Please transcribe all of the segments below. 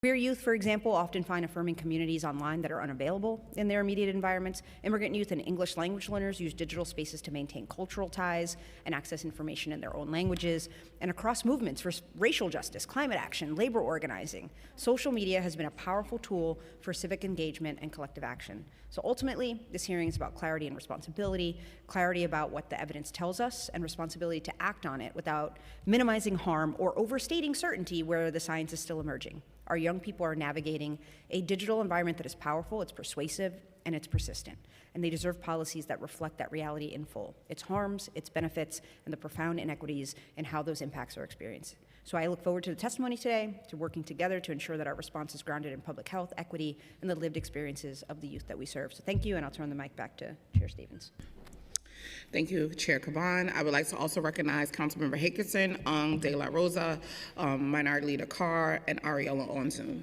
Queer youth, for example, often find affirming communities online that are unavailable in their immediate environments. Immigrant youth and English language learners use digital spaces to maintain cultural ties and access information in their own languages. And across movements for racial justice, climate action, labor organizing, social media has been a powerful tool for civic engagement and collective action. So ultimately, this hearing is about clarity and responsibility, clarity about what the evidence tells us, and responsibility to act on it without minimizing harm or overstating certainty where the science is still emerging. Our young people are navigating a digital environment that is powerful, it's persuasive, and it's persistent. And they deserve policies that reflect that reality in full, its harms, its benefits, and the profound inequities in how those impacts are experienced. So I look forward to the testimony today, to working together to ensure that our response is grounded in public health, equity, and the lived experiences of the youth that we serve. So thank you, and I'll turn the mic back to Chair Stevens. Thank you, Chair Caban. I would like to also recognize Councilmember Hickerson, De La Rosa, Minority Leader Carr, and Ariella Onzun.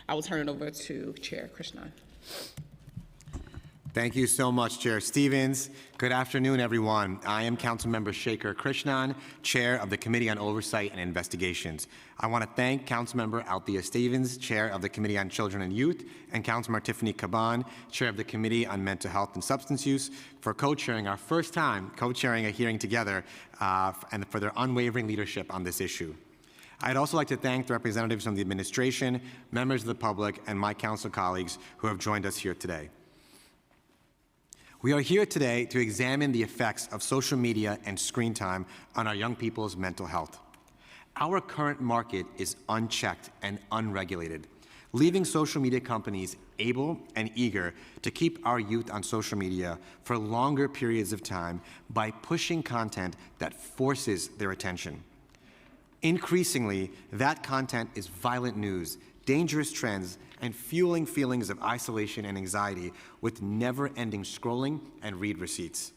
I will turn it over to Chair Krishnan. Thank you so much, Chair Stevens. Good afternoon, everyone. I am Councilmember Shekhar Krishnan, Chair of the Committee on Oversight and Investigations. I want to thank Councilmember Althea Stevens, Chair of the Committee on Children and Youth, and Councilmember Tiffany Caban, Chair of the Committee on Mental Health and Substance Use, for co-chairing our first time co-chairing a hearing together and for their unwavering leadership on this issue. I'd also like to thank the representatives from the administration, members of the public, and my council colleagues who have joined us here today. We are here today to examine the effects of social media and screen time on our young people's mental health. Our current market is unchecked and unregulated, leaving social media companies able and eager to keep our youth on social media for longer periods of time by pushing content that forces their attention. Increasingly, that content is violent news, dangerous trends, and fueling feelings of isolation and anxiety with never-ending scrolling and read receipts.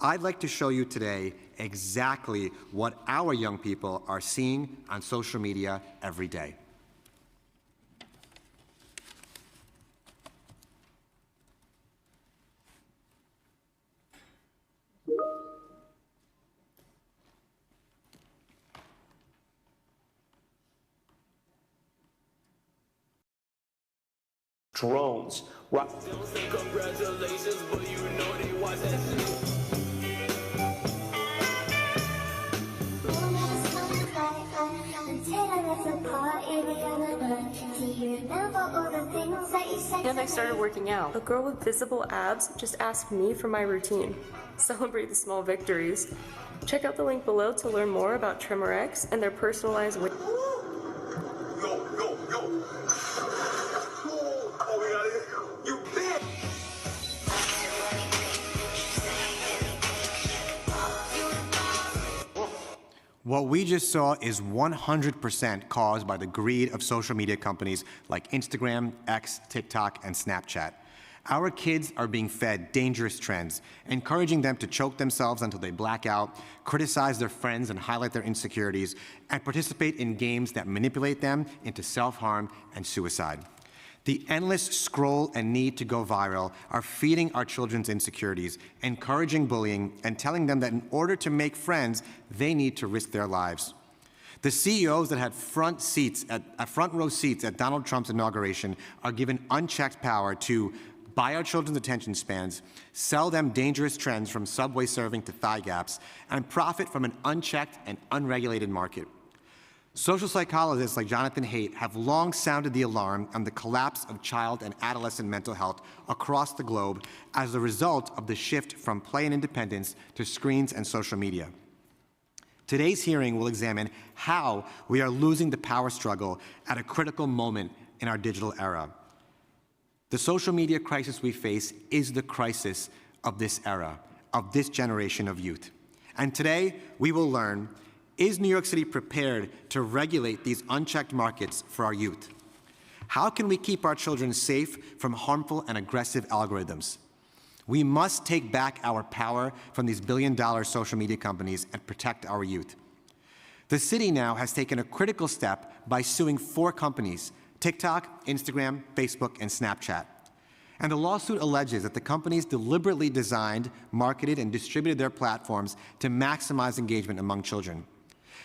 I'd like to show you today exactly what our young people are seeing on social media every day. Drones. Congratulations, but you know they watch that And I started working out. A girl with visible abs just asked me for my routine. Celebrate the small victories. Check out the link below to learn more about Trimmer X and their personalized weight. What we just saw is 100% caused by the greed of social media companies like Instagram, X, TikTok, and Snapchat. Our kids are being fed dangerous trends, encouraging them to choke themselves until they black out, criticize their friends and highlight their insecurities, and participate in games that manipulate them into self-harm and suicide. The endless scroll and need to go viral are feeding our children's insecurities, encouraging bullying, and telling them that in order to make friends, they need to risk their lives. The CEOs that had front row seats at Donald Trump's inauguration are given unchecked power to buy our children's attention spans, sell them dangerous trends from Subway serving to thigh gaps, and profit from an unchecked and unregulated market. Social psychologists like Jonathan Haidt have long sounded the alarm on the collapse of child and adolescent mental health across the globe as a result of the shift from play and independence to screens and social media. Today's hearing will examine how we are losing the power struggle at a critical moment in our digital era. The social media crisis we face is the crisis of this era, of this generation of youth. And today, we will learn, is New York City prepared to regulate these unchecked markets for our youth? How can we keep our children safe from harmful and aggressive algorithms? We must take back our power from these billion-dollar social media companies and protect our youth. The city now has taken a critical step by suing 4 companies, TikTok, Instagram, Facebook, and Snapchat. And the lawsuit alleges that the companies deliberately designed, marketed, and distributed their platforms to maximize engagement among children.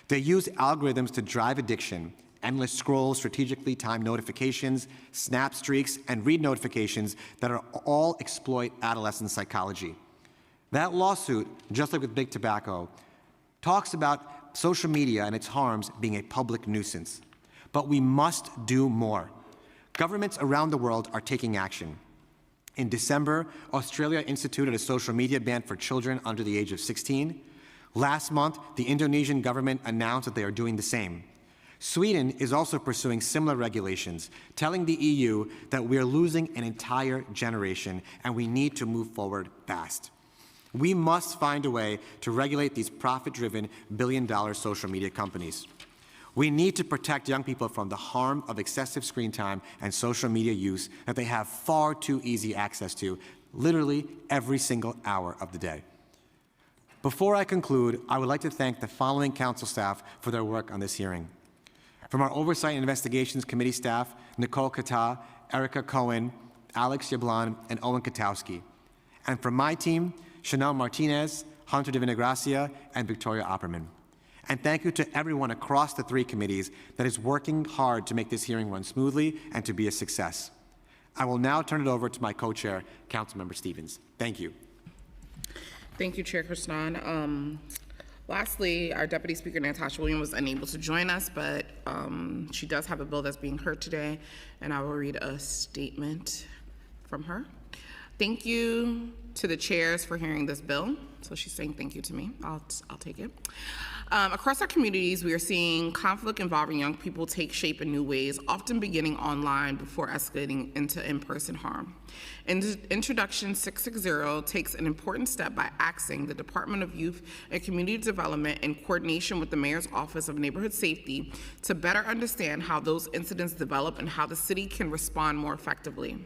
They use algorithms to drive addiction endless scrolls, strategically timed notifications, snap streaks, and read notifications that are all exploit adolescent psychology. That lawsuit, just like with big tobacco, talks about social media and its harms being a public nuisance. But we must do more. Governments around the world are taking action. In December, Australia instituted a social media ban for children under the age of 16. Last month, the Indonesian government announced that they are doing the same. Sweden is also pursuing similar regulations, telling the EU that we are losing an entire generation and we need to move forward fast. We must find a way to regulate these profit-driven billion-dollar social media companies. We need to protect young people from the harm of excessive screen time and social media use that they have far too easy access to, literally every single hour of the day. Before I conclude, I would like to thank the following council staff for their work on this hearing. From our Oversight and Investigations Committee staff, Nicole Kata, Erica Cohen, Alex Yablon, and Owen Katowski. And from my team, Chanel Martinez, Hunter de Vinagracia, and Victoria Opperman. And thank you to everyone across the three committees that is working hard to make this hearing run smoothly and to be a success. I will now turn it over to my co-chair, Councilmember Stevens. Thank you. Thank you, Chair Kristan. Lastly, our Deputy Speaker, Natasha Williams, was unable to join us, but she does have a bill that's being heard today, and I will read a statement from her. Thank you to the chairs for hearing this bill. So she's saying thank you to me. I'll take it. Across our communities, we are seeing conflict involving young people take shape in new ways, often beginning online before escalating into in-person harm. Introduction 660 takes an important step by asking the Department of Youth and Community Development, in coordination with the Mayor's Office of Neighborhood Safety, to better understand how those incidents develop and how the city can respond more effectively.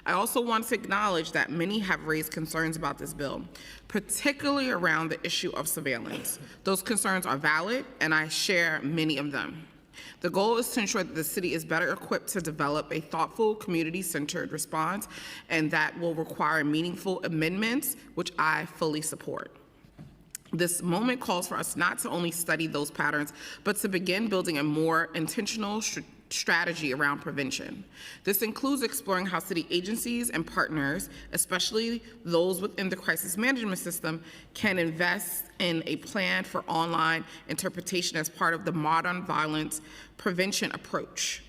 I also want to acknowledge that many have raised concerns about this bill, particularly around the issue of surveillance. Those concerns are valid, and I share many of them. The goal is to ensure that the city is better equipped to develop a thoughtful, community-centered response, and that will require meaningful amendments, which I fully support. This moment calls for us not to only study those patterns, but to begin building a more intentional strategy around prevention. This includes exploring how city agencies and partners, especially those within the crisis management system, can invest in a plan for online interpretation as part of the modern violence prevention approach.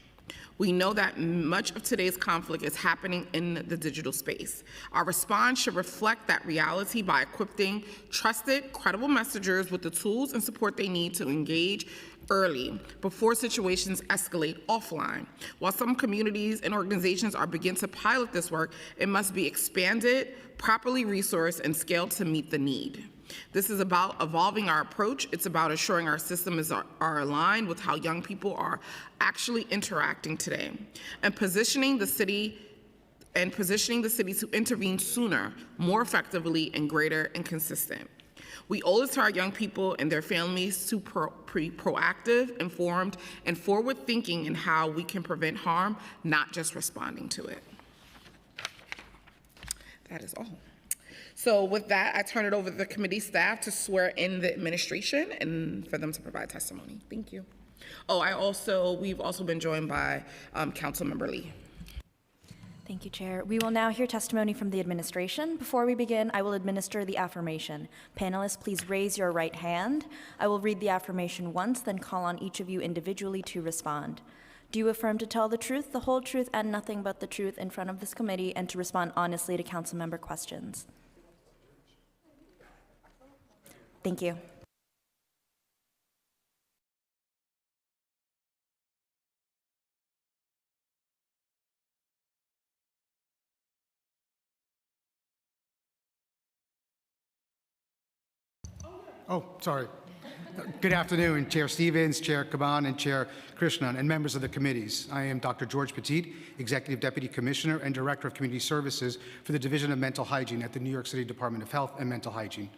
We know that much of today's conflict is happening in the digital space. Our response should reflect that reality by equipping trusted, credible messengers with the tools and support they need to engage early before situations escalate offline. While some communities and organizations are beginning to pilot this work, it must be expanded, properly resourced, and scaled to meet the need. This is about evolving our approach. It's about ensuring our systems are aligned with how young people are actually interacting today, and positioning the city to intervene sooner, more effectively, and greater and consistent. We owe it to our young people and their families to be proactive, informed, and forward-thinking in how we can prevent harm, not just responding to it. That is all. So with that, I turn it over to the committee staff to swear in the administration and for them to provide testimony. Thank you. Oh, we've also been joined by Councilmember Lee. Thank you, Chair. We will now hear testimony from the administration. Before we begin, I will administer the affirmation. Panelists, please raise your right hand. I will read the affirmation once, then call on each of you individually to respond. Do you affirm to tell the truth, the whole truth, and nothing but the truth in front of this committee, and to respond honestly to council member questions? Thank you. Oh, sorry. Good afternoon, Chair Stevens, Chair Kaban, and Chair Krishnan, and members of the committees. I am Dr. George Petit, Executive Deputy Commissioner and Director of Community Services for the Division of Mental Hygiene at the New York City Department of Health and Mental Hygiene.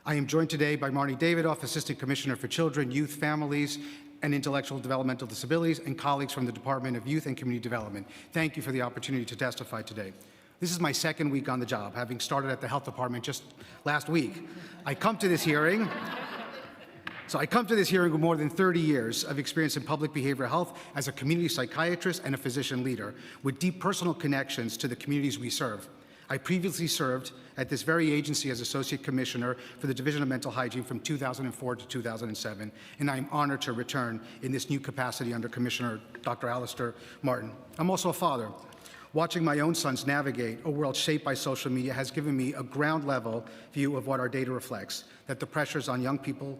I am joined today by Marnie Davidoff, Assistant Commissioner for Children, Youth, Families, and Intellectual Developmental Disabilities, and colleagues from the Department of Youth and Community Development. Thank you for the opportunity to testify today. This is my second week on the job, having started at the Health Department just last week. I come to this hearing So I come to this hearing with more than 30 years of experience in public behavioral health as a community psychiatrist and a physician leader with deep personal connections to the communities we serve. I previously served at this very agency as Associate Commissioner for the Division of Mental Hygiene from 2004 to 2007, and I am honored to return in this new capacity under Commissioner Dr. Alistair Martin. I'm also a father. Watching my own sons navigate a world shaped by social media has given me a ground-level view of what our data reflects, that the pressures on young people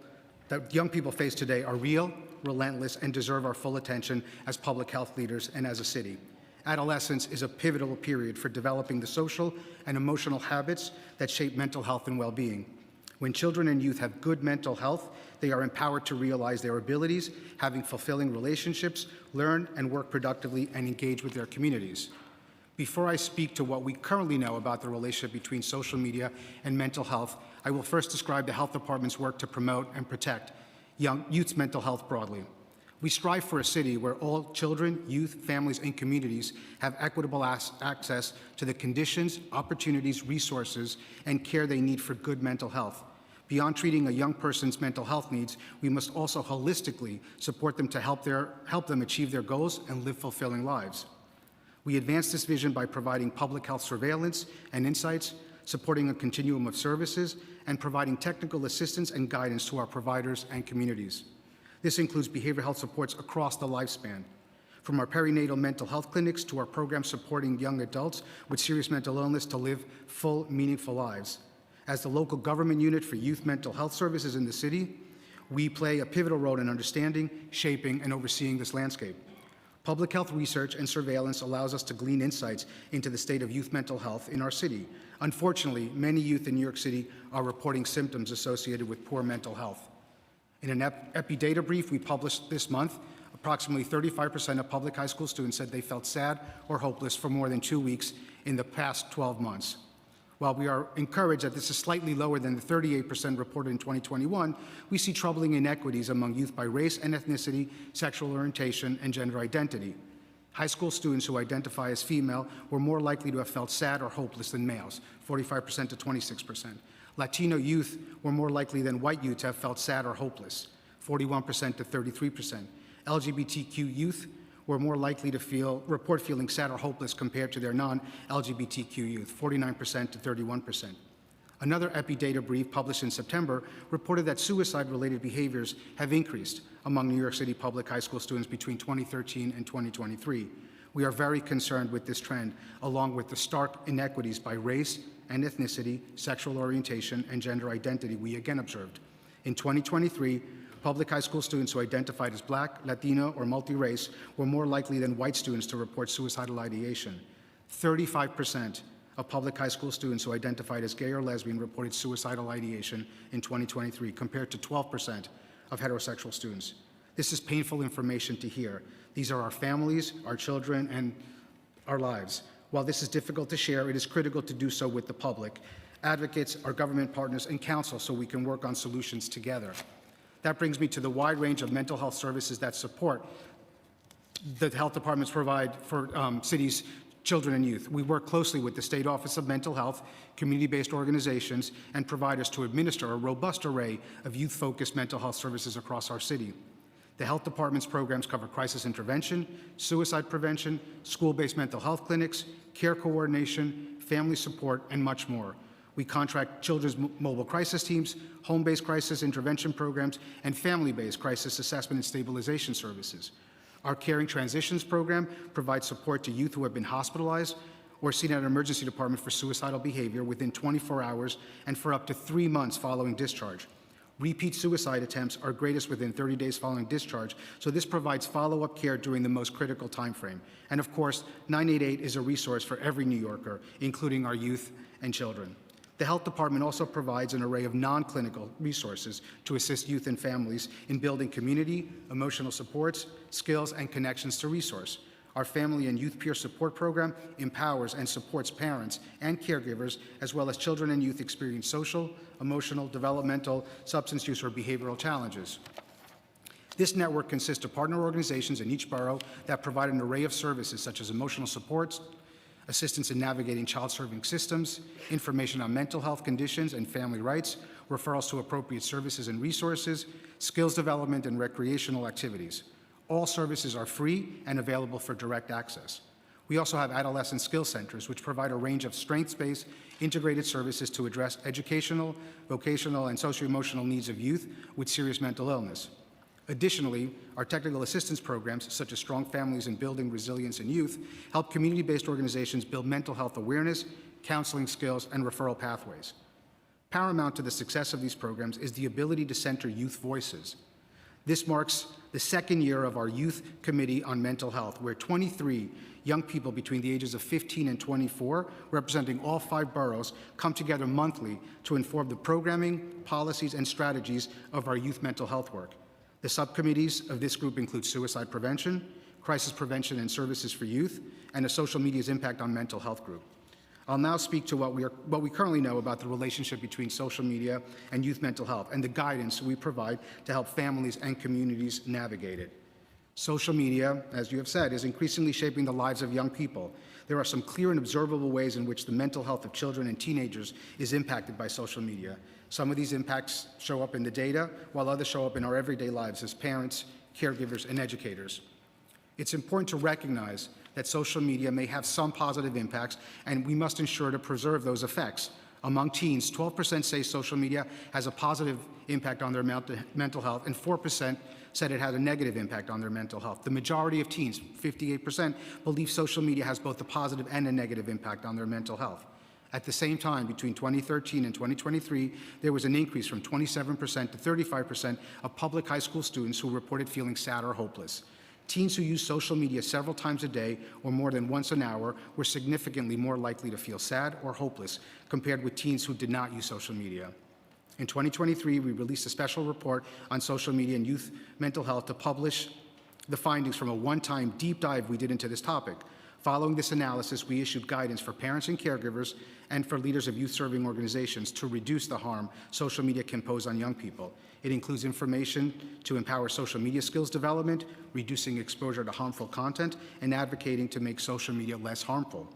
face today are real, relentless, and deserve our full attention as public health leaders and as a city. Adolescence is a pivotal period for developing the social and emotional habits that shape mental health and well-being. When children and youth have good mental health, they are empowered to realize their abilities, having fulfilling relationships, learn and work productively, and engage with their communities. Before I speak to what we currently know about the relationship between social media and mental health, I will first describe the Health Department's work to promote and protect youth's mental health broadly. We strive for a city where all children, youth, families, and communities have equitable access to the conditions, opportunities, resources, and care they need for good mental health. Beyond treating a young person's mental health needs, we must also holistically support them to help them achieve their goals and live fulfilling lives. We advance this vision by providing public health surveillance and insights, supporting a continuum of services, and providing technical assistance and guidance to our providers and communities. This includes behavioral health supports across the lifespan, from our perinatal mental health clinics to our programs supporting young adults with serious mental illness to live full, meaningful lives. As the local government unit for youth mental health services in the city, we play a pivotal role in understanding, shaping, and overseeing this landscape. Public health research and surveillance allows us to glean insights into the state of youth mental health in our city. Unfortunately, many youth in New York City are reporting symptoms associated with poor mental health. In an epi-data brief we published this month, approximately 35% of public high school students said they felt sad or hopeless for more than 2 weeks in the past 12 months. While we are encouraged that this is slightly lower than the 38% reported in 2021, we see troubling inequities among youth by race and ethnicity, sexual orientation, and gender identity. High school students who identify as female were more likely to have felt sad or hopeless than males, 45% to 26%. Latino youth were more likely than white youth to have felt sad or hopeless, 41% to 33%. LGBTQ youth were more likely to report feeling sad or hopeless compared to their non-LGBTQ youth, 49% to 31%. Another epi-data brief published in September reported that suicide-related behaviors have increased among New York City public high school students between 2013 and 2023. We are very concerned with this trend, along with the stark inequities by race and ethnicity, sexual orientation, and gender identity we again observed. In 2023, public high school students who identified as Black, Latino, or multi-race were more likely than white students to report suicidal ideation. 35% of public high school students who identified as gay or lesbian reported suicidal ideation in 2023, compared to 12% of heterosexual students. This is painful information to hear. These are our families, our children, and our lives. While this is difficult to share, it is critical to do so with the public, advocates, our government partners, and council so we can work on solutions together. That brings me to the wide range of mental health services that support the health departments provide for cities' children and youth. We work closely with the State Office of Mental Health, community-based organizations, and providers to administer a robust array of youth-focused mental health services across our city. The health department's programs cover crisis intervention, suicide prevention, school-based mental health clinics, care coordination, family support, and much more. We contract children's mobile crisis teams, home-based crisis intervention programs, and family-based crisis assessment and stabilization services. Our Caring Transitions program provides support to youth who have been hospitalized or seen at an emergency department for suicidal behavior within 24 hours and for up to 3 months following discharge. Repeat suicide attempts are greatest within 30 days following discharge, so this provides follow-up care during the most critical time frame. And of course, 988 is a resource for every New Yorker, including our youth and children. The health department also provides an array of non-clinical resources to assist youth and families in building community, emotional supports, skills, and connections to resource. Our Family and Youth Peer Support Program empowers and supports parents and caregivers, as well as children and youth experiencing social, emotional, developmental, substance use, or behavioral challenges. This network consists of partner organizations in each borough that provide an array of services such as emotional supports, assistance in navigating child-serving systems, information on mental health conditions and family rights, referrals to appropriate services and resources, skills development, and recreational activities. All services are free and available for direct access. We also have adolescent skill centers, which provide a range of strengths-based integrated services to address educational, vocational, and socio-emotional needs of youth with serious mental illness. Additionally, our technical assistance programs, such as Strong Families and Building Resilience in Youth, help community-based organizations build mental health awareness, counseling skills, and referral pathways. Paramount to the success of these programs is the ability to center youth voices. This marks the second year of our Youth Committee on Mental Health, where 23 young people between the ages of 15 and 24, representing all 5 boroughs, come together monthly to inform the programming, policies, and strategies of our youth mental health work. The subcommittees of this group include suicide prevention, crisis prevention and services for youth, and a social media's impact on mental health group. I'll now speak to what we currently know about the relationship between social media and youth mental health and the guidance we provide to help families and communities navigate it. Social media, as you have said, is increasingly shaping the lives of young people. There are some clear and observable ways in which the mental health of children and teenagers is impacted by social media. Some of these impacts show up in the data, while others show up in our everyday lives as parents, caregivers, and educators. It's important to recognize that social media may have some positive impacts, and we must ensure to preserve those effects. Among teens, 12% say social media has a positive impact on their mental health, and 4% said it had a negative impact on their mental health. The majority of teens, 58%, believe social media has both a positive and a negative impact on their mental health. At the same time, between 2013 and 2023, there was an increase from 27% to 35% of public high school students who reported feeling sad or hopeless. Teens who use social media several times a day or more than once an hour were significantly more likely to feel sad or hopeless compared with teens who did not use social media. In 2023, we released a special report on social media and youth mental health to publish the findings from a one-time deep dive we did into this topic. Following this analysis, we issued guidance for parents and caregivers and for leaders of youth-serving organizations to reduce the harm social media can pose on young people. It includes information to empower social media skills development, reducing exposure to harmful content, and advocating to make social media less harmful.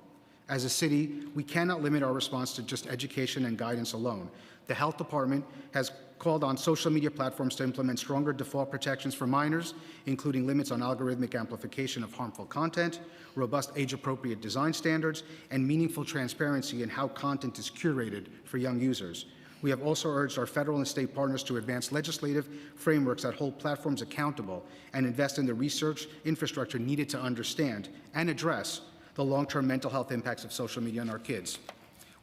As a city, we cannot limit our response to just education and guidance alone. The Health Department has called on social media platforms to implement stronger default protections for minors, including limits on algorithmic amplification of harmful content, robust age-appropriate design standards, and meaningful transparency in how content is curated for young users. We have also urged our federal and state partners to advance legislative frameworks that hold platforms accountable and invest in the research infrastructure needed to understand and address the long-term mental health impacts of social media on our kids.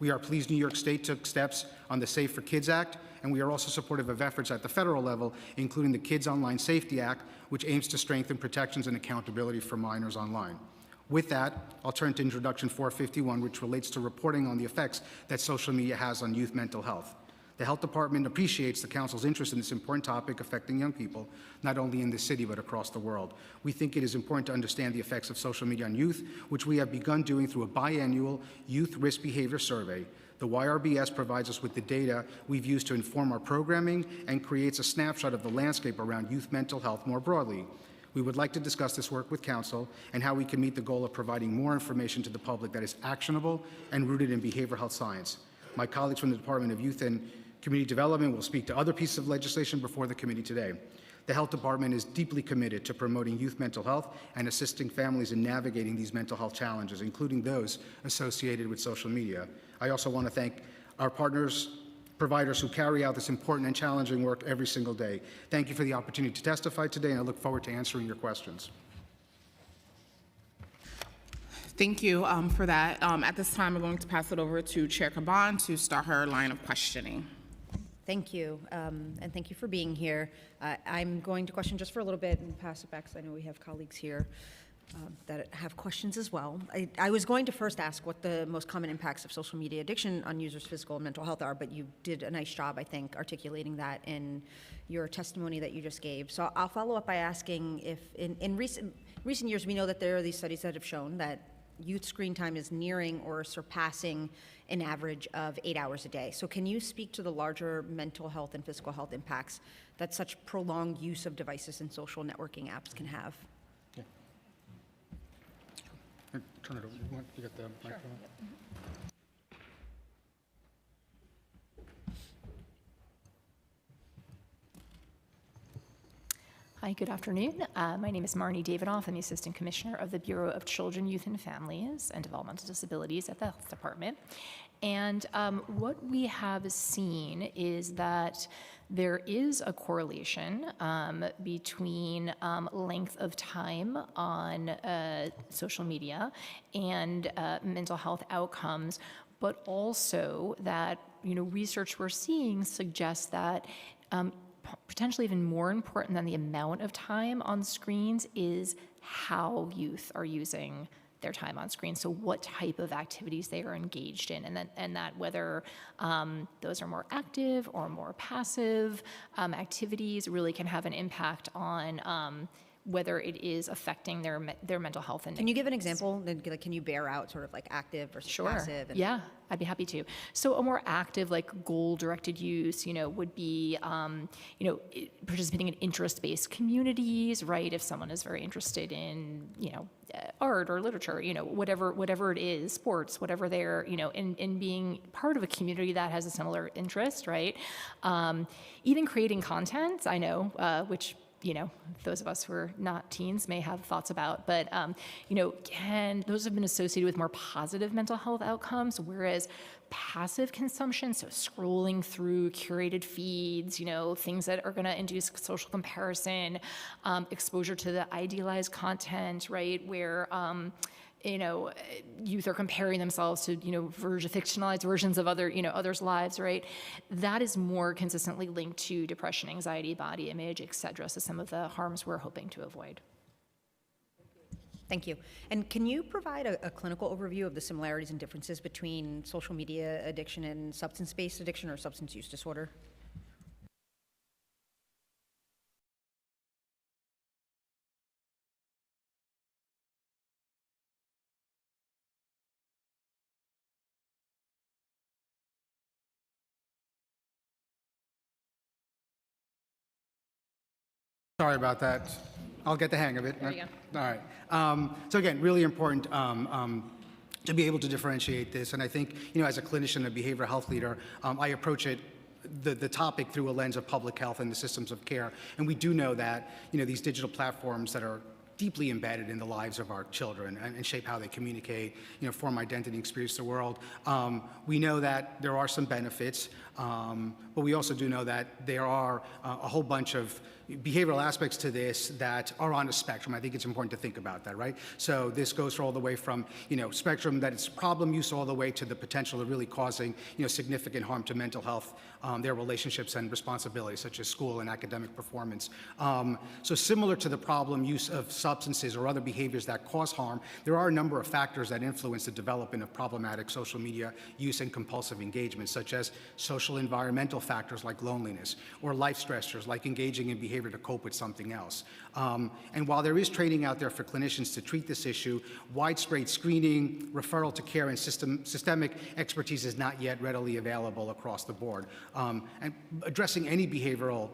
We are pleased New York State took steps on the Safe for Kids Act, and we are also supportive of efforts at the federal level, including the Kids Online Safety Act, which aims to strengthen protections and accountability for minors online. With that, I'll turn to Introduction 451, which relates to reporting on the effects that social media has on youth mental health. The Health Department appreciates the Council's interest in this important topic affecting young people, not only in this city, but across the world. We think it is important to understand the effects of social media on youth, which we have begun doing through a biannual Youth Risk Behavior Survey. The YRBS provides us with the data we've used to inform our programming and creates a snapshot of the landscape around youth mental health more broadly. We would like to discuss this work with Council and how we can meet the goal of providing more information to the public that is actionable and rooted in behavioral health science. My colleagues from the Department of Youth and Community Development will speak to other pieces of legislation before the committee today. The Health Department is deeply committed to promoting youth mental health and assisting families in navigating these mental health challenges, including those associated with social media. I also want to thank our providers who carry out this important and challenging work every single day. Thank you for the opportunity to testify today, and I look forward to answering your questions. Thank you for that. At this time, we're going to pass it over to Chair Caban to start her line of questioning. Thank you, and thank you for being here. I'm going to question just for a little bit and pass it back, because I know we have colleagues here that have questions as well. I was going to first ask what the most common impacts of social media addiction on users' physical and mental health are, but you did a nice job, I think, articulating that in your testimony that you just gave. So I'll follow up by asking if in recent years, we know that there are these studies that have shown that youth screen time is nearing or surpassing an average of 8 hours a day. So can you speak to the larger mental health and physical health impacts that such prolonged use of devices and social networking apps can have? Yeah. Turn it over. You got the microphone? Hi, good afternoon. My name is Marnie Davidoff. I'm the Assistant Commissioner of the Bureau of Children, Youth, and Families and Developmental Disabilities at the Health Department. And what we have seen is that there is a correlation between length of time on social media and mental health outcomes, but also that research we're seeing suggests that potentially even more important than the amount of time on screens is how youth are using their time on screen. So what type of activities they are engaged in, and that whether those are more active or more passive activities really can have an impact on whether it is affecting their mental health. And can you give an example? Like, can you bear out sort of like active versus passive? Sure. Yeah, I'd be happy to. So a more active, like goal-directed use, would be, participating in interest-based communities, right? If someone is very interested in, art or literature, whatever it is, sports, whatever they're, in being part of a community that has a similar interest, right? Even creating content, I know, which those of us who are not teens may have thoughts about, but, those have been associated with more positive mental health outcomes, whereas passive consumption, so scrolling through curated feeds, things that are going to induce social comparison, exposure to the idealized content, right, where, youth are comparing themselves to, fictionalized versions of others' lives, right? That is more consistently linked to depression, anxiety, body image, et cetera. So some of the harms we're hoping to avoid. Thank you. And can you provide a clinical overview of the similarities and differences between social media addiction and substance-based addiction or substance use disorder? Sorry about that. I'll get the hang of it. There you go. All right. So again, really important to be able to differentiate this. And I think, as a clinician, a behavioral health leader, I approach it, the topic through a lens of public health and the systems of care. And we do know that, these digital platforms that are deeply embedded in the lives of our children and shape how they communicate, form identity, experience the world. We know that there are some benefits, but we also do know that there are a whole bunch of behavioral aspects to this that are on a spectrum. I think it's important to think about that, right? So this goes all the way from, spectrum that it's problem use all the way to the potential of really causing, significant harm to mental health, their relationships and responsibilities, such as school and academic performance. So similar to the problem use of substances or other behaviors that cause harm, there are a number of factors that influence the development of problematic social media use and compulsive engagement, such as social environmental factors like loneliness, or life stressors like engaging in behavior to cope with something else. And while there is training out there for clinicians to treat this issue, widespread screening, referral to care, and systemic expertise is not yet readily available across the board. And addressing any behavioral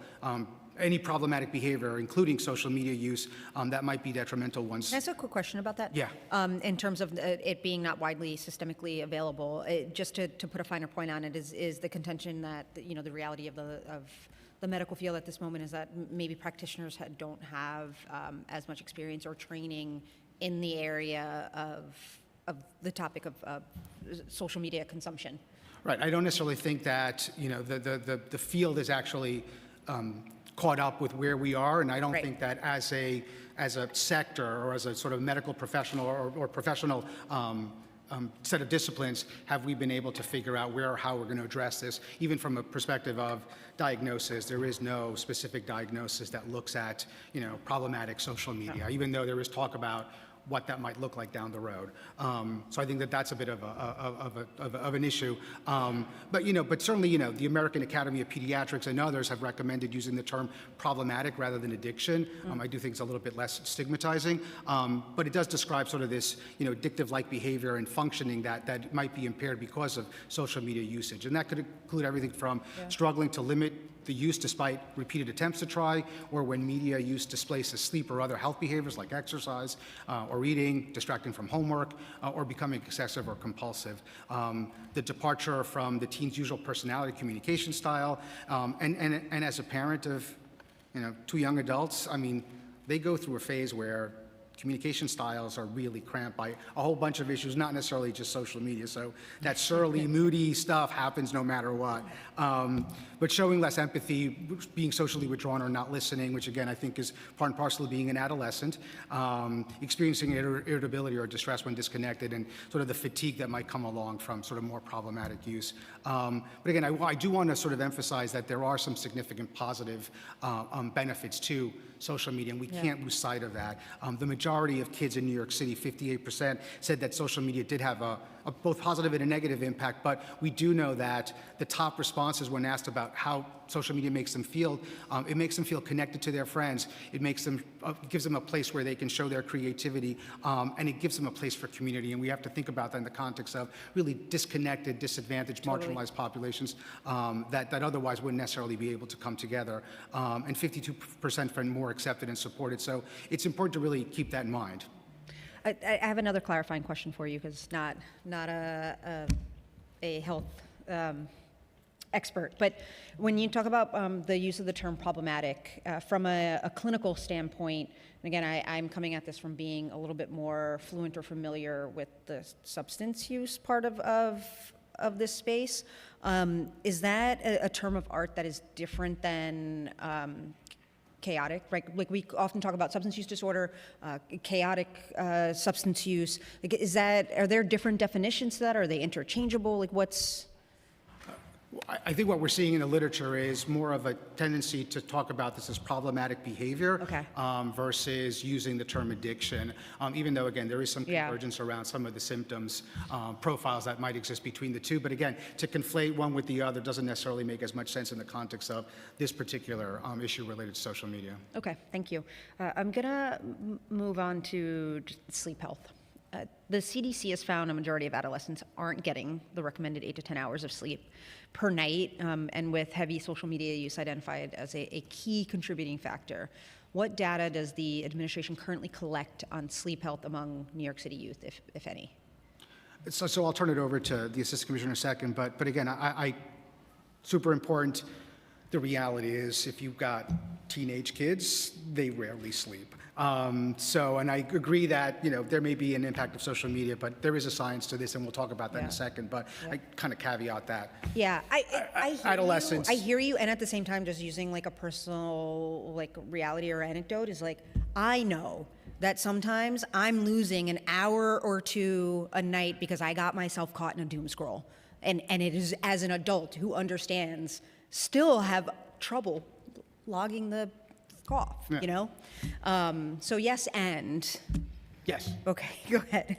any problematic behavior, including social media use, that might be detrimental ones. Can I ask a quick question about that? Yeah. In terms of it being not widely systemically available, just to put a finer point on it, is the contention that the reality of the medical field at this moment is that maybe practitioners don't have as much experience or training in the area of the topic of social media consumption. Right. I don't necessarily think that the field is actually caught up with where we are, and I don't think that as a sector or as a sort of medical professional or professional set of disciplines have we been able to figure out where or how we're going to address this. Even from a perspective of diagnosis, there is no specific diagnosis that looks at problematic social media, even though there is talk about what that might look like down the road. So I think that that's a bit of an issue. But certainly, the American Academy of Pediatrics and others have recommended using the term problematic rather than addiction. I do think it's a little bit less stigmatizing, but it does describe sort of this, addictive-like behavior and functioning that might be impaired because of social media usage. And that could include everything from struggling to limit the use despite repeated attempts to try, or when media use displaces sleep or other health behaviors like exercise or eating, distracting from homework, or becoming excessive or compulsive. The departure from the teen's usual personality communication style, and as a parent of two young adults, I mean, they go through a phase where communication styles are really cramped by a whole bunch of issues, not necessarily just social media. So that surly, moody stuff happens no matter what. But showing less empathy, being socially withdrawn or not listening, which again I think is part and parcel of being an adolescent, experiencing irritability or distress when disconnected, and sort of the fatigue that might come along from sort of more problematic use. But again, I do want to sort of emphasize that there are some significant positive benefits to social media, and we can't lose sight of that. The majority of kids in New York City, 58%, said that social media did have a both positive and a negative impact, but we do know that the top responses when asked about how social media makes them feel, it makes them feel connected to their friends, it makes them, gives them a place where they can show their creativity, and it gives them a place for community, and we have to think about that in the context of really disconnected, disadvantaged, marginalized populations that otherwise wouldn't necessarily be able to come together, and 52% find more accepted and supported, so it's important to really keep that in mind. I have another clarifying question for you, because not a health expert, but when you talk about the use of the term problematic, from a clinical standpoint, and again, I'm coming at this from being a little bit more fluent or familiar with the substance use part of this space, is that a term of art that is different than chaotic, right? Like we often talk about substance use disorder, chaotic substance use. Like, are there different definitions to that? Are they interchangeable? Like, what's? I think what we're seeing in the literature is more of a tendency to talk about this as problematic behavior versus using the term addiction, even though, again, there is some convergence around some of the symptoms profiles that might exist between the two. But again, to conflate one with the other doesn't necessarily make as much sense in the context of this particular issue related to social media. Okay, thank you. I'm going to move on to sleep health. The CDC has found a majority of adolescents aren't getting the recommended 8 to 10 hours of sleep per night, and with heavy social media use identified as a key contributing factor. What data does the administration currently collect on sleep health among New York City youth, if any? So I'll turn it over to the Assistant Commissioner in a second, but again, I super important. The reality is, if you've got teenage kids, they rarely sleep. And I agree that, there may be an impact of social media, but there is a science to this, and we'll talk about that in a second, but I kind of caveat that. Yeah, I adolescence. I hear you, and at the same time, just using like a personal reality or anecdote is I know that sometimes I'm losing an hour or two a night because I got myself caught in a doom scroll. And it is, as an adult who understands, still have trouble logging the off, So yes, and. Yes. Okay, go ahead.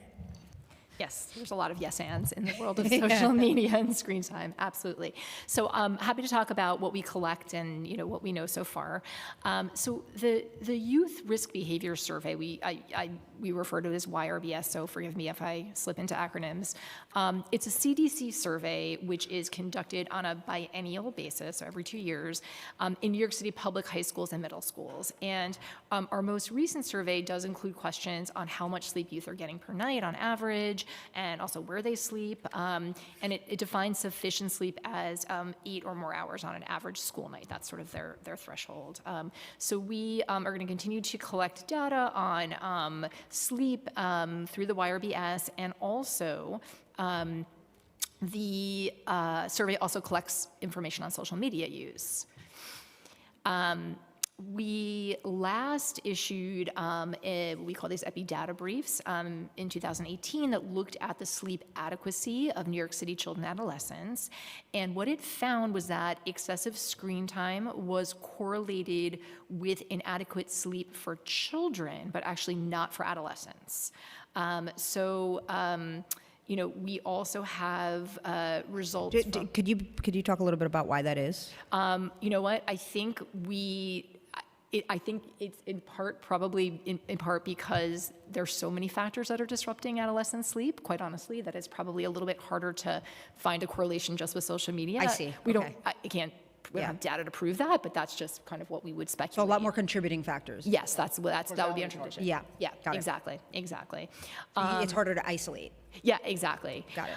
Yes, there's a lot of yes ands in the world of social media and screen time, absolutely. So I'm happy to talk about what we collect and what we know so far. So the Youth Risk Behavior Survey, we refer to it as YRBS, so forgive me if I slip into acronyms. It's a CDC survey which is conducted on a biennial basis, so every 2 years, in New York City public high schools and middle schools. And our most recent survey does include questions on how much sleep youth are getting per night on average, and also where they sleep. And it defines sufficient sleep as 8 or more hours on an average school night. That's sort of their threshold. So we are going to continue to collect data on sleep through the YRBS, and also the survey also collects information on social media use. We last issued we call these epi-data briefs in 2018 that looked at the sleep adequacy of New York City children and adolescents. And what it found was that excessive screen time was correlated with inadequate sleep for children, but actually not for adolescents. We also have results. Could you talk a little bit about why that is? You know what? I think it's in part because there's so many factors that are disrupting adolescent sleep. Quite honestly, that it's probably a little bit harder to find a correlation just with social media. I see. We don't have data to prove that, but that's just kind of what we would speculate. So a lot more contributing factors. Yes, that would be our tradition. Yeah, got it. Exactly. It's harder to isolate. Yeah, exactly. Got it.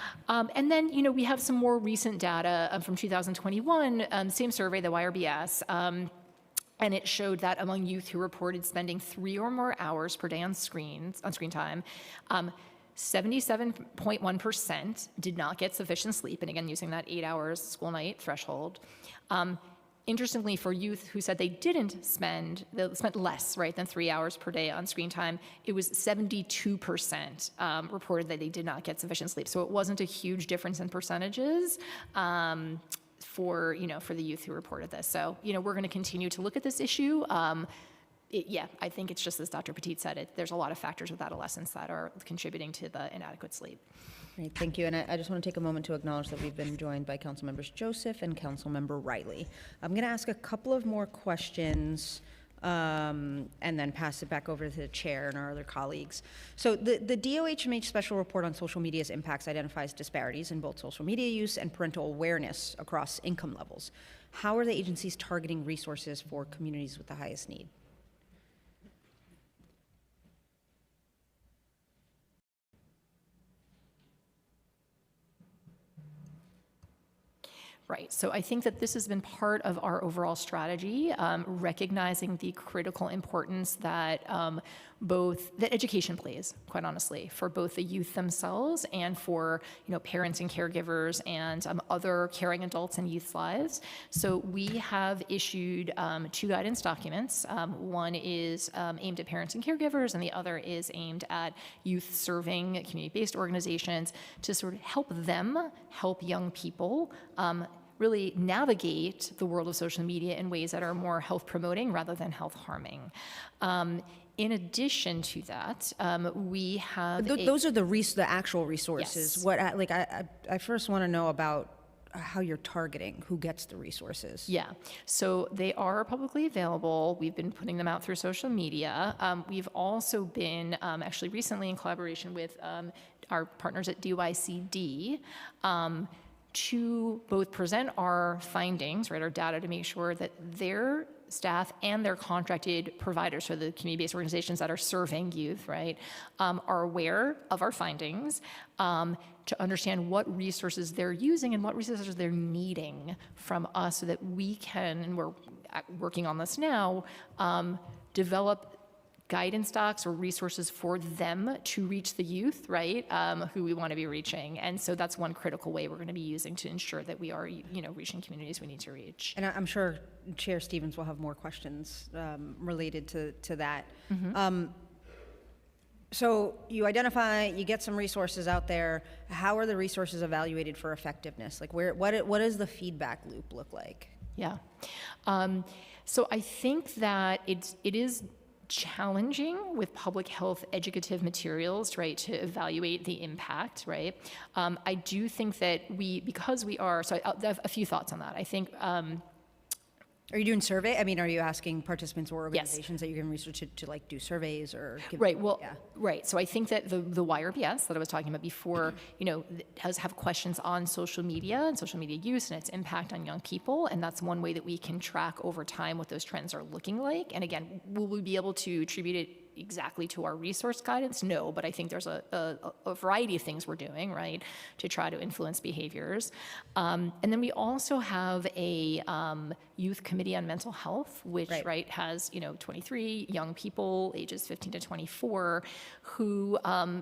And then, we have some more recent data from 2021, same survey, the YRBS. And it showed that among youth who reported spending 3 or more hours per day on screen time, 77.1% did not get sufficient sleep, and again, using that 8 hours school night threshold. Interestingly, for youth who said they spent less, right, than 3 hours per day on screen time, it was 72% reported that they did not get sufficient sleep. So it wasn't a huge difference in percentages. For the youth who reported this. So, we're going to continue to look at this issue. I think it's just as Dr. Petit said, there's a lot of factors with adolescents that are contributing to the inadequate sleep. Great, thank you. And I just want to take a moment to acknowledge that we've been joined by Council Members Joseph and Council Member Riley. I'm going to ask a couple of more questions and then pass it back over to the chair and our other colleagues. So the DOHMH Special Report on Social Media's Impacts identifies disparities in both social media use and parental awareness across income levels. How are the agencies targeting resources for communities with the highest need? Right, so I think that this has been part of our overall strategy, recognizing the critical importance that that education plays, quite honestly, for both the youth themselves and for parents and caregivers and other caring adults in youth's lives. So we have issued 2 guidance documents. One is aimed at parents and caregivers, and the other is aimed at youth serving community-based organizations to sort of help them help young people really navigate the world of social media in ways that are more health promoting rather than health harming. In addition to that, we have those are the actual resources. Yes. What I first want to know about how you're targeting who gets the resources. Yeah, so they are publicly available. We've been putting them out through social media. We've also been actually recently in collaboration with our partners at DYCD to both present our findings, right, our data, to make sure that their staff and their contracted providers, so the community-based organizations that are serving youth, right, are aware of our findings, to understand what resources they're using and what resources they're needing from us so that we can, and we're working on this now, develop guidance docs or resources for them to reach the youth, right, who we want to be reaching. And so that's one critical way we're going to be using to ensure that we are, reaching communities we need to reach. And I'm sure Chair Stevens will have more questions related to that. Mm-hmm. So you identify, you get some resources out there. How are the resources evaluated for effectiveness? Like what does the feedback loop look like? Yeah. So I think that it is challenging with public health educative materials, right, to evaluate the impact, right? I do think that so I have a few thoughts on that. I think, are you doing survey? I mean, are you asking participants or organizations Yes. that you can research to like do surveys or give, right, well, yeah. Right, so I think that the YRBS that I was talking about before, does have questions on social media and social media use and its impact on young people, and that's one way that we can track over time what those trends are looking like. And again, will we be able to attribute it exactly to our resource guidance? No, but I think there's a variety of things we're doing, right, to try to influence behaviors. And then we also have a youth committee on mental health, which right has 23 young people ages 15 to 24 who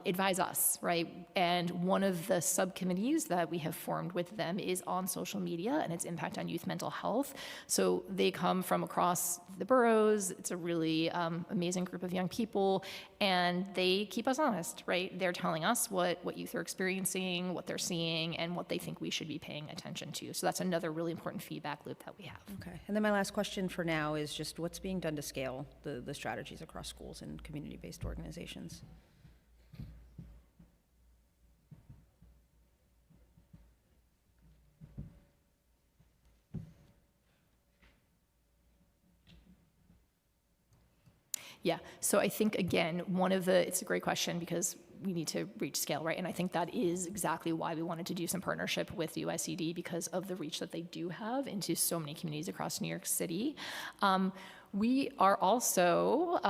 advise us, right? And one of the subcommittees that we have formed with them is on social media and its impact on youth mental health. So they come from across the boroughs. It's a really amazing group of young people, and they keep us honest, right? They're telling us what youth are experiencing, what they're seeing, and what they think we should be paying attention to. So that's another really important feedback loop that we have. Okay, and then my last question for now is just what's being done to scale the strategies across schools and community-based organizations? Yeah, so I think, again, it's a great question because we need to reach scale, right? And I think that is exactly why we wanted to do some partnership with UICD, because of the reach that they do have into so many communities across New York City. We are also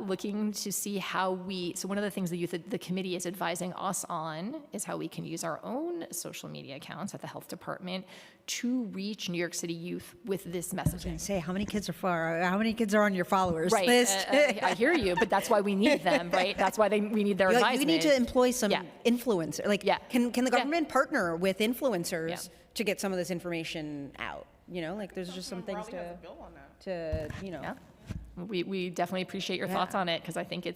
looking to see how so one of the things the committee is advising us on is how we can use our own social media accounts at the health department to reach New York City youth with this messaging. Say, how many kids are on your followers Right, list? I hear you, but that's why we need them, right? That's why we need their advisement. You need to employ some Yeah. influencer. Like, Yeah. can the government partner with influencers Yeah. to get some of this information out? You know, like there's just some things to Yeah. We definitely appreciate your thoughts on it, because I think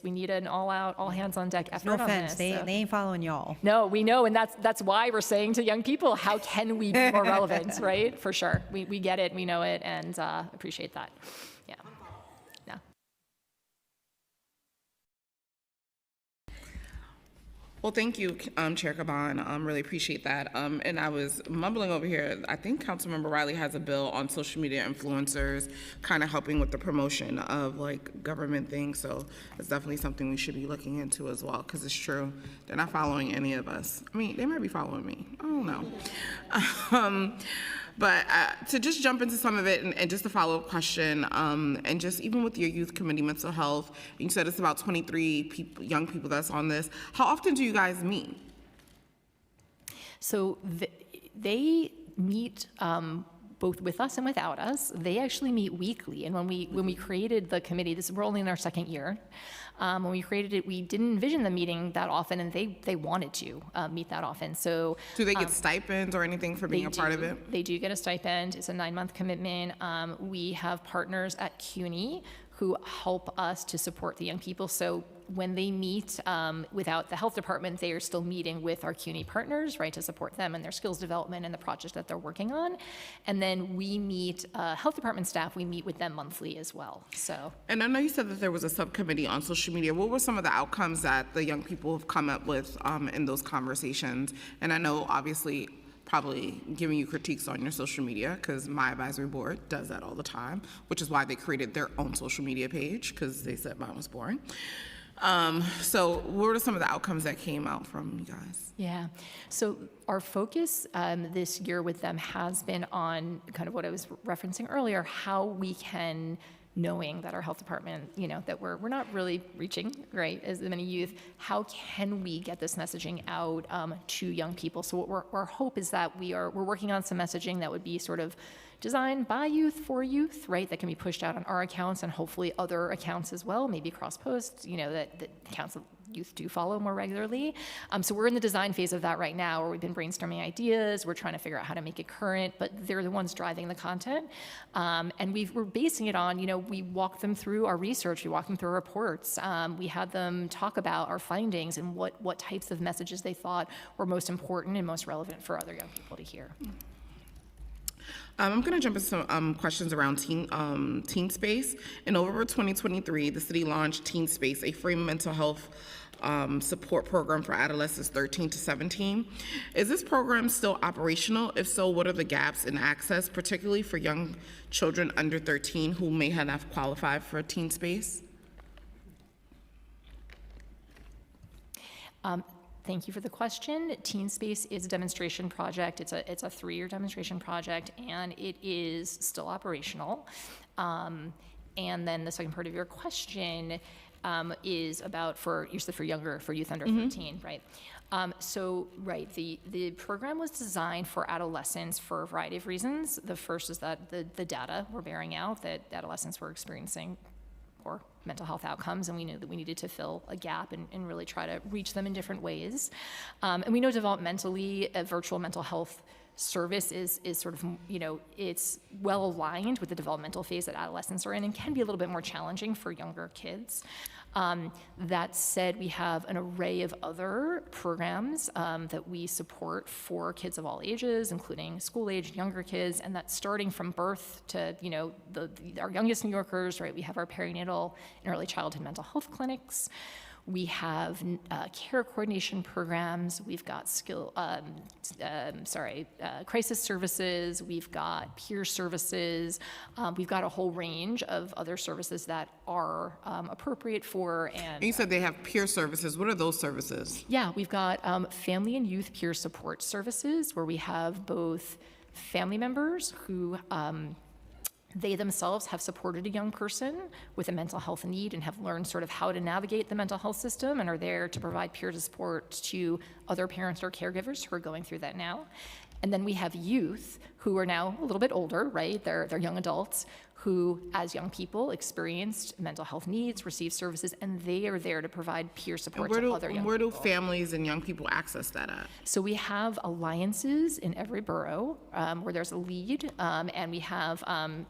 we need an all hands on deck effort No on offense, this. they ain't following y'all. No, we know, and that's why we're saying to young people, how can we be more relevant, right? For sure. We get it, we know it, and appreciate that. Yeah. Yeah. Well, thank you, Chair Caban. Really appreciate that. And I was mumbling over here. I think Councilmember Riley has a bill on social media influencers, kind of helping with the promotion of like government things. So it's definitely something we should be looking into as well, because it's true. They're not following any of us. I mean, they might be following me. I don't know. But to just jump into some of it, and just a follow-up question, and just even with your youth committee, mental health, you said it's about 23 young people that's on this. How often do you guys meet? So they meet both with us and without us. They actually meet weekly. And when we created the committee, we're only in our second year. When we created it, we didn't envision them meeting that often, and they wanted to meet that often. So do they get stipends or anything for being a part of it? They do get a stipend. It's a 9-month commitment. We have partners at CUNY who help us to support the young people. So when they meet without the health department, they are still meeting with our CUNY partners, right, to support them and their skills development and the project that they're working on. And then we meet health department staff, we meet with them monthly as well, so. And I know you said that there was a subcommittee on social media. What were some of the outcomes that the young people have come up with in those conversations? And I know, obviously, probably giving you critiques on your social media, because my advisory board does that all the time, which is why they created their own social media page, because they said mine was boring. So what are some of the outcomes that came out from you guys? Yeah, so our focus this year with them has been on kind of what I was referencing earlier, how we can, knowing that our health department, that we're not really reaching, right, as many youth, how can we get this messaging out to young people? So what our hope is that we're working on some messaging that would be sort of designed by youth for youth, right, that can be pushed out on our accounts and hopefully other accounts as well, maybe cross-post, that accounts of youth do follow more regularly. So we're in the design phase of that right now, where we've been brainstorming ideas, we're trying to figure out how to make it current, but they're the ones driving the content. And we're basing it on, we walk them through our research, we walk them through our reports, we had them talk about our findings and what types of messages they thought were most important and most relevant for other young people to hear. I'm going to jump into some questions around Teen Space. In November 2023, the city launched Teen Space, a free mental health support program for adolescents 13 to 17. Is this program still operational? If so, what are the gaps in access, particularly for young children under 13 who may not have qualified for Teen Space? Thank you for the question. Teen Space is a demonstration project. It's a 3-year demonstration project, and it is still operational. And then the second part of your question is about you said for youth under 13, right? The program was designed for adolescents for a variety of reasons. The first is that the data were bearing out that adolescents were experiencing poor mental health outcomes, and we knew that we needed to fill a gap and really try to reach them in different ways. And we know developmentally, a virtual mental health service is sort of, it's well aligned with the developmental phase that adolescents are in and can be a little bit more challenging for younger kids. That said, we have an array of other programs that we support for kids of all ages, including school-aged younger kids, and that's starting from birth to, our youngest New Yorkers, right? We have our perinatal and early childhood mental health clinics. We have care coordination programs. We've got crisis services. We've got peer services. We've got a whole range of other services that are appropriate for. And you said they have peer services. What are those services? Yeah, we've got family and youth peer support services, where we have both family members who they themselves have supported a young person with a mental health need and have learned sort of how to navigate the mental health system and are there to provide peer support to other parents or caregivers who are going through that now. And then we have youth who are now a little bit older, right? They're young adults who, as young people, experienced mental health needs, received services, and they are there to provide peer support to other young people. Where do families and young people access that at? So we have alliances in every borough where there's a lead, and we have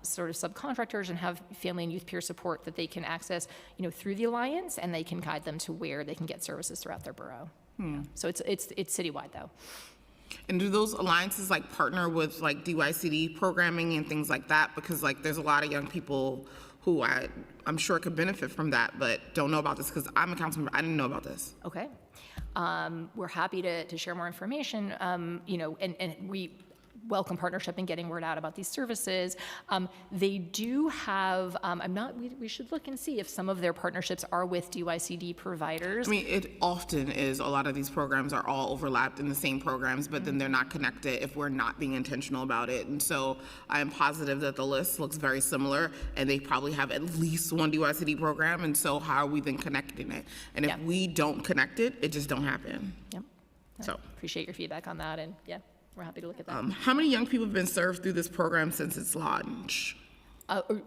sort of subcontractors and have family and youth peer support that they can access, through the alliance, and they can guide them to where they can get services throughout their borough. Yeah. So it's citywide though. And do those alliances like partner with like DYCD programming and things like that? Because like there's a lot of young people who I'm sure could benefit from that, but don't know about this because I'm a council member. I didn't know about this. Okay. We're happy to share more information, and we welcome partnership and getting word out about these services. They do have, we should look and see if some of their partnerships are with DYCD providers. I mean, it often is. A lot of these programs are all overlapped in the same programs, but then they're not connected if we're not being intentional about it. And so I am positive that the list looks very similar and they probably have at least one DYCD program. And so how are we then connecting it? And if we don't connect it, it just don't happen. Yep. So appreciate your feedback on that, and yeah. We're happy to look at that. How many young people have been served through this program since its launch?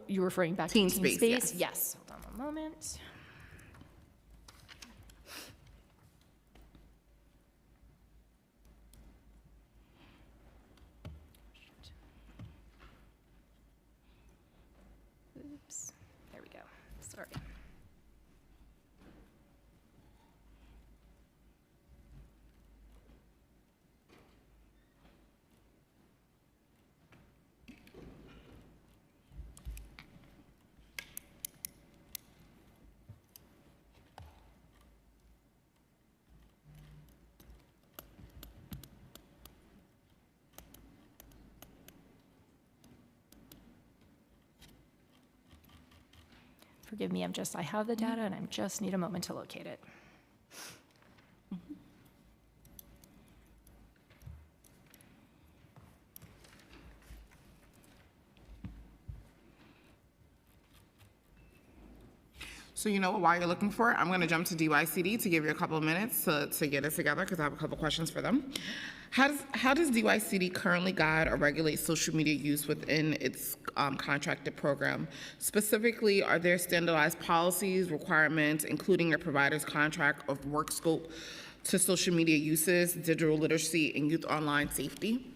You're referring back Teen to Teen Space, Space? Yes. Hold on one moment. Oops. There we go. Sorry. Forgive me, I have the data and I just need a moment to locate it. So while you're looking for it, I'm going to jump to DYCD to give you a couple of minutes to get it together because I have a couple questions for them. How does DYCD currently guide or regulate social media use within its contracted program? Specifically, are there standardized policies, requirements, including a provider's contract of work scope to social media uses, digital literacy, and youth online safety?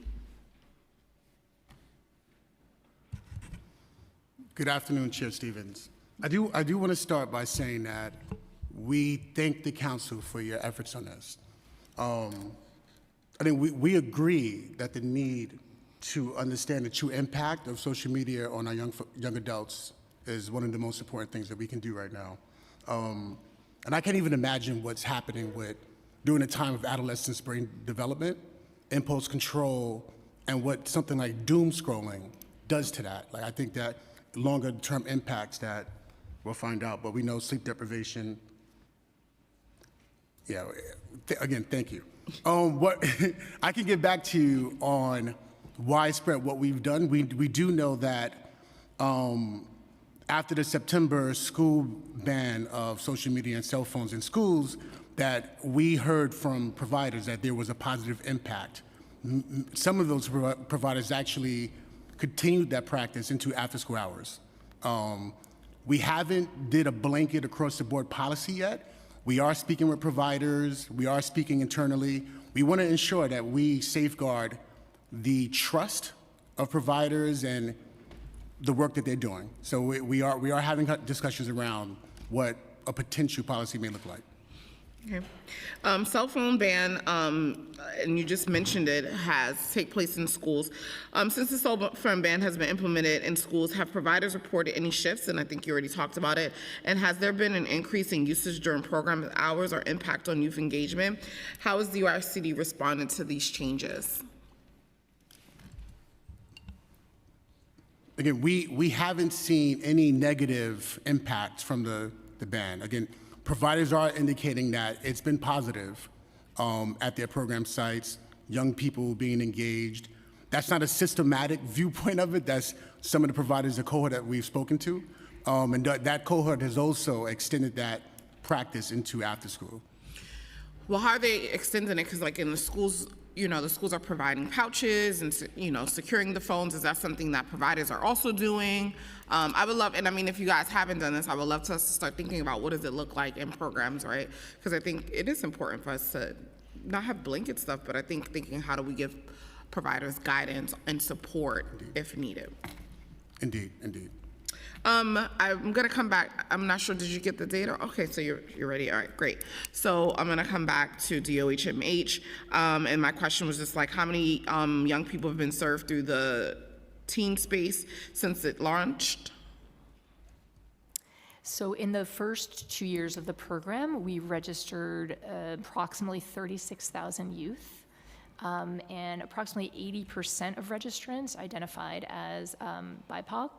Good afternoon, Chair Stevens. I do want to start by saying that we thank the council for your efforts on this. I think we agree that the need to understand the true impact of social media on our young adults is one of the most important things that we can do right now. And I can't even imagine what's happening during a time of adolescence brain development, impulse control, and what something like doom scrolling does to that. Like I think that longer term impacts that we'll find out, but we know sleep deprivation. Yeah, again, thank you. What I can get back to you on widespread what we've done. We do know that after the September school ban of social media and cell phones in schools, that we heard from providers that there was a positive impact. Some of those providers actually continued that practice into after-school hours. We haven't did a blanket across-the-board policy yet. We are speaking with providers. We are speaking internally. We want to ensure that we safeguard the trust of providers and the work that they're doing. So we are having discussions around what a potential policy may look like. Okay. Cell phone ban, and you just mentioned it, has take place in schools. Since the cell phone ban has been implemented in schools, have providers reported any shifts? And I think you already talked about it. And has there been an increase in usage during program hours or impact on youth engagement? How has the DYCD responded to these changes? Again, we haven't seen any negative impacts from the ban. Again, providers are indicating that it's been positive at their program sites, young people being engaged. That's not a systematic viewpoint of it. That's some of the providers, the cohort that we've spoken to. And that cohort has also extended that practice into after school. Well, how are they extending it? Because like in the schools, the schools are providing pouches and, securing the phones. Is that something that providers are also doing? I would love, and I mean, if you guys haven't done this, I would love to start thinking about what does it look like in programs, right? Because I think it is important for us to not have blanket stuff, but I think thinking how do we give providers guidance and support if needed. Indeed, indeed. I'm gonna come back. I'm not sure, did you get the data? Okay, so you're ready. All right, great. So I'm gonna come back to DOHMH, and my question was just like, how many young people have been served through the teen space since it launched? So in the first 2 years of the program, we registered approximately 36,000 youth, and approximately 80% of registrants identified as BIPOC,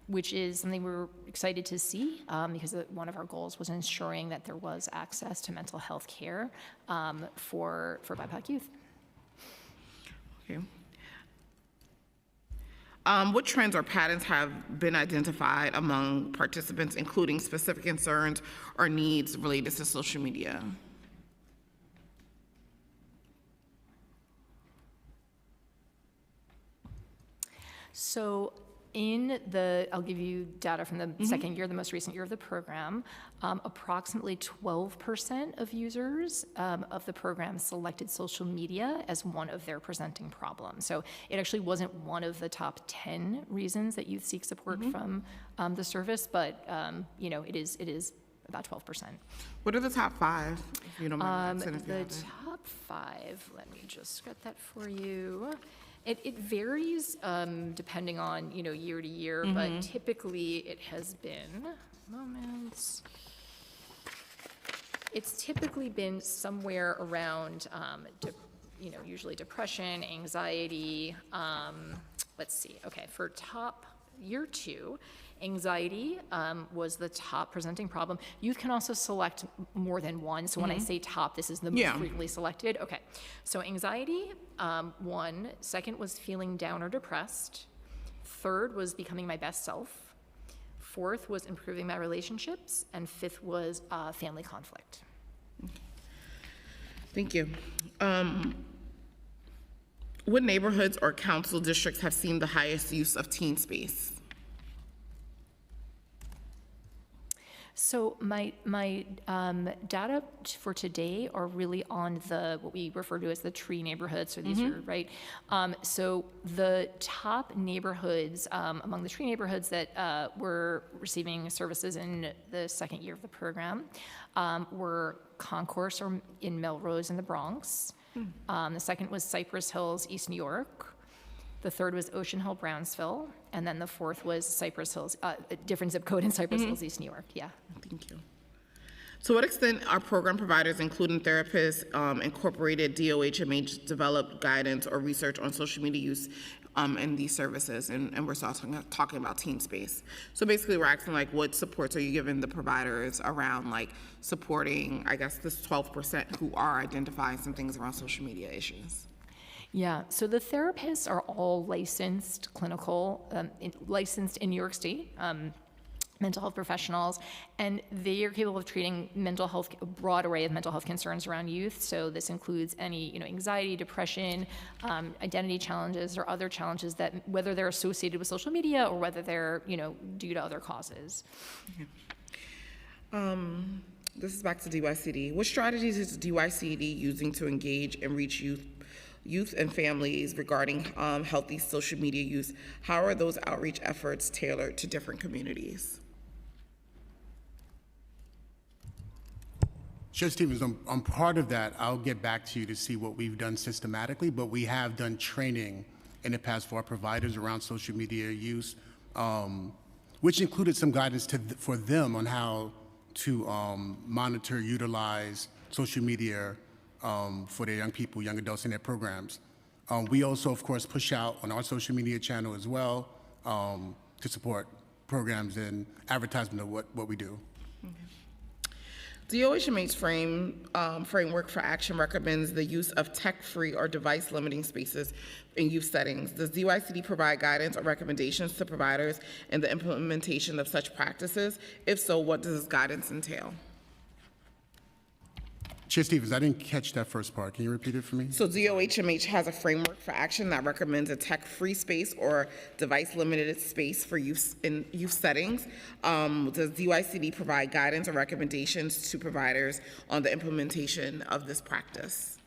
which is something we're excited to see because one of our goals was ensuring that there was access to mental health care for BIPOC youth. Okay. What trends or patterns have been identified among participants, including specific concerns or needs related to social media? So I'll give you data from the second year, the most recent year of the program. Approximately 12% of users of the program selected social media as one of their presenting problems. So it actually wasn't one of the top 10 reasons that youth seek support from the service, but it is about 12%. What are the top 5, if you don't mind? The top 5, let me just get that for you. It varies depending on, year to year, but typically it has been, it's typically been somewhere around, usually depression, anxiety. Let's see, okay, for top year 2, anxiety was the top presenting problem. Youth can also select more than one. So when I say top, this is the most frequently selected. Okay, so anxiety, 1. Second was feeling down or depressed. Third was becoming my best self. Fourth was improving my relationships. And 5th was family conflict. Thank you. What neighborhoods or council districts have seen the highest use of teen space? So my data for today are really on what we refer to as the tree neighborhoods. So these are right. So the top neighborhoods among the tree neighborhoods that were receiving services in the second year of the program were Concourse or in Melrose in the Bronx. The second was Cypress Hills, East New York. The third was Ocean Hill, Brownsville. And then the fourth was Cypress Hills, a different zip code in Cypress Hills, East New York. Yeah. Thank you. To what extent are program providers, including therapists, incorporated DOHMH developed guidance or research on social media use in these services? And we're talking about teen space. So basically we're asking like, what supports are you giving the providers around like supporting, I guess, this 12% who are identifying some things around social media issues? Yeah, so the therapists are all licensed licensed in New York State, mental health professionals, and they are capable of treating a broad array of mental health concerns around youth. So this includes any, anxiety, depression, identity challenges, or other challenges that, whether they're associated with social media or whether they're, due to other causes. This is back to DYCD. What strategies is DYCD using to engage and reach youth and families regarding healthy social media use? How are those outreach efforts tailored to different communities? Judge Stevens, on part of that, I'll get back to you to see what we've done systematically, but we have done training in the past for our providers around social media use, which included some guidance for them on how to monitor, utilize social media for their young people, young adults in their programs. We also, of course, push out on our social media channel as well to support programs and advertisement of what we do. DOHMH framework for action recommends the use of tech-free or device-limiting spaces in youth settings. Does DYCD provide guidance or recommendations to providers in the implementation of such practices? If so, what does this guidance entail? Chair Stevens, I didn't catch that first part. Can you repeat it for me? So DOHMH has a framework for action that recommends a tech-free space or device-limited space for use in youth settings. Does DYCD provide guidance or recommendations to providers on the implementation of this practice?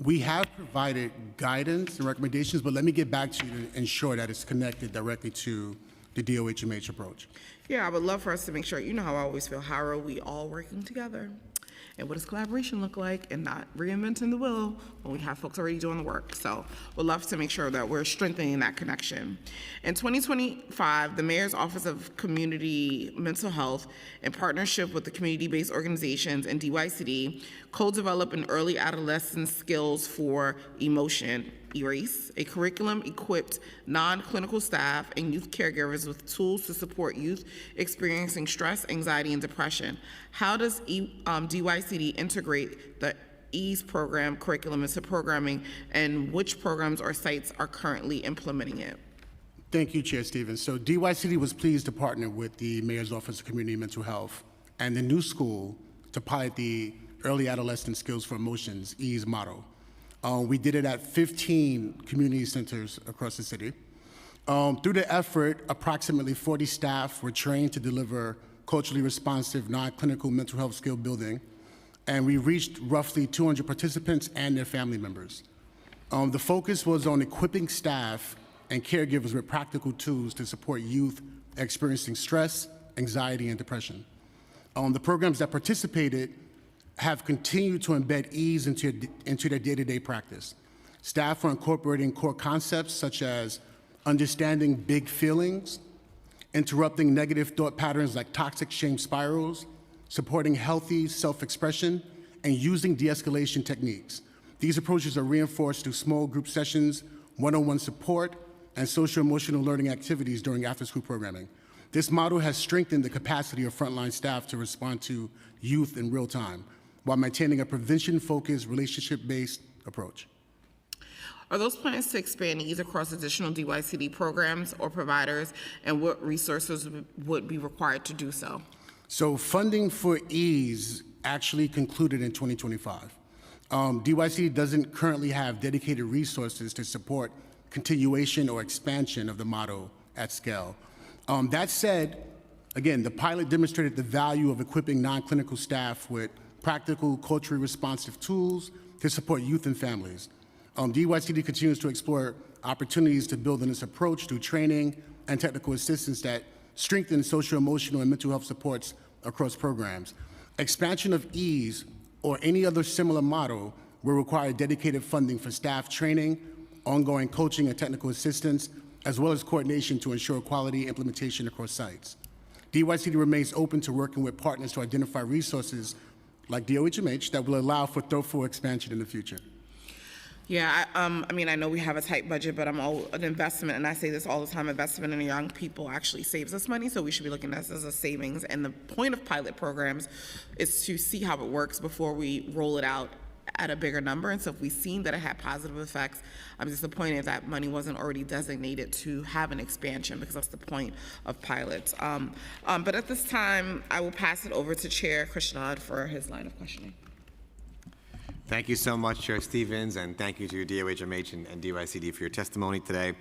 We have provided guidance and recommendations, but let me get back to you to ensure that it's connected directly to the DOHMH approach. Yeah, I would love for us to make sure, you know how I always feel, how are we all working together? And what does collaboration look like, and not reinventing the wheel when we have folks already doing the work. So we'd love to make sure that we're strengthening that connection. In 2025, the Mayor's Office of Community Mental Health, in partnership with the community-based organizations and DYCD, co-developed an early adolescent skills for emotion, ERACE, a curriculum equipped non-clinical staff and youth caregivers with tools to support youth experiencing stress, anxiety, and depression. How does DYCD integrate the EASE program curriculum into programming, and which programs or sites are currently implementing it? Thank you, Chair Stevens. So DYCD was pleased to partner with the Mayor's Office of Community Mental Health and the new school to pilot the Early Adolescent Skills for Emotions, EASE model. We did it at 15 community centers across the city. Through the effort, approximately 40 staff were trained to deliver culturally responsive, non-clinical mental health skill building, and we reached roughly 200 participants and their family members. The focus was on equipping staff and caregivers with practical tools to support youth experiencing stress, anxiety, and depression. The programs that participated have continued to embed ease into their day-to-day practice. Staff are incorporating core concepts such as understanding big feelings, interrupting negative thought patterns like toxic shame spirals, supporting healthy self-expression, and using de-escalation techniques. These approaches are reinforced through small group sessions, one-on-one support, and social-emotional learning activities during after-school programming. This model has strengthened the capacity of frontline staff to respond to youth in real time, while maintaining a prevention-focused, relationship-based approach. Are those plans to expand EASE across additional DYCD programs or providers, and what resources would be required to do so? So funding for EASE actually concluded in 2025. DYCD doesn't currently have dedicated resources to support continuation or expansion of the model at scale. That said, again, the pilot demonstrated the value of equipping non-clinical staff with practical, culturally responsive tools to support youth and families. DYCD continues to explore opportunities to build on this approach through training and technical assistance that strengthen social, emotional, and mental health supports across programs. Expansion of EASE or any other similar model will require dedicated funding for staff training, ongoing coaching and technical assistance, as well as coordination to ensure quality implementation across sites. DYCD remains open to working with partners to identify resources like DOHMH that will allow for thoughtful expansion in the future. Yeah, I mean, I know we have a tight budget, but I'm all an investment, and I say this all the time, investment in young people actually saves us money, so we should be looking at this as a savings. And the point of pilot programs is to see how it works before we roll it out at a bigger number. And so if we've seen that it had positive effects, I'm disappointed that money wasn't already designated to have an expansion, because that's the point of pilots. But at this time, I will pass it over to Chair Krishnan for his line of questioning. Thank you so much, Chair Stevens, and thank you to DOHMH and DYCD for your testimony today.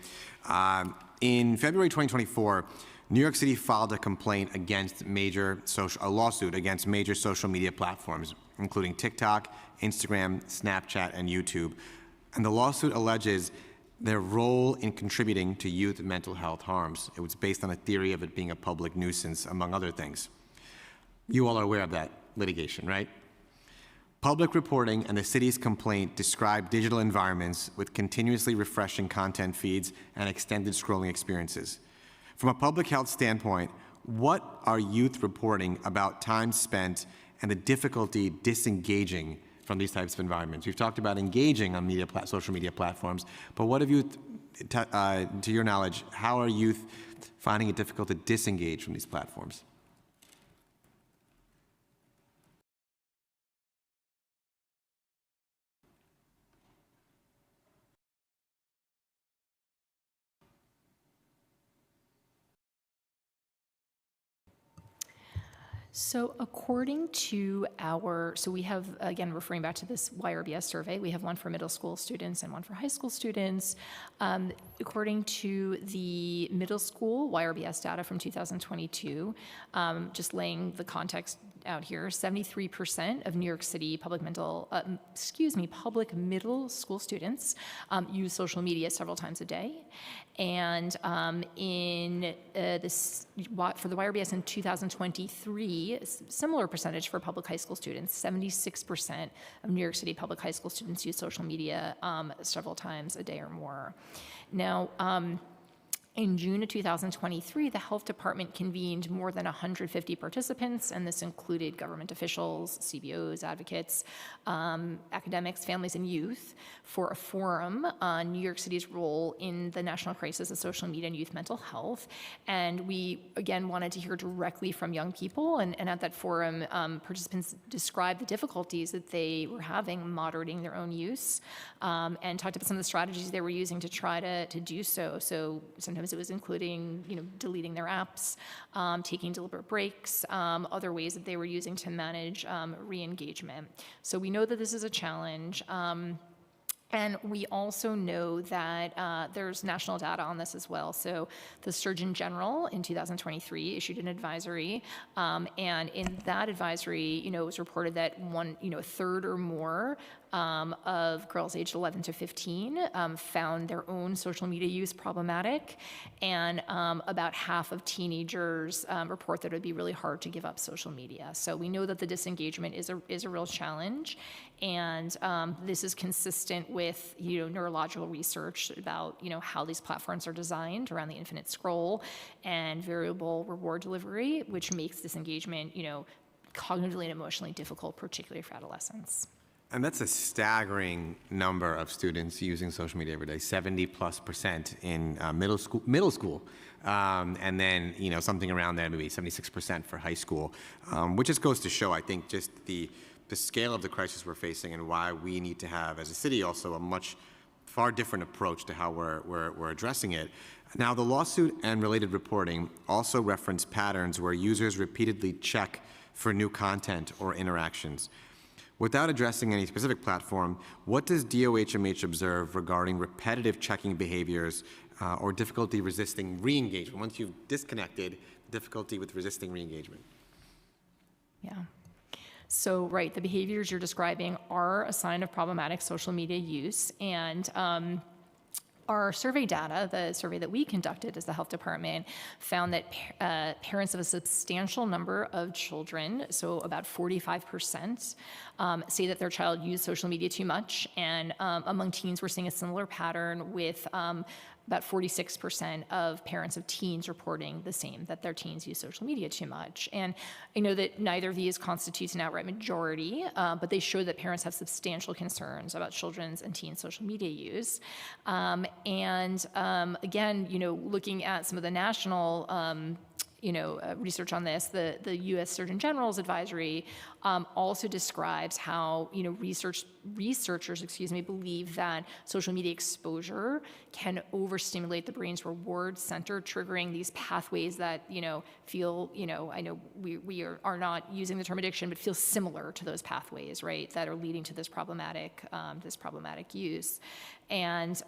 In February 2024, New York City filed a complaint against a lawsuit against major social media platforms, including TikTok, Instagram, Snapchat, and YouTube. And the lawsuit alleges their role in contributing to youth mental health harms. It was based on a theory of it being a public nuisance, among other things. You all are aware of that litigation, right? Public reporting and the city's complaint describe digital environments with continuously refreshing content feeds and extended scrolling experiences. From a public health standpoint, what are youth reporting about time spent and the difficulty disengaging from these types of environments? We've talked about engaging on social media platforms, but what have youth, to your knowledge, how are youth finding it difficult to disengage from these platforms? So according to so we have, again, referring back to this YRBS survey, we have one for middle school students and one for high school students. According to the middle school YRBS data from 2022, just laying the context out here, 73% of New York City public middle school students use social media several times a day. And for the YRBS in 2023, similar percentage for public high school students, 76% of New York City public high school students use social media several times a day or more. Now, in June of 2023, the health department convened more than 150 participants, and this included government officials, CBOs, advocates, academics, families, and youth, for a forum on New York City's role in the national crisis of social media and youth mental health. And we, again, wanted to hear directly from young people, and at that forum, participants described the difficulties that they were having moderating their own use, and talked about some of the strategies they were using to try to do so. So sometimes it was including, deleting their apps, taking deliberate breaks, other ways that they were using to manage re-engagement. So we know that this is a challenge. And we also know that there's national data on this as well. So the Surgeon General in 2023 issued an advisory, and in that advisory, it was reported that a third or more of girls aged 11 to 15 found their own social media use problematic, and about half of teenagers report that it would be really hard to give up social media. So we know that the disengagement is a real challenge, and this is consistent with neurological research about how these platforms are designed around the infinite scroll and variable reward delivery, which makes disengagement cognitively and emotionally difficult, particularly for adolescents. And that's a staggering number of students using social media every day, 70+% in middle school. And then, something around there, maybe 76% for high school, which just goes to show, I think, just the scale of the crisis we're facing and why we need to have, as a city, also a far different approach to how we're addressing it. Now, the lawsuit and related reporting also reference patterns where users repeatedly check for new content or interactions. Without addressing any specific platform, what does DOHMH observe regarding repetitive checking behaviors or difficulty resisting re-engagement? Once you've disconnected, difficulty with resisting re-engagement. Yeah. So, right, the behaviors you're describing are a sign of problematic social media use, and our survey data, the survey that we conducted as the health department, found that parents of a substantial number of children, so about 45%, say that their child used social media too much. And among teens, we're seeing a similar pattern with about 46% of parents of teens reporting the same, that their teens use social media too much. And I know that neither of these constitutes an outright majority, but they show that parents have substantial concerns about children's and teens' social media use. Again, looking at some of the national research on this, the U.S. Surgeon General's advisory also describes how researchers believe that social media exposure can overstimulate the brain's reward center, triggering these pathways that feel I know we are not using the term addiction, but feel similar to those pathways, right, that are leading to this problematic use. And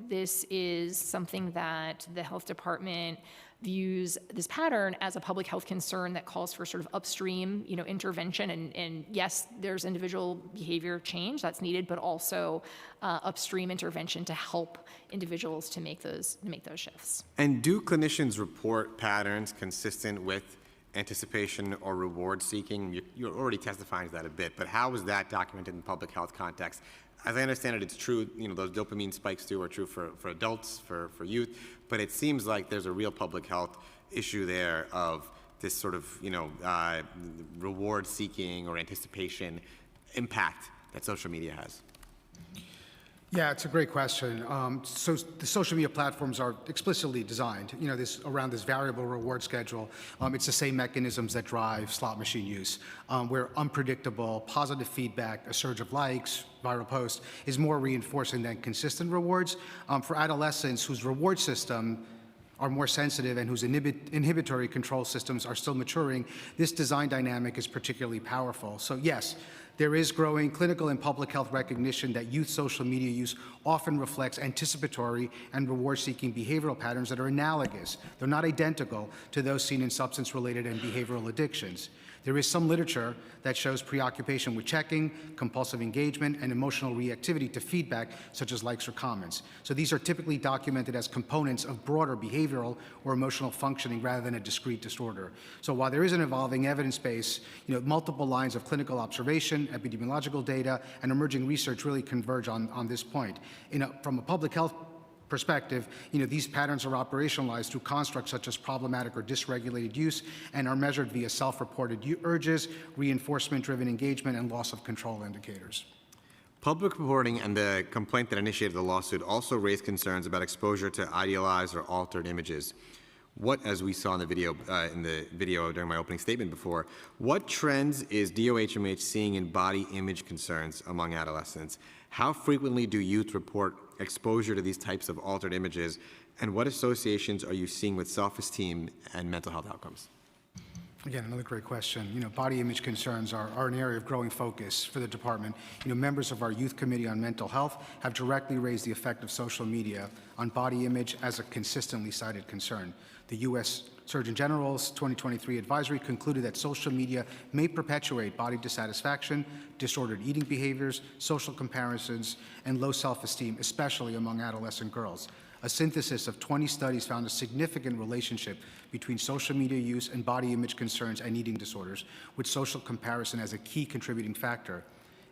this is something that the health department views this pattern as a public health concern that calls for sort of upstream, intervention. And yes, there's individual behavior change that's needed, but also upstream intervention to help individuals to make those shifts. And do clinicians report patterns consistent with anticipation or reward seeking? You're already testifying to that a bit, but how is that documented in public health context? As I understand it, it's true, those dopamine spikes too are true for adults, for youth, but it seems like there's a real public health issue there of this sort of, reward seeking or anticipation impact that social media has. Yeah, it's a great question. So the social media platforms are explicitly designed, around this variable reward schedule. It's the same mechanisms that drive slot machine use, where unpredictable positive feedback, a surge of likes, viral posts, is more reinforcing than consistent rewards. For adolescents whose reward system are more sensitive and whose inhibitory control systems are still maturing, this design dynamic is particularly powerful. So yes, there is growing clinical and public health recognition that youth social media use often reflects anticipatory and reward-seeking behavioral patterns that are analogous, though not identical, to those seen in substance-related and behavioral addictions. There is some literature that shows preoccupation with checking, compulsive engagement, and emotional reactivity to feedback, such as likes or comments. So these are typically documented as components of broader behavioral or emotional functioning rather than a discrete disorder. So while there is an evolving evidence base, multiple lines of clinical observation, epidemiological data, and emerging research really converge on this point. From a public health perspective, these patterns are operationalized through constructs such as problematic or dysregulated use and are measured via self-reported urges, reinforcement-driven engagement, and loss of control indicators. Public reporting and the complaint that initiated the lawsuit also raised concerns about exposure to idealized or altered images. What, as we saw in the video during my opening statement before, what trends is DOHMH seeing in body image concerns among adolescents? How frequently do youth report exposure to these types of altered images, and what associations are you seeing with self-esteem and mental health outcomes? Again, another great question. Body image concerns are an area of growing focus for the department. Members of our Youth Committee on Mental Health have directly raised the effect of social media on body image as a consistently cited concern. The U.S. Surgeon General's 2023 advisory concluded that social media may perpetuate body dissatisfaction, disordered eating behaviors, social comparisons, and low self-esteem, especially among adolescent girls. A synthesis of 20 studies found a significant relationship between social media use and body image concerns and eating disorders, with social comparison as a key contributing factor.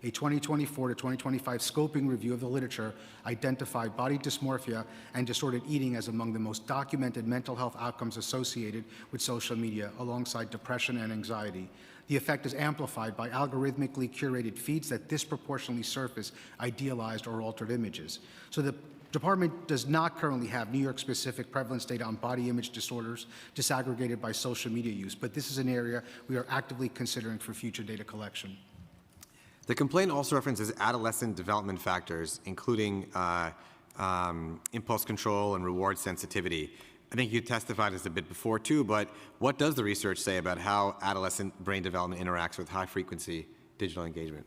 A 2024 to 2025 scoping review of the literature identified body dysmorphia and disordered eating as among the most documented mental health outcomes associated with social media, alongside depression and anxiety. The effect is amplified by algorithmically curated feeds that disproportionately surface idealized or altered images. So the Department does not currently have New York-specific prevalence data on body image disorders disaggregated by social media use, but this is an area we are actively considering for future data collection. The complaint also references adolescent development factors, including impulse control and reward sensitivity. I think you testified this a bit before too, but what does the research say about how adolescent brain development interacts with high-frequency digital engagement?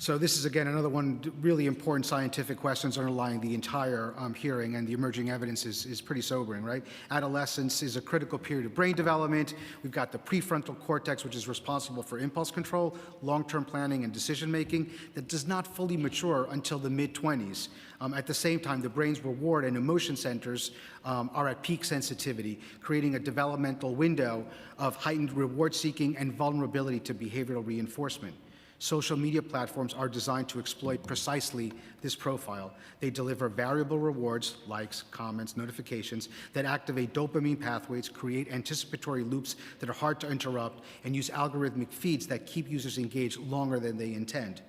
So this is, again, another one really important scientific questions underlying the entire hearing, and the emerging evidence is pretty sobering, right? Adolescence is a critical period of brain development. We've got the prefrontal cortex, which is responsible for impulse control, long-term planning, and decision-making, that does not fully mature until the mid-20s. At the same time, the brain's reward and emotion centers are at peak sensitivity, creating a developmental window of heightened reward-seeking and vulnerability to behavioral reinforcement. Social media platforms are designed to exploit precisely this profile. They deliver variable rewards, likes, comments, notifications, that activate dopamine pathways, create anticipatory loops that are hard to interrupt, and use algorithmic feeds that keep users engaged longer than they intend.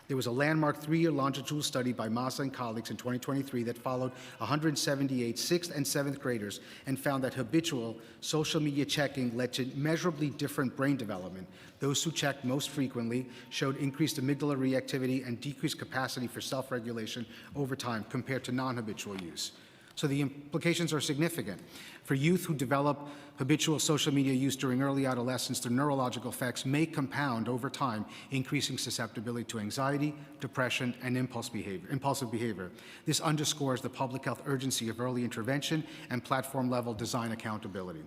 There was a landmark 3-year longitudinal study by Massa and colleagues in 2023 that followed 178 6th and 7th graders and found that habitual social media checking led to measurably different brain development. Those who checked most frequently showed increased amygdala reactivity and decreased capacity for self-regulation over time compared to non-habitual use. So the implications are significant. For youth who develop habitual social media use during early adolescence, the neurological effects may compound over time, increasing susceptibility to anxiety, depression, and impulsive behavior. This underscores the public health urgency of early intervention and platform-level design accountability.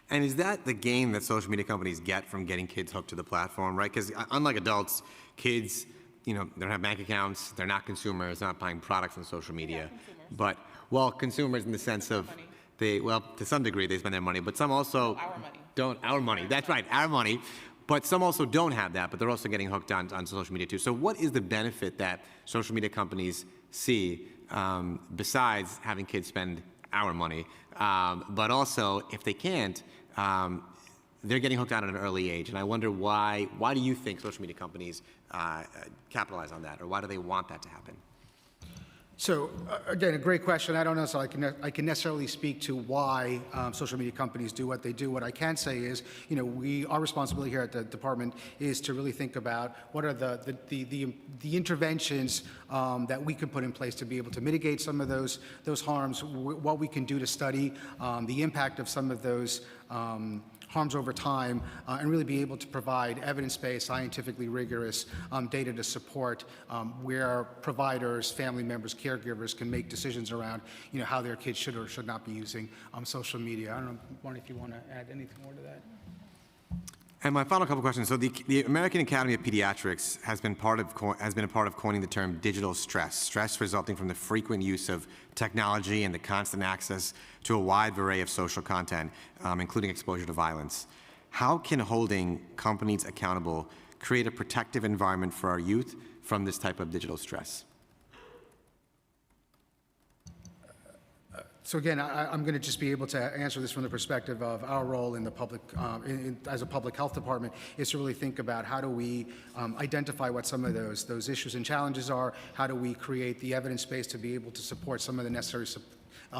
And is that the gain that social media companies get from getting kids hooked to the platform, right? Because unlike adults, kids, they don't have bank accounts, they're not consumers, they're not buying products on social media. But, well, consumers in the sense of to some degree they spend their money, but some also our money, that's right, our money. But some also don't have that, but they're also getting hooked on social media too. So what is the benefit that social media companies see besides having kids spend our money? But also, if they can't, they're getting hooked on at an early age. And I wonder why do you think social media companies capitalize on that, or why do they want that to happen? So again, a great question. I don't know, so I can necessarily speak to why social media companies do what they do. What I can say is, our responsibility here at the department is to really think about what are the interventions that we can put in place to be able to mitigate some of those harms, what we can do to study the impact of some of those harms over time, and really be able to provide evidence-based, scientifically rigorous data to support where providers, family members, caregivers can make decisions around, how their kids should or should not be using social media. I don't know, Marty, if you want to add anything more to that. And my final couple questions. So the American Academy of Pediatrics has been a part of coining the term digital stress resulting from the frequent use of technology and the constant access to a wide array of social content, including exposure to violence. How can holding companies accountable create a protective environment for our youth from this type of digital stress? So again, I'm going to just be able to answer this from the perspective of our role in the public, as a public health department, is to really think about how do we identify what some of those issues and challenges are, how do we create the evidence base to be able to support some of the necessary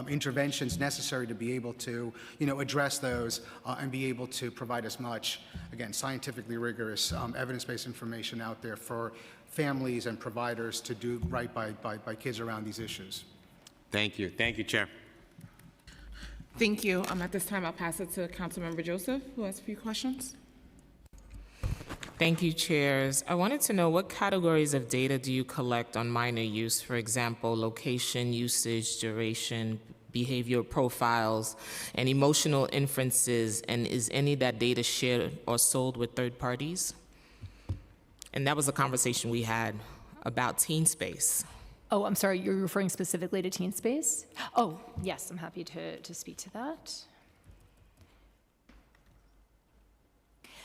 interventions necessary to be able to, address those and be able to provide as much, again, scientifically rigorous evidence-based information out there for families and providers to do right by kids around these issues. Thank you. Thank you, Chair. Thank you. At this time, I'll pass it to Councilmember Joseph, who has a few questions. Thank you, Chairs. I wanted to know what categories of data do you collect on minor use, for example, location, usage, duration, behavioral profiles, and emotional inferences, and is any of that data shared or sold with third parties? And that was a conversation we had about TeenSpace. Oh, I'm sorry, you're referring specifically to TeenSpace? Oh, yes, I'm happy to speak to that.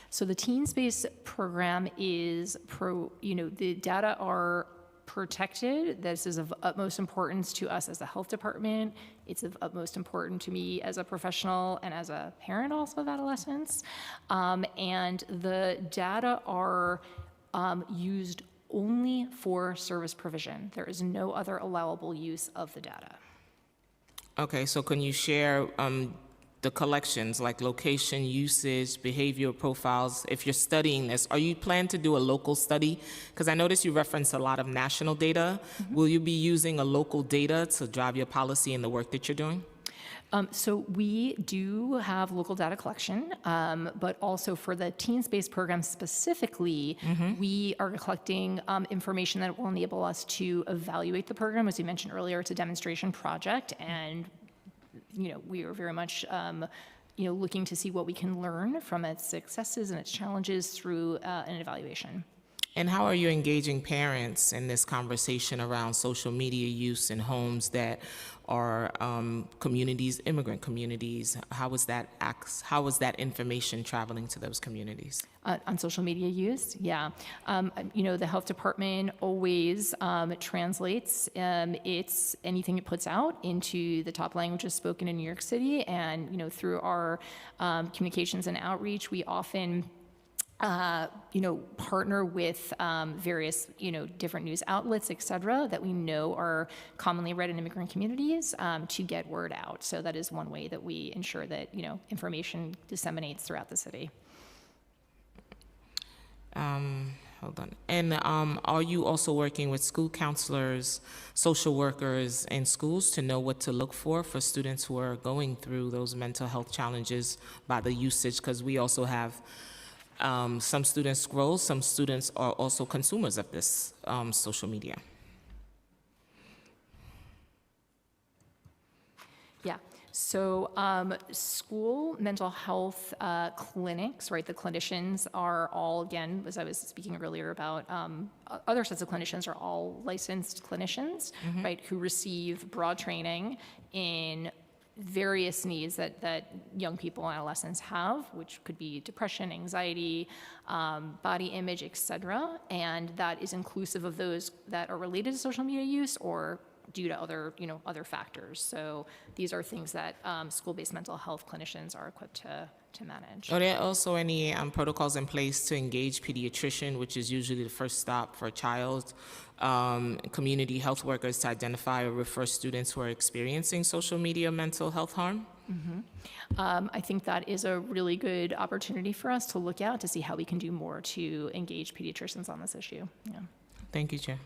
So the TeenSpace program is, the data are protected. This is of utmost importance to us as a health department. It's of utmost importance to me as a professional and as a parent also of adolescents. And the data are used only for service provision. There is no other allowable use of the data. Okay, so can you share the collections like location, usage, behavioral profiles? If you're studying this, are you planning to do a local study? Because I noticed you referenced a lot of national data. Mm-hmm. Will you be using a local data to drive your policy and the work that you're doing? So we do have local data collection, but also for the TeenSpace program specifically, we are collecting information that will enable us to evaluate the program. As we mentioned earlier, it's a demonstration project, and we are very much looking to see what we can learn from its successes and its challenges through an evaluation. And how are you engaging parents in this conversation around social media use in homes that are communities, immigrant communities? How is that information traveling to those communities? On social media use, yeah. The health department always translates anything it puts out into the top languages spoken in New York City, and through our communications and outreach, we often partner with various, different news outlets, et cetera, that we know are commonly read in immigrant communities to get word out. So that is one way that we ensure that, information disseminates throughout the city. Hold on. And are you also working with school counselors, social workers in schools to know what to look for students who are going through those mental health challenges by the usage? Because we also have some students scroll, some students are also consumers of this social media. Yeah, so school mental health clinics, right, the clinicians are all, again, as I was speaking earlier about, other sets of clinicians are all licensed clinicians, right, who receive broad training in various needs that young people and adolescents have, which could be depression, anxiety, body image, et cetera. And that is inclusive of those that are related to social media use or due to other, other factors. So these are things that school-based mental health clinicians are equipped to manage. Are there also any protocols in place to engage pediatrician, which is usually the first stop for a child, community health workers to identify or refer students who are experiencing social media mental health harm? I think that is a really good opportunity for us to look at to see how we can do more to engage pediatricians on this issue. Yeah. Thank you, Chair.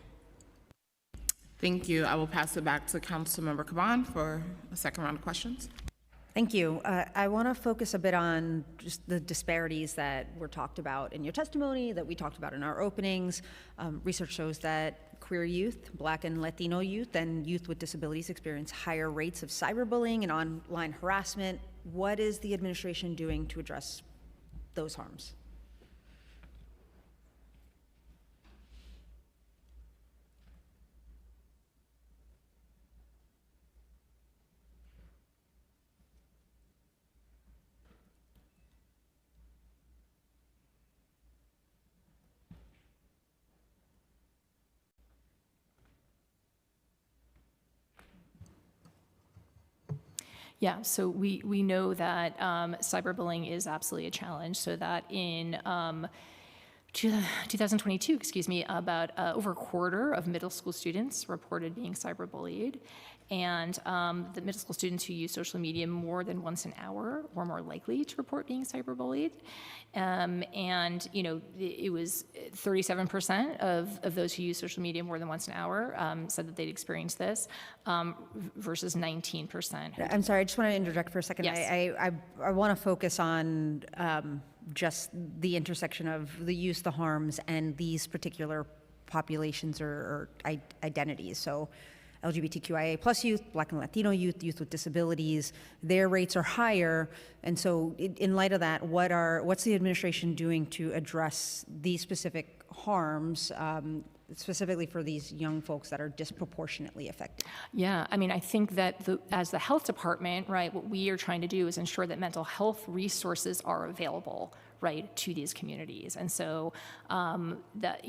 Thank you. I will pass it back to Councilmember Caban for a second round of questions. Thank you. I want to focus a bit on just the disparities that were talked about in your testimony, that we talked about in our openings. Research shows that queer youth, Black and Latino youth, and youth with disabilities experience higher rates of cyberbullying and online harassment. What is the administration doing to address those harms? Yeah, so we know that cyberbullying is absolutely a challenge, so that in 2022, about over a quarter of middle school students reported being cyberbullied. And the middle school students who use social media more than once an hour were more likely to report being cyberbullied. And, it was 37% of those who use social media more than once an hour said that they'd experienced this, versus 19%. I'm sorry, I just want to interject for a second. Yes. I want to focus on just the intersection of the use, the harms, and these particular populations or identities. So LGBTQIA plus youth, Black and Latino youth, youth with disabilities, their rates are higher. And so in light of that, what's the administration doing to address these specific harms, specifically for these young folks that are disproportionately affected? Yeah, I mean, I think that as the health department, right, what we are trying to do is ensure that mental health resources are available, right, to these communities. And so that,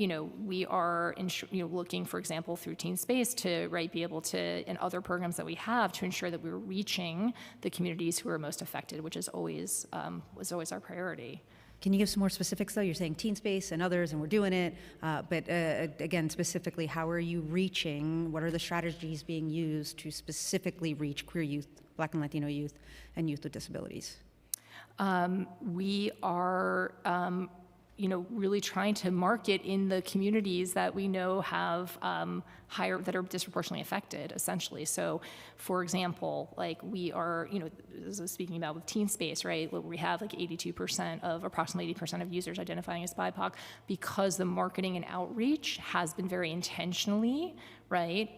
we are looking, for example, through Teen Space to, right, be able to, and other programs that we have to ensure that we're reaching the communities who are most affected, which is always, was always our priority. Can you give some more specifics, though? You're saying Teen Space and others, and we're doing it. But again, specifically, how are you reaching? What are the strategies being used to specifically reach queer youth, Black and Latino youth, and youth with disabilities? We are, really trying to market in the communities that we know have that are disproportionately affected, essentially. So, for example, like we are, as I was speaking about with Teen Space, right, where we have like approximately 80% of users identifying as BIPOC, because the marketing and outreach has been very intentionally, right,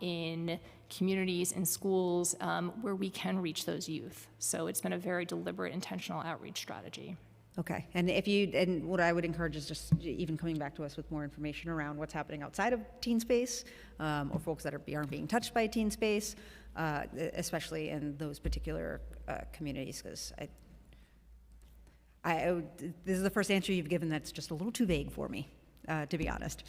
in communities and schools where we can reach those youth. So it's been a very deliberate, intentional outreach strategy. Okay, and what I would encourage is just even coming back to us with more information around what's happening outside of Teen Space, or folks that aren't being touched by Teen Space, especially in those particular communities, because this is the first answer you've given that's just a little too vague for me, to be honest.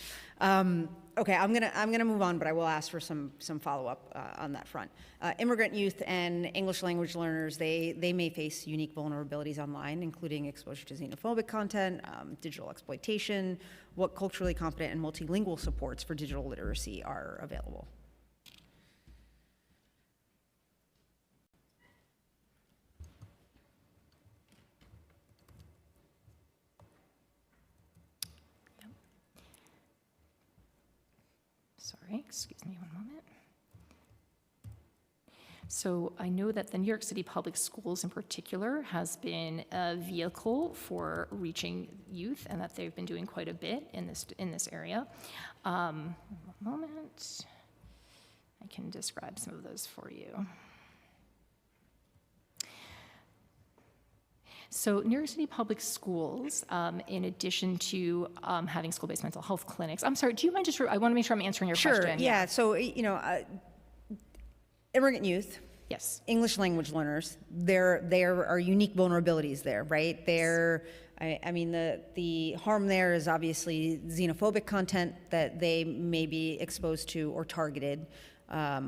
Okay, I'm gonna move on, but I will ask for some follow-up on that front. Immigrant youth and English language learners, they may face unique vulnerabilities online, including exposure to xenophobic content, digital exploitation. What culturally competent and multilingual supports for digital literacy are available? Sorry, excuse me one moment. So I know that the New York City Public Schools in particular has been a vehicle for reaching youth, and that they've been doing quite a bit in this area. One moment. I can describe some of those for you. So New York City Public Schools, in addition to having school-based mental health clinics, I'm sorry, do you mind I want to make sure I'm answering your question. Sure, yeah. So, immigrant youth, yes, English language learners, there are unique vulnerabilities there, right? The harm there is obviously xenophobic content that they may be exposed to or targeted.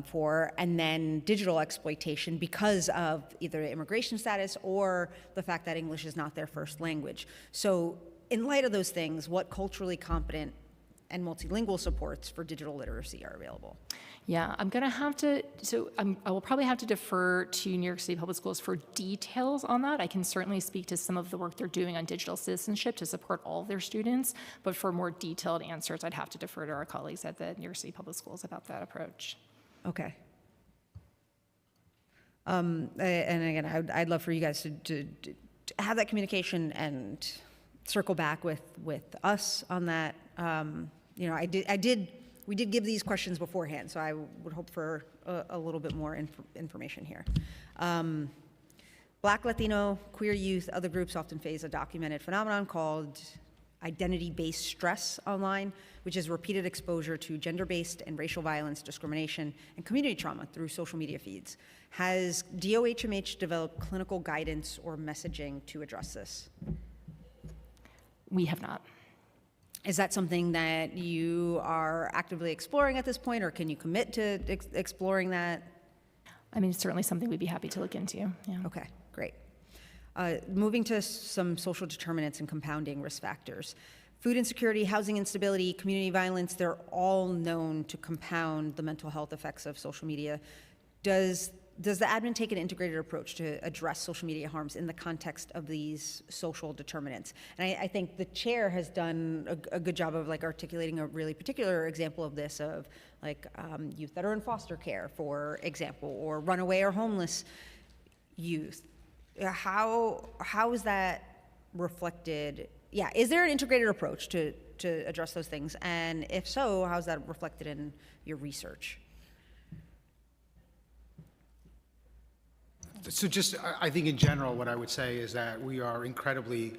for, and then digital exploitation because of either immigration status or the fact that English is not their first language. So in light of those things, what culturally competent and multilingual supports for digital literacy are available? Yeah, I'm going to have to, I will probably have to defer to New York City Public Schools for details on that. I can certainly speak to some of the work they're doing on digital citizenship to support all of their students, but for more detailed answers, I'd have to defer to our colleagues at the New York City Public Schools about that approach. Okay. And again, I'd love for you guys to have that communication and circle back with us on that. You know, we did give these questions beforehand, so I would hope for a little bit more information here. Black, Latino, queer youth, other groups often face a documented phenomenon called identity-based stress online, which is repeated exposure to gender-based and racial violence, discrimination, and community trauma through social media feeds. Has DOHMH developed clinical guidance or messaging to address this? We have not. Is that something that you are actively exploring at this point, or can you commit to exploring that? I mean, it's certainly something we'd be happy to look into. Yeah. Okay, great. Moving to some social determinants and compounding risk factors. Food insecurity, housing instability, community violence, they're all known to compound the mental health effects of social media. Does the admin take an integrated approach to address social media harms in the context of these social determinants? And I think the chair has done a good job of like articulating a really particular example of this, of like youth that are in foster care, for example, or runaway or homeless youth. How is that reflected? Yeah, is there an integrated approach to address those things? And if so, how is that reflected in your research? So just, I think in general, what I would say is that we are incredibly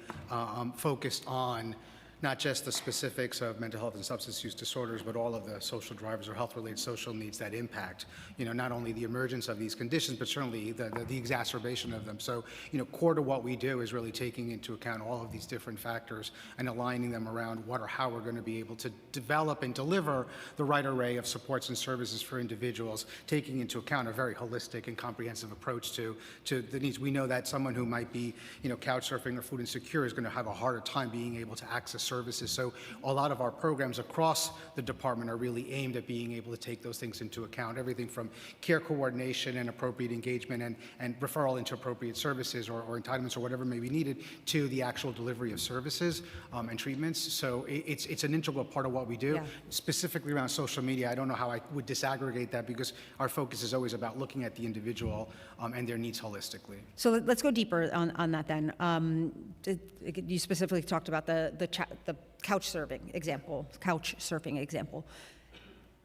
focused on not just the specifics of mental health and substance use disorders, but all of the social drivers or health-related social needs that impact, you know, not only the emergence of these conditions, but certainly the exacerbation of them. So, you know, core to what we do is really taking into account all of these different factors and aligning them around what or how we're going to be able to develop and deliver the right array of supports and services for individuals, taking into account a very holistic and comprehensive approach to the needs. We know that someone who might be, you know, couch surfing or food insecure is going to have a harder time being able to access services. So a lot of our programs across the department are really aimed at being able to take those things into account, everything from care coordination and appropriate engagement and referral into appropriate services or entitlements or whatever may be needed, to the actual delivery of services and treatments. So it's an integral part of what we do. Yeah. Specifically around social media, I don't know how I would disaggregate that, because our focus is always about looking at the individual and their needs holistically. So let's go deeper on that then. You specifically talked about the couch surfing example.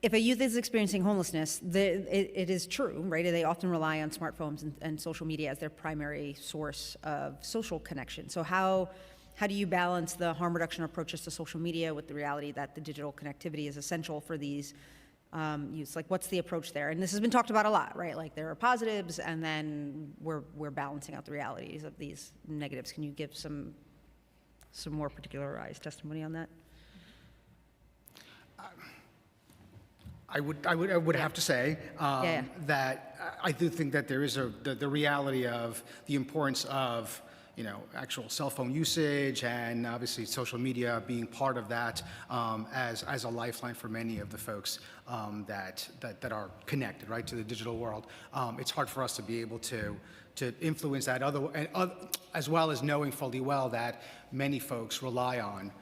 If a youth is experiencing homelessness, it is true, right? They often rely on smartphones and social media as their primary source of social connection. So how do you balance the harm reduction approaches to social media with the reality that the digital connectivity is essential for these youths? Like, what's the approach there? And this has been talked about a lot, right? Like, there are positives, and then we're balancing out the realities of these negatives. Can you give some more particularized testimony on that? I would have to say that I do think that there is the reality of the importance of, you know, actual cell phone usage, and obviously social media being part of that as a lifeline for many of the folks that are connected, right, to the digital world. It's hard for us to be able to influence that, as well as knowing fully well that many folks rely on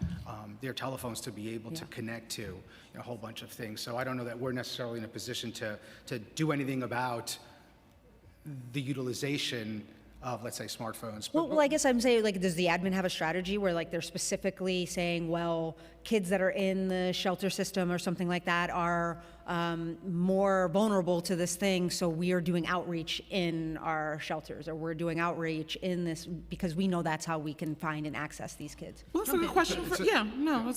their telephones to be able to connect to a whole bunch of things. So I don't know that we're necessarily in a position to do anything about the utilization of, let's say, smartphones. Well, I guess I'm saying, like, does the admin have a strategy where, like, they're specifically saying, well, kids that are in the shelter system or something like that are more vulnerable to this thing, so we are doing outreach in our shelters, or we're doing outreach in this because we know that's how we can find and access these kids? Well, that's a good question that's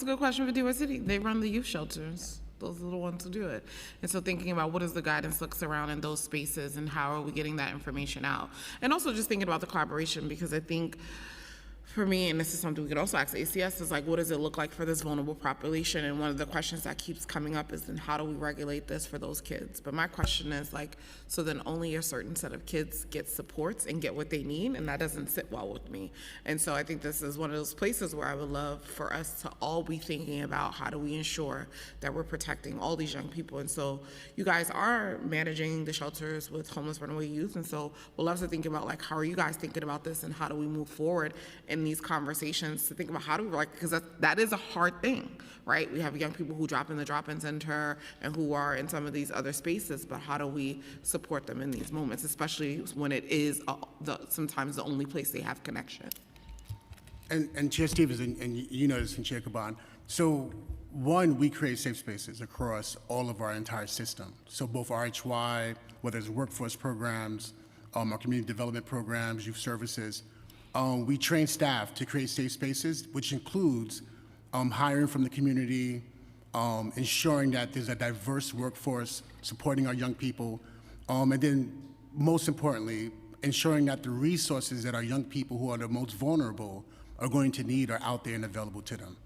a good question for DOI City. They run the youth shelters. Those are the ones who do it. And so thinking about what does the guidance looks around in those spaces and how are we getting that information out? And also just thinking about the collaboration, because I think for me, and this is something we could also ask ACS, is like, what does it look like for this vulnerable population? And one of the questions that keeps coming up is then how do we regulate this for those kids? But my question is like, so then only a certain set of kids get supports and get what they need, and that doesn't sit well with me. And so I think this is one of those places where I would love for us to all be thinking about how do we ensure that we're protecting all these young people. And so you guys are managing the shelters with homeless runaway youth, and so we'll love to think about like, how are you guys thinking about this and how do we move forward in these conversations to think about how do we, like, because that is a hard thing, right? We have young people who drop in the drop-in center and who are in some of these other spaces, but how do we support them in these moments, especially when it is sometimes the only place they have connection? And Chair Stevens, and you know this, and Chair Caban, so one, we create safe spaces across all of our entire system. So both RHY, whether it's workforce programs, our community development programs, youth services, we train staff to create safe spaces, which includes hiring from the community, ensuring that there's a diverse workforce, supporting our young people, and then most importantly, ensuring that the resources that our young people who are the most vulnerable are going to need are out there and available to them.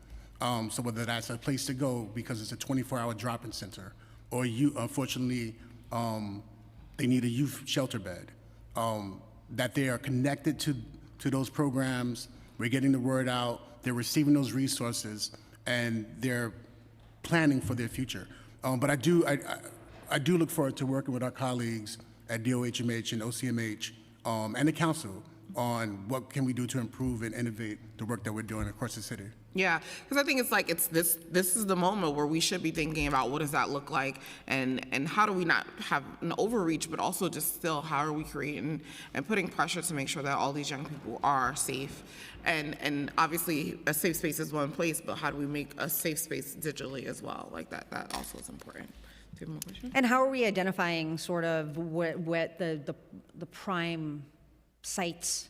So whether that's a place to go because it's a 24-hour drop-in center, or unfortunately, they need a youth shelter bed, that they are connected to those programs, we're getting the word out, they're receiving those resources, and they're planning for their future. But I do look forward to working with our colleagues at DOHMH and OCMH and the council on what can we do to improve and innovate the work that we're doing across the city. Yeah, because I think it's like this is the moment where we should be thinking about what does that look like, and how do we not have an overreach, but also just still how are we creating and putting pressure to make sure that all these young people are safe, and obviously a safe space is one place, but how do we make a safe space digitally as well? Like that also is important. Do you have more questions? And how are we identifying sort of what the prime sites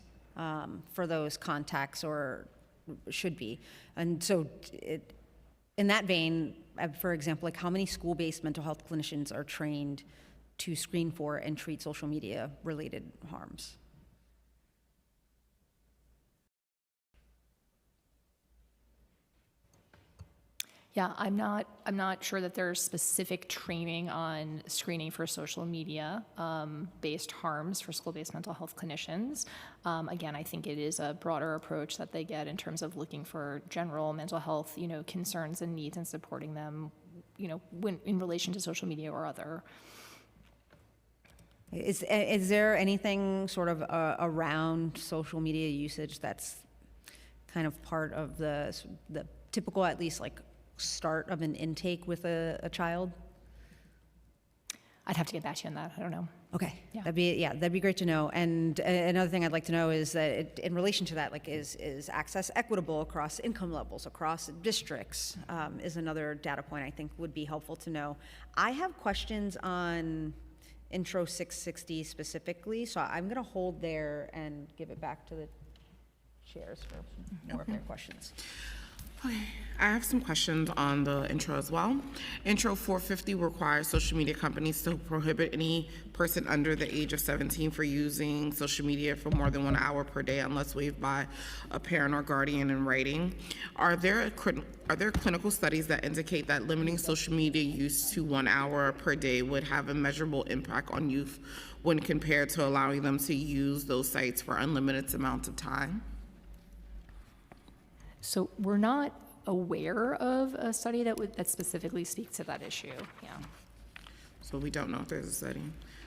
for those contacts or should be? And so in that vein, for example, like how many school-based mental health clinicians are trained to screen for and treat social media related harms? Yeah, I'm not sure that there's specific training on screening for social media based harms for school-based mental health clinicians. Again, I think it is a broader approach that they get in terms of looking for general mental health, concerns and needs and supporting them, when in relation to social media or other. Is there anything sort of around social media usage that's kind of part of the typical, at least like, start of an intake with a child? I'd have to get back to you on that. I don't know. Okay, Yeah. that'd be great to know. And another thing I'd like to know is that in relation to that, like, is access equitable across income levels, across districts? Is another data point I think would be helpful to know. I have questions on Intro 660 specifically, so I'm going to hold there and give it back to the chairs for more of their questions. Okay, I have some questions on the intro as well. Intro 450 requires social media companies to prohibit any person under the age of 17 for using social media for more than 1 hour per day unless waived by a parent or guardian in writing. Are there clinical studies that indicate that limiting social media use to 1 hour per day would have a measurable impact on youth when compared to allowing them to use those sites for unlimited amounts of time? So we're not aware of a study that specifically speaks to that issue. Yeah. So we don't know if there's a study.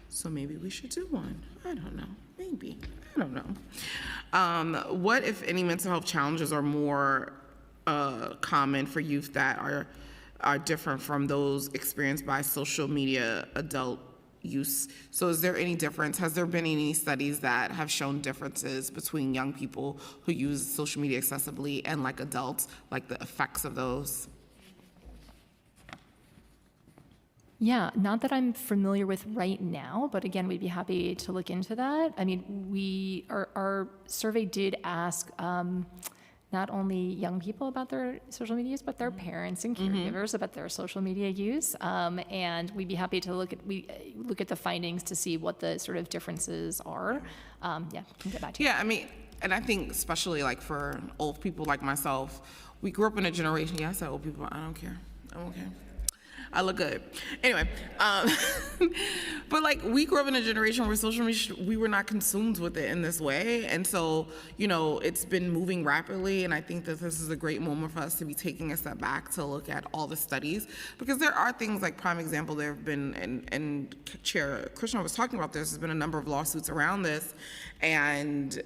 So maybe we should do one. I don't know. Maybe. I don't know. What, if any, mental health challenges are more common for youth that are different from those experienced by social media adult use? So is there any difference? Has there been any studies that have shown differences between young people who use social media excessively and like adults, like the effects of those? Yeah, not that I'm familiar with right now, but again, we'd be happy to look into that. I mean, our survey did ask not only young people about their social media use, but their parents and caregivers about their social media use. And we'd be happy to look at the findings to see what the sort of differences are. Yeah, can get back to you. Yeah, I mean, and I think especially like for old people like myself, we grew up in a generation, yeah, I said old people, I don't care. I'm okay. I look good. Anyway, but like we grew up in a generation where social media, we were not consumed with it in this way. And so, you know, it's been moving rapidly. And I think that this is a great moment for us to be taking a step back to look at all the studies, because there are things like, prime example, there have been, and Chair Krishna was talking about this, there's been a number of lawsuits around this. And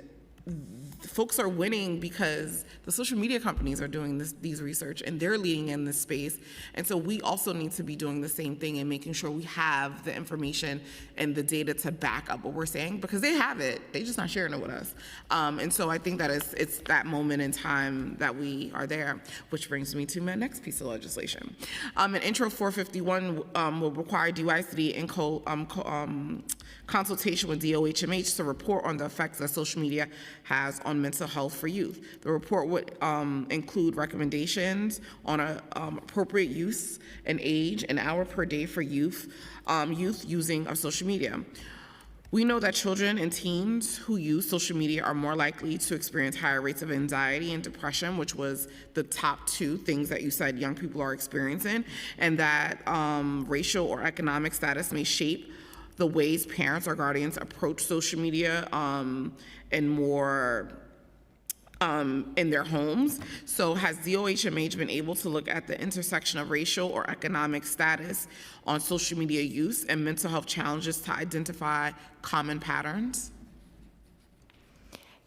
folks are winning because the social media companies are doing these research and they're leading in this space. And so we also need to be doing the same thing and making sure we have the information and the data to back up what we're saying, because they have it, they just not sharing it with us. And so I think that it's that moment in time that we are there, which brings me to my next piece of legislation. An Intro 451 will require DYCD in consultation with DOHMH to report on the effects that social media has on mental health for youth. The report would include recommendations on appropriate use and age, an hour per day for youth using of social media. We know that children and teens who use social media are more likely to experience higher rates of anxiety and depression, which was the top two things that you said young people are experiencing, and that racial or economic status may shape the ways parents or guardians approach social media and more in their homes. So has DOHMH been able to look at the intersection of racial or economic status on social media use and mental health challenges to identify common patterns?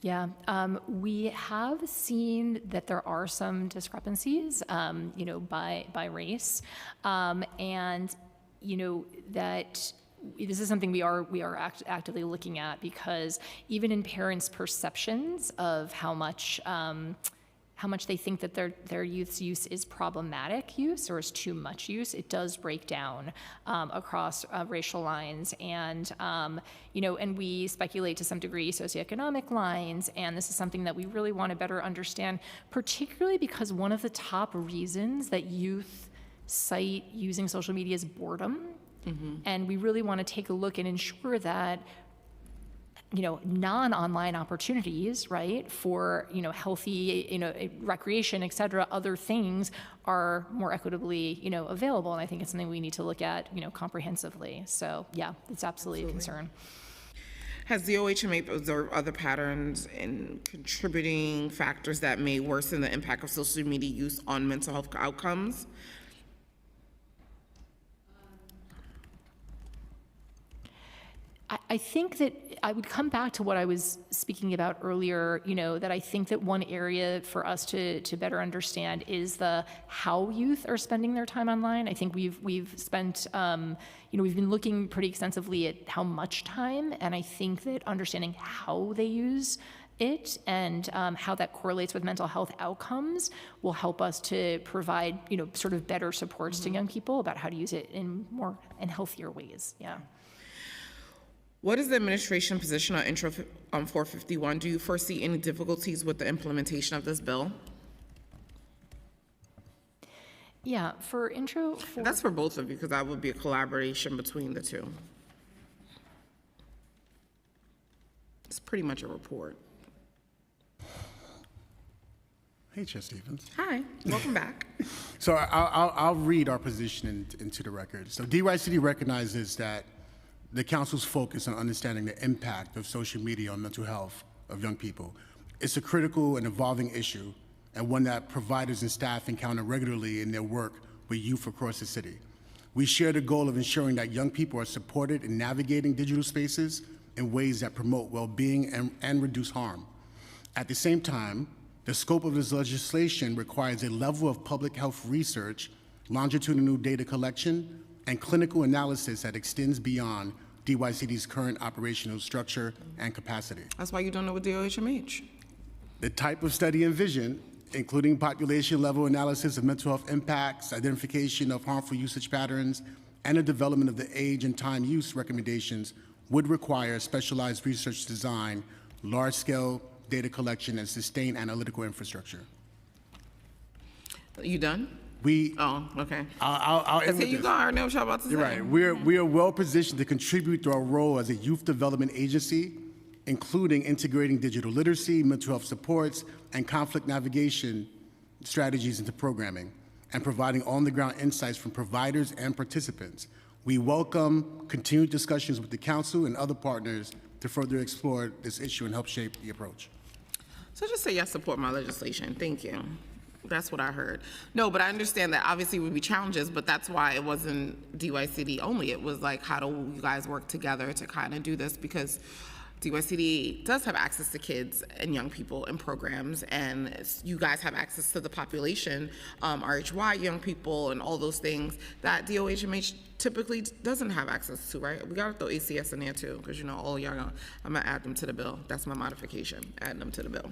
Yeah, we have seen that there are some discrepancies, you know, by race, and you know that. This is something we are actively looking at, because even in parents' perceptions of how much they think that their youth's use is problematic use or is too much use, it does break down across racial lines, and you know, and we speculate to some degree socioeconomic lines, and this is something that we really want to better understand, particularly because one of the top reasons that youth cite using social media is boredom. Mm-hmm. And we really want to take a look and ensure that, you know, non-online opportunities, right, for, you know, healthy, you know, recreation, et cetera, other things are more equitably, you know, available. And I think it's something we need to look at, you know, comprehensively. So, yeah, it's absolutely a concern. Has DOHMH observed other patterns in contributing factors that may worsen the impact of social media use on mental health outcomes? I think that I would come back to what I was speaking about earlier, you know, that I think that one area for us to better understand is how youth are spending their time online. I think we've spent, you know, we've been looking pretty extensively at how much time, and I think that understanding how they use it and how that correlates with mental health outcomes will help us to provide, you know, sort of better supports to young people about how to use it in more and healthier ways. Yeah. What is the administration position on Intro 451? Do you foresee any difficulties with the implementation of this bill? Yeah, for Intro 4... That's for both of you, because that would be a collaboration between the two. It's pretty much a report. Hey, Chair Stevens. Hi, welcome back. So I'll read our position into the record. So DYCD recognizes that the Council's focus on understanding the impact of social media on mental health of young people. It's a critical and evolving issue, and one that providers and staff encounter regularly in their work with youth across the city. We share the goal of ensuring that young people are supported in navigating digital spaces in ways that promote well-being and reduce harm. At the same time, the scope of this legislation requires a level of public health research, longitudinal data collection, and clinical analysis that extends beyond DYCD's current operational structure and capacity. That's why you don't know what DOHMH. The type of study and vision, including population-level analysis of mental health impacts, identification of harmful usage patterns, and the development of the age and time use recommendations, would require specialized research design, large-scale data collection, and sustained analytical infrastructure. You done? Oh, okay. I'll end with you this. go. I already know what y'all about to You're say. right. We are well positioned to contribute to our role as a youth development agency including integrating digital literacy, mental health supports, and conflict navigation strategies into programming, and providing on-the-ground insights from providers and participants. We welcome continued discussions with the council and other partners to further explore this issue and help shape the approach. So just say yes, support my legislation. Thank you. That's what I heard. No, but I understand that obviously would be challenges, but that's why it wasn't DYCD only. It was like, how do you guys work together to kind of do this? Because DYCD does have access to kids and young people in programs, and you guys have access to the population, RHY young people and all those things that DOHMH typically doesn't have access to, right? We gotta throw ACS in there too, because you know, all y'all gonna, I'm gonna add them to the bill. That's my modification, adding them to the bill.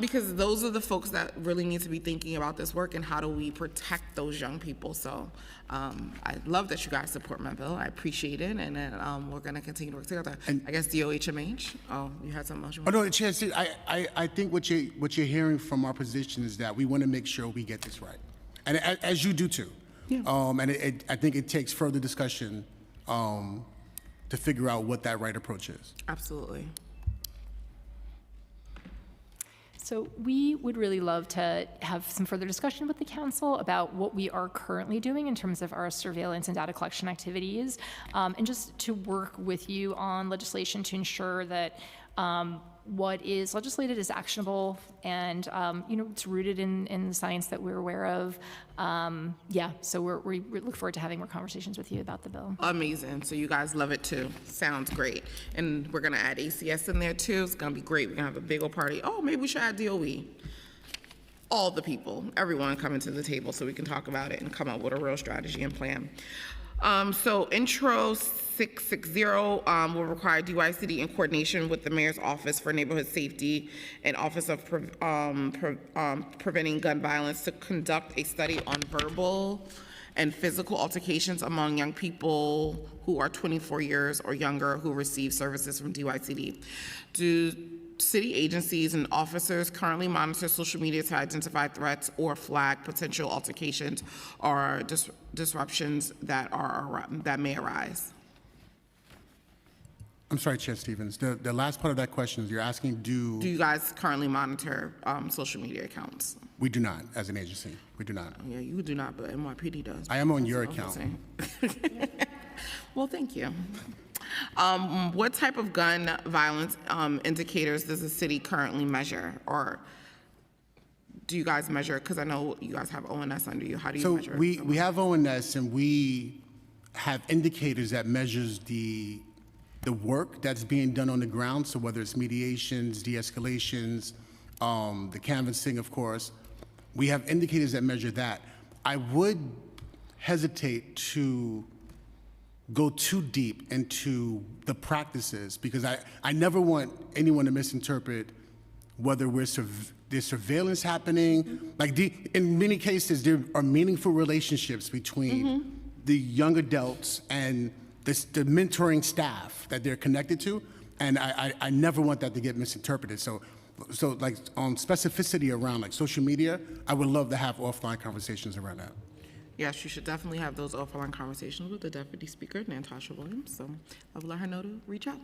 Because those are the folks that really need to be thinking about this work and how do we protect those young people. So I love that you guys support my bill. I appreciate it, and then we're gonna continue to work together. And I guess DOHMH, oh, you had something else you Oh, want? no, Chair, I think what you're hearing from our position is that we want to make sure we get this right, and as you do too. Yeah. And I think it takes further discussion to figure out what that right approach is. Absolutely. So we would really love to have some further discussion with the council about what we are currently doing in terms of our surveillance and data collection activities, and just to work with you on legislation to ensure that what is legislated is actionable and it's rooted in the science that we're aware of. So we look forward to having more conversations with you about the bill. Amazing. So you guys love it too. Sounds great. And we're gonna add ACS in there too. It's gonna be great. We're gonna have a big old party. Oh, maybe we should add DOE. All the people, everyone coming to the table so we can talk about it and come up with a real strategy and plan. So intro 660 will require DYCD in coordination with the Mayor's Office for Neighborhood Safety and Office of Preventing Gun Violence to conduct a study on verbal and physical altercations among young people who are 24 years or younger who receive services from DYCD. Do city agencies and officers currently monitor social media to identify threats or flag potential altercations or disruptions that may arise? I'm sorry, Chair Stevens. The last part of that question is you're asking, do you guys currently monitor social media accounts? We do not, as an agency. We do not. Yeah, you do not, but NYPD does. I am on your account. Well, thank you. What type of gun violence indicators does the city currently measure, or do you guys measure? Because I know you guys have ONS under you. How do you measure? So we have ONS, and we have indicators that measures the work that's being done on the ground. So whether it's mediations, de-escalations, the canvassing, of course, we have indicators that measure that. I would hesitate to go too deep into the practices because I never want anyone to misinterpret whether there's surveillance happening. Like in many cases, there are meaningful relationships between the young adults and the mentoring staff that they're connected to, and I never want that to get misinterpreted. So like on specificity around like social media, I would love to have offline conversations around that. Yes, you should definitely have those offline conversations with the Deputy Speaker, Natasha Williams, so I will let her know to reach out.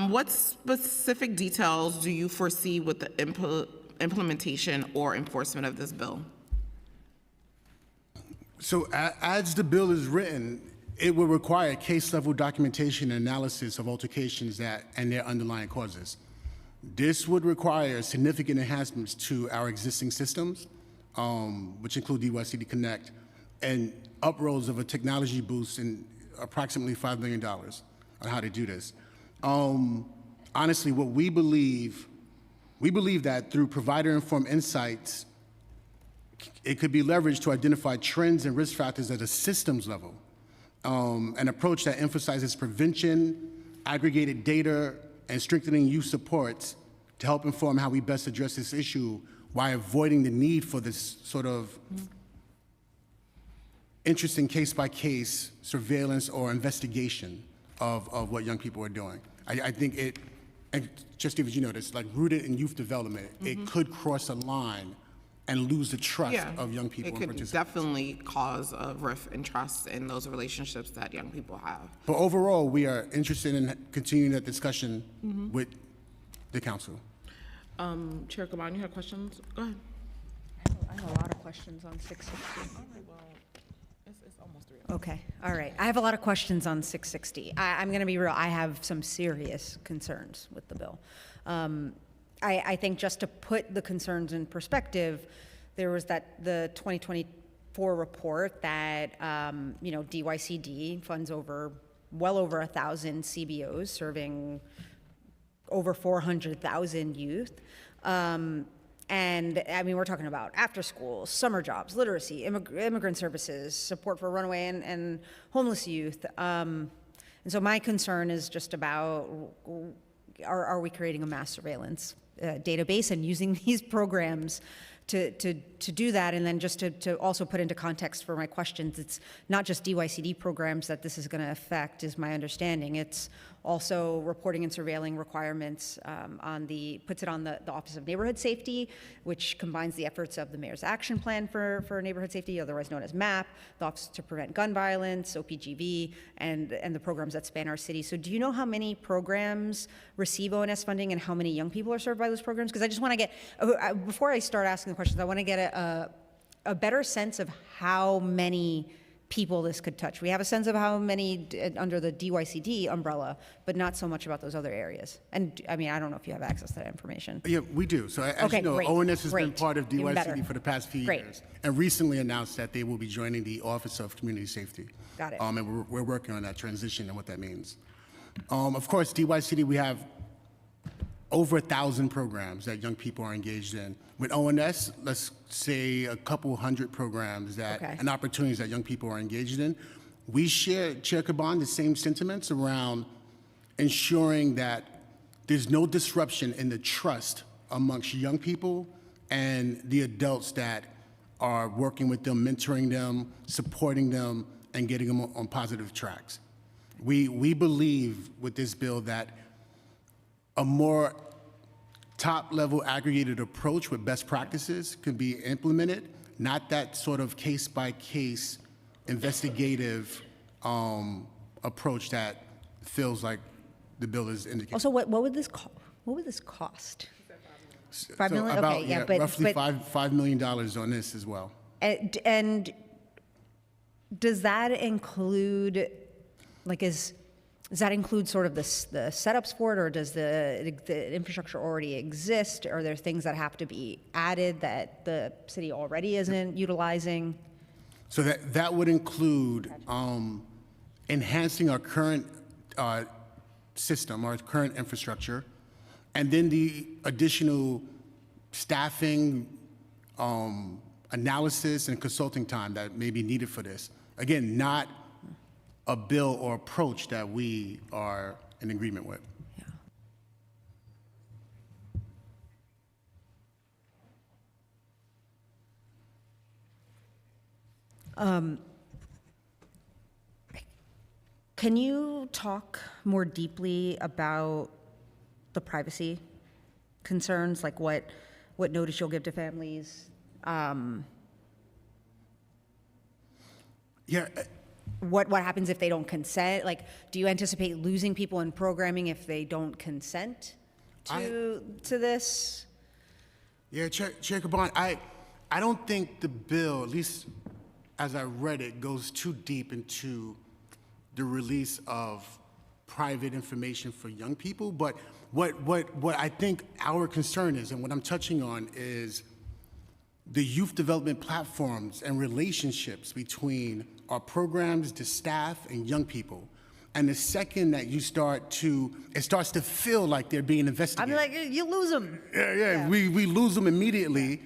What specific details do you foresee with the implementation or enforcement of this bill? So as the bill is written, it will require case-level documentation and analysis of altercations and their underlying causes. This would require significant enhancements to our existing systems, which include DYCD Connect, and uprolls of a technology boost in approximately $5 million on how to do this. Honestly, what we believe that through provider-informed insights, it could be leveraged to identify trends and risk factors at a systems level. An approach that emphasizes prevention, aggregated data, and strengthening youth supports to help inform how we best address this issue while avoiding the need for this sort of interesting case-by-case surveillance or investigation of what young people are doing. I think it, and just as you noticed, like rooted in youth development, it could cross a line and lose the trust Yeah, of young people it and could participants. definitely cause a rift in trust in those relationships that young people have. But overall, we are interested in continuing that discussion with the council. Chair Kaban, you have questions? Go ahead. I have a lot of questions on 660. Okay, all right. I have a lot of questions on 660. I'm going to be real. I have some serious concerns with the bill. I think just to put the concerns in perspective, there was the 2024 report that DYCD funds well over 1,000 CBOs serving over 400,000 youth. And I mean, we're talking about after school, summer jobs, literacy, immigrant services, support for runaway and homeless youth. And so my concern is just about, are we creating a mass surveillance database and using these programs to do that? And then just to also put into context for my questions, it's not just DYCD programs that this is going to affect, is my understanding. It's also reporting and surveilling requirements puts it on the Office of Neighborhood Safety, which combines the efforts of the Mayor's Action Plan for Neighborhood Safety, otherwise known as MAP, the Office to Prevent Gun Violence, OPGV, and the programs that span our city. So do you know how many programs receive ONS funding and how many young people are served by those programs? Because I just want to get, before I start asking the questions, I want to get a better sense of how many people this could touch. We have a sense of how many under the DYCD umbrella, but not so much about those other areas. And I mean, I don't know if you have access to that information. Yeah, we do. So as Okay, you know, great, ONS has been great. part of Even better. DYCD for the past few Great. years, and recently announced that they will be joining the Office of Community Safety. Got it. And we're working on that transition and what that means. Of course, DYCD, we have over 1,000 programs that young people are engaged in. With ONS, let's say a couple hundred programs that Okay. and opportunities that young people are engaged in. We share, Chair Caban, the same sentiments around ensuring that there's no disruption in the trust amongst young people and the adults that are working with them, mentoring them, supporting them, and getting them on positive tracks. We believe with this bill that a more top-level aggregated approach with best practices can be implemented, not that sort of case-by-case investigative approach that feels like the bill is indicating. Also, what would this cost? $5 million? About, Okay, yeah, but roughly $5 million on this as well. And does that include, like, does that include sort of the setups for it, or does the infrastructure already exist? Are there things that have to be added that the city already isn't utilizing? So that would include enhancing our current system, our current infrastructure, and then the additional staffing, analysis, and consulting time that may be needed for this. Again, not a bill or approach that we are in agreement with. Can you talk more deeply about the privacy concerns, like what notice you'll give to families? Yeah. What happens if they don't consent? Like, do you anticipate losing people in programming if they don't consent to this? Yeah, Chair Caban, I don't think the bill, at least as I read it, goes too deep into the release of private information for young people. But what I think our concern is, and what I'm touching on, is the youth development platforms and relationships between our programs, the staff, and young people. And the second that it starts to feel like they're being investigated. I'm like, you lose them. Yeah. We lose them immediately,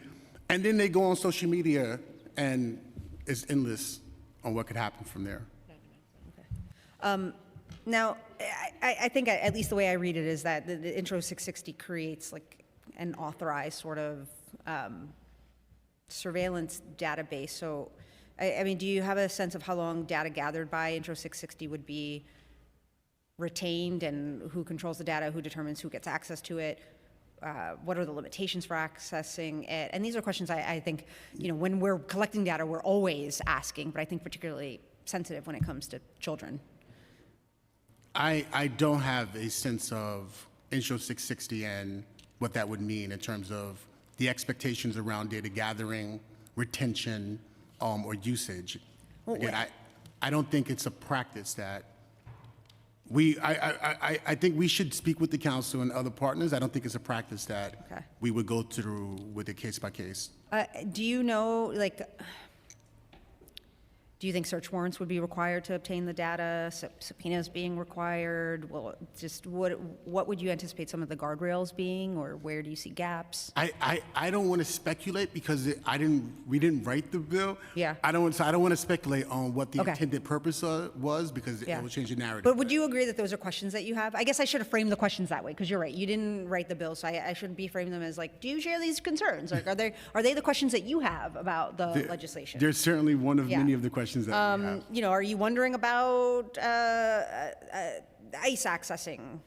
and then they go on social media, and it's endless on what could happen from there. Now, I think at least the way I read it is that the Intro 660 creates like an authorized sort of surveillance database. So, I mean, do you have a sense of how long data gathered by Intro 660 would be retained, and who controls the data, who determines who gets access to it? what are the limitations for accessing it? And these are questions I think, when we're collecting data, we're always asking, but I think particularly sensitive when it comes to children. I don't have a sense of Intro 660 and what that would mean in terms of the expectations around data gathering, retention, or usage. Again, I don't think it's a practice that I think we should speak with the council and other partners. I don't think it's a practice that we would go through with a case by case. Do you know, do you think search warrants would be required to obtain the data? Subpoenas being required? Well, just what would you anticipate some of the guardrails being, or where do you see gaps? I don't want to speculate because we didn't write the bill. Yeah. I don't want to speculate on what the intended purpose was because it will change the narrative. But would you agree that those are questions that you have? I guess I should have framed the questions that way because you're right. You didn't write the bill, so I shouldn't be framing them as do you share these concerns? Are they the questions that you have about the legislation? There's certainly one of many of the questions that we have. Are you wondering about ICE accessing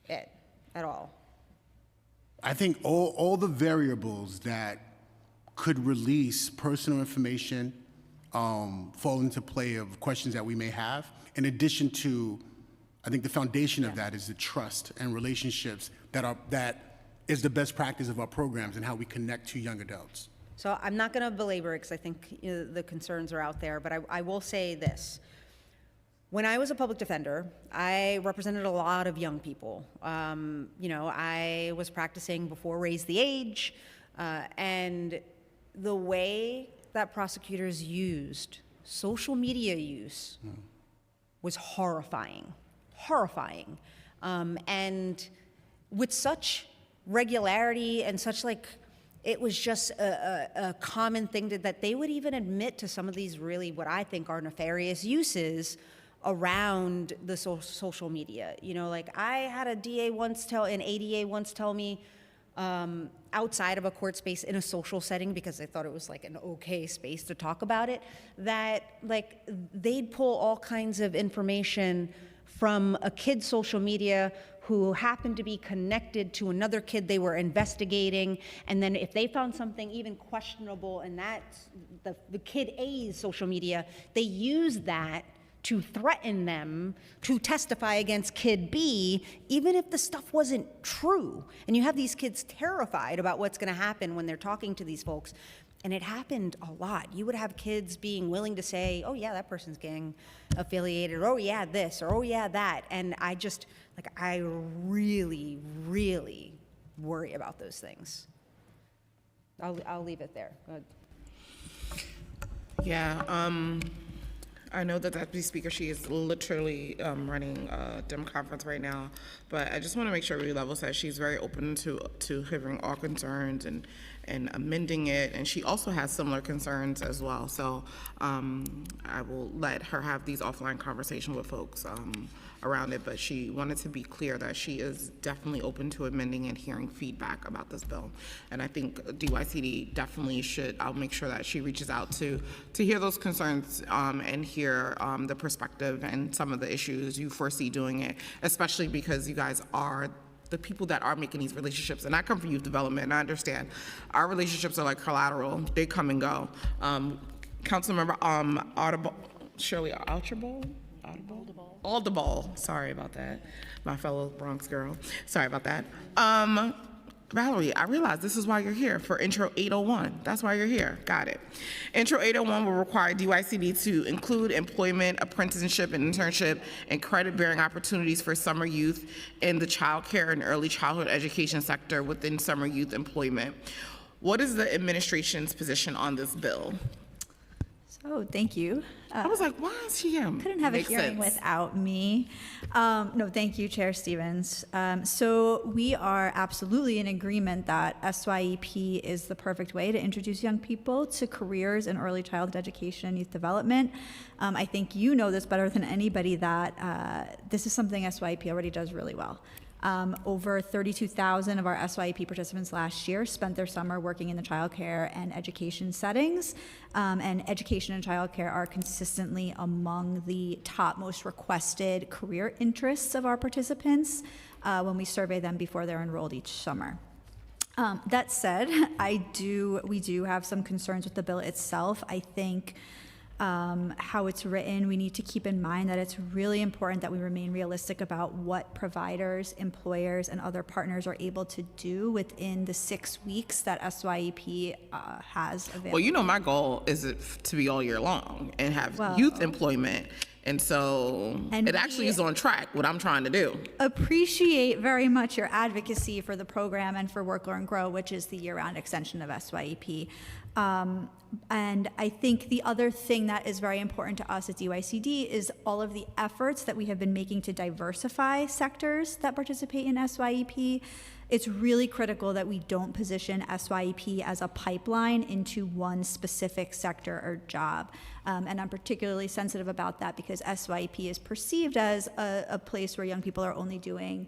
it at all? I think all the variables that could release personal information fall into play of questions that we may have. In addition to, I think the foundation of that is the trust and relationships that is the best practice of our programs and how we connect to young adults. So I'm not going to belabor it because I think the concerns are out there, but I will say this. When I was a public defender, I represented a lot of young people. I was practicing before Raise the Age, and the way that prosecutors used social media use was horrifying, and with such regularity and such it was just a common thing that they would even admit to some of these really what I think are nefarious uses around the social media. I had an ADA once tell me outside of a court space in a social setting, because they thought it was an okay space to talk about it, that they'd pull all kinds of information from a kid's social media who happened to be connected to another kid they were investigating, and then if they found something even questionable in the kid A's social media, they used that to threaten them to testify against kid B, even if the stuff wasn't true. And you have these kids terrified about what's gonna happen when they're talking to these folks. And it happened a lot. You would have kids being willing to say, oh yeah, that person's gang affiliated, or oh yeah, this, or oh yeah, that. And I just, I really, really worry about those things. I'll leave it there. Go ahead. Yeah, I know that Deputy Speaker, she is literally running a DEM conference right now, but I just want to make sure we level set. She's very open to hearing all concerns and amending it, and she also has similar concerns as well. So I will let her have these offline conversations with folks around it, but she wanted to be clear that she is definitely open to amending and hearing feedback about this bill. And I think DYCD definitely should, I'll make sure that she reaches out to hear those concerns and hear the perspective and some of the issues you foresee doing it, especially because you guys are the people that are making these relationships. And I come from youth development, and I understand our relationships are like collateral. They come and go. Councilmember Shirley Audubon, sorry about that. My fellow Bronx girl, sorry about that. Valerie, I realize this is why you're here, for Intro 801. That's why you're here, got it. Intro 801 will require DYCD to include employment, apprenticeship, and internship, and credit-bearing opportunities for summer youth in the child care and early childhood education sector within summer youth employment. What is the administration's position on this bill? So, thank you. I was like, why is he here? Couldn't have a hearing without me. No, thank you, Chair Stevens. So we are absolutely in agreement that SYEP is the perfect way to introduce young people to careers in early childhood education and youth development. I think you know this better than anybody that this is something SYEP already does really well. Over 32,000 of our SYEP participants last year spent their summer working in the childcare and education settings, and education and childcare are consistently among the top most requested career interests of our participants when we survey them before they're enrolled each summer. That said, we do have some concerns with the bill itself. I think how it's written, we need to keep in mind that it's really important that we remain realistic about what providers, employers, and other partners are able to do within the 6 weeks that SYEP has available. Well, my goal is to be all year long and have youth employment. And so it actually is on track, what I'm trying to do. Appreciate very much your advocacy for the program and for Work, Learn, Grow, which is the year-round extension of SYEP. And I think the other thing that is very important to us at DYCD is all of the efforts that we have been making to diversify sectors that participate in SYEP. It's really critical that we don't position SYEP as a pipeline into one specific sector or job. And I'm particularly sensitive about that because SYEP is perceived as a place where young people are only doing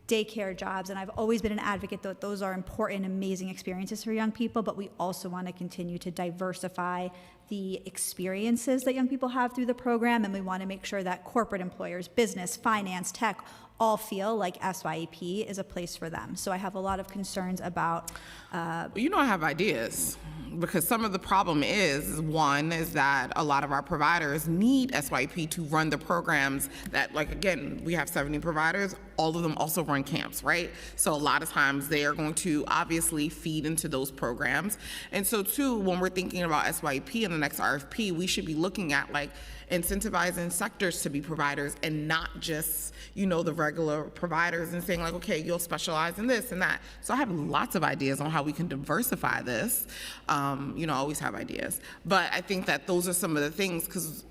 daycare jobs, and I've always been an advocate that those are important, amazing experiences for young people, but we also want to continue to diversify the experiences that young people have through the program, and we want to make sure that corporate employers, business, finance, tech, all feel like SYEP is a place for them. So I have a lot of concerns about... I have ideas. Because some of the problem is, one, is that a lot of our providers need SYEP to run the programs that, like, again, we have 70 providers, all of them also run camps, right? So a lot of times they are going to obviously feed into those programs. And so, too, when we're thinking about SYEP in the next RFP, we should be looking at, like, incentivizing sectors to be providers and not just, the regular providers and saying like, okay, you'll specialize in this and that. So I have lots of ideas on how we can diversify this. I always have ideas. But I think that those are some of the things because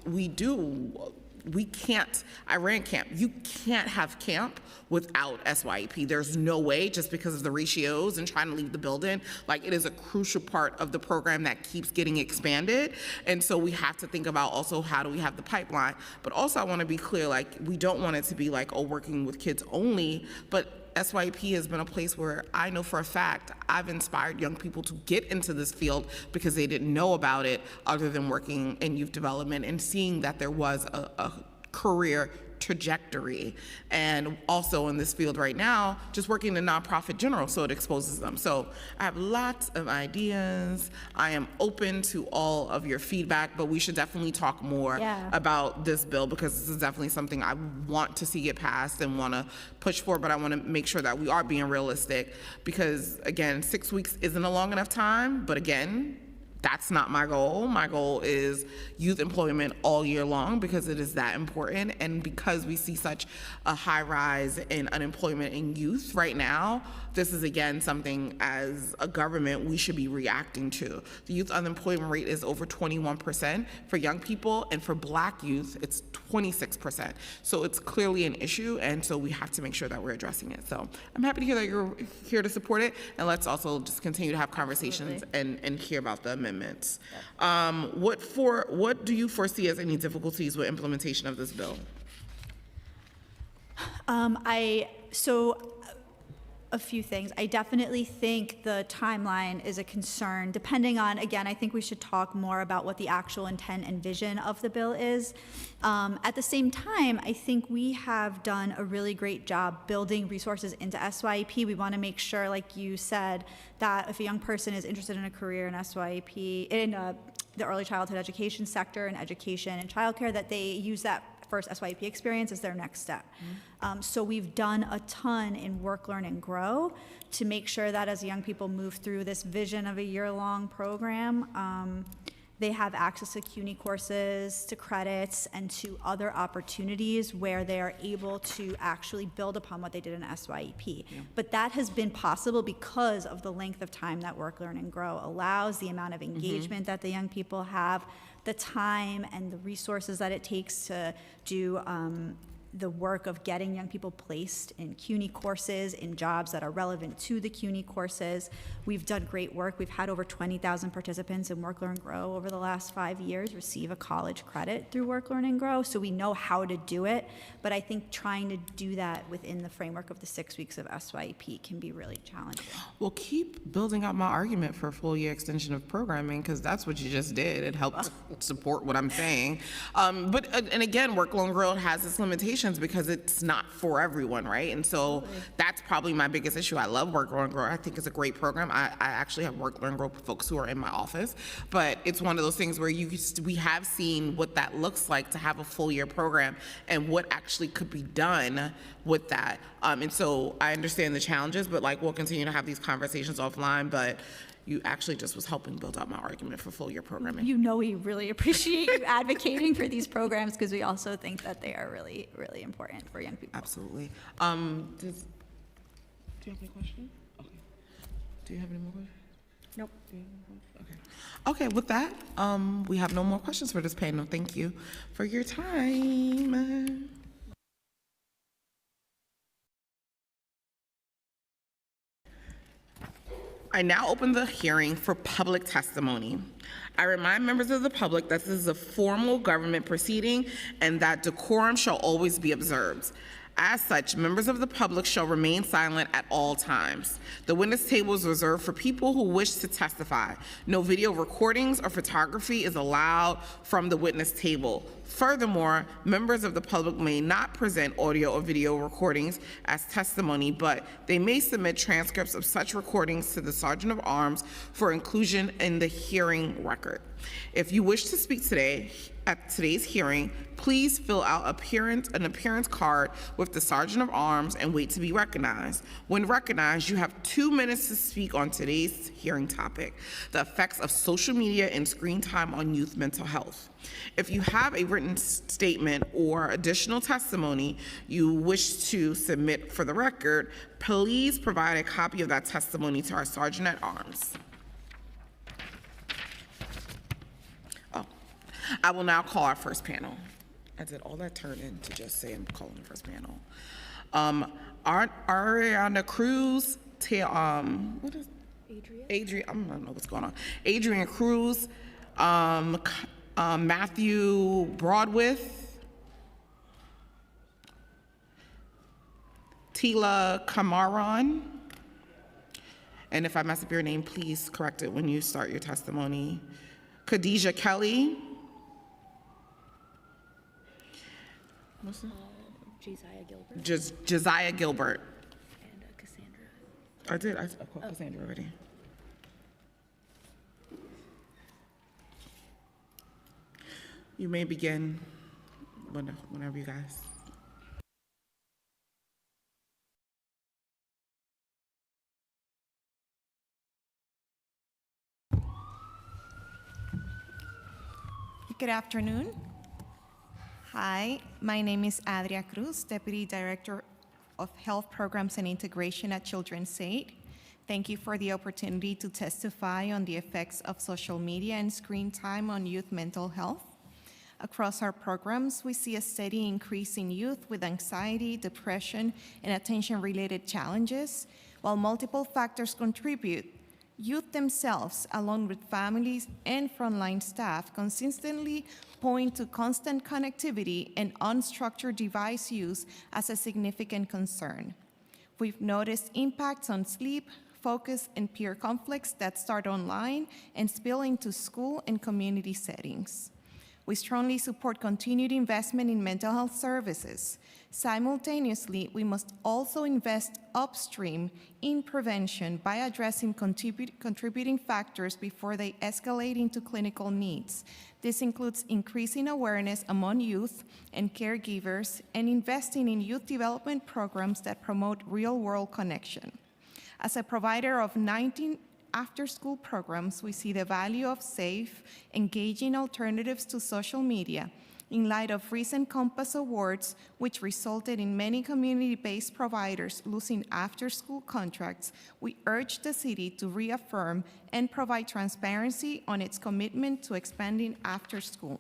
I ran camp. You can't have camp without SYEP. There's no way, just because of the ratios and trying to leave the building. Like, it is a crucial part of the program that keeps getting expanded. And so we have to think about also how do we have the pipeline. But also I want to be clear, like, we don't want it to be like, working with kids only, but SYEP has been a place where I know for a fact I've inspired young people to get into this field because they didn't know about it other than working in youth development and seeing that there was a career trajectory. And also in this field right now, just working in nonprofit general, so it exposes them. So I have lots of ideas. I am open to all of your feedback, but we should definitely talk more about this bill because this is definitely something I want to see get passed and want to push for, but I want to make sure that we are being realistic because, again, 6 weeks isn't a long enough time, but again, that's not my goal. My goal is youth employment all year long because it is that important. And because we see such a high rise in unemployment in youth right now, this is, again, something as a government we should be reacting to. The youth unemployment rate is over 21% for young people, and for Black youth, it's 26%. So it's clearly an issue, and so we have to make sure that we're addressing it. So I'm happy to hear that you're here to support it, and let's also just continue to have conversations and hear about the amendments. What do you foresee as any difficulties with implementation of this bill? A few things. I definitely think the timeline is a concern. Depending on, again, I think we should talk more about what the actual intent and vision of the bill is. At the same time, I think we have done a really great job building resources into SYEP. We want to make sure, like you said, that if a young person is interested in a career in SYEP, in the early childhood education sector and education and childcare, that they use that first SYEP experience as their next step. So we've done a ton in Work, Learn, and Grow to make sure that as young people move through this vision of a year-long program, they have access to CUNY courses, to credits, and to other opportunities where they are able to actually build upon what they did in SYEP. But that has been possible because of the length of time that Work, Learn, and Grow allows, the amount of engagement that the young people have, the time and the resources that it takes to do the work of getting young people placed in CUNY courses, in jobs that are relevant to the CUNY courses. We've done great work. We've had over 20,000 participants in Work, Learn, Grow over the last 5 years receive a college credit through Work, Learn, and Grow, so we know how to do it. But I think trying to do that within the framework of the 6 weeks of SYEP can be really challenging. Well, keep building out my argument for a full year extension of programming, because that's what you just did. It helped support what I'm saying. And again, Work, Learn, Grow has its limitations. conversations because it's not for everyone, right? And so that's probably my biggest issue. I love Work, Learn, Grow. I think it's a great program. I actually have Work, Learn, Grow folks who are in my office, but it's one of those things where we have seen what that looks like to have a full year program and what actually could be done with that. And so I understand the challenges, but like we'll continue to have these conversations offline, but you actually just was helping build out my argument for full year programming. You know, we really appreciate you advocating for these programs because we also think that they are really, really important for young people. Absolutely. Do you have any questions? Okay. Do you have any more questions? Nope. Okay. Okay, with that, we have no more questions for this panel. Thank you for your time. I now open the hearing for public testimony. I remind members of the public that this is a formal government proceeding and that decorum shall always be observed. As such, members of the public shall remain silent at all times. The witness table is reserved for people who wish to testify. No video recordings or photography is allowed from the witness table. Furthermore, members of the public may not present audio or video recordings as testimony, but they may submit transcripts of such recordings to the Sergeant of Arms for inclusion in the hearing record. If you wish to speak today at today's hearing, please fill out an appearance card with the Sergeant of Arms and wait to be recognized. When recognized, you have 2 minutes to speak on today's hearing topic, the effects of social media and screen time on youth mental health. If you have a written statement or additional testimony you wish to submit for the record, please provide a copy of that testimony to our Sergeant at Arms. I will now call our first panel. I did all that turn in to just say I'm calling the first panel. Ariana Cruz, what is Adrian? I don't know what's going on. Adrian Cruz, Matthew Broadwith, Tila Kamaran, and if I mess up your name, please correct it when you start your testimony. Khadijah Kelly. What's that? Josiah Gilbert. Josiah Gilbert. And Cassandra. I did. I called Cassandra already. You may begin whenever you guys. Good afternoon. Hi, my name is Adria Cruz, Deputy Director of Health Programs and Integration at Children's Aid. Thank you for the opportunity to testify on the effects of social media and screen time on youth mental health. Across our programs, we see a steady increase in youth with anxiety, depression, and attention-related challenges. While multiple factors contribute, youth themselves, along with families and frontline staff, consistently point to constant connectivity and unstructured device use as a significant concern. We've noticed impacts on sleep, focus, and peer conflicts that start online and spill into school and community settings. We strongly support continued investment in mental health services. Simultaneously, we must also invest upstream in prevention by addressing contributing factors before they escalate into clinical needs. This includes increasing awareness among youth and caregivers and investing in youth development programs that promote real-world connection. As a provider of 19 after-school programs, we see the value of safe, engaging alternatives to social media. In light of recent Compass Awards, which resulted in many community-based providers losing after-school contracts, we urge the city to reaffirm and provide transparency on its commitment to expanding after-school.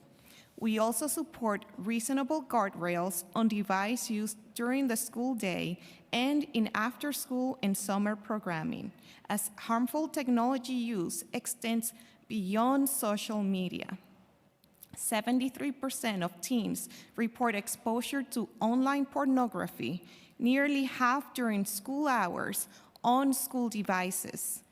We also support reasonable guardrails on device use during the school day and in after-school and summer programming, as harmful technology use extends beyond social media. 73% of teens report exposure to online pornography, nearly half during school hours on school devices.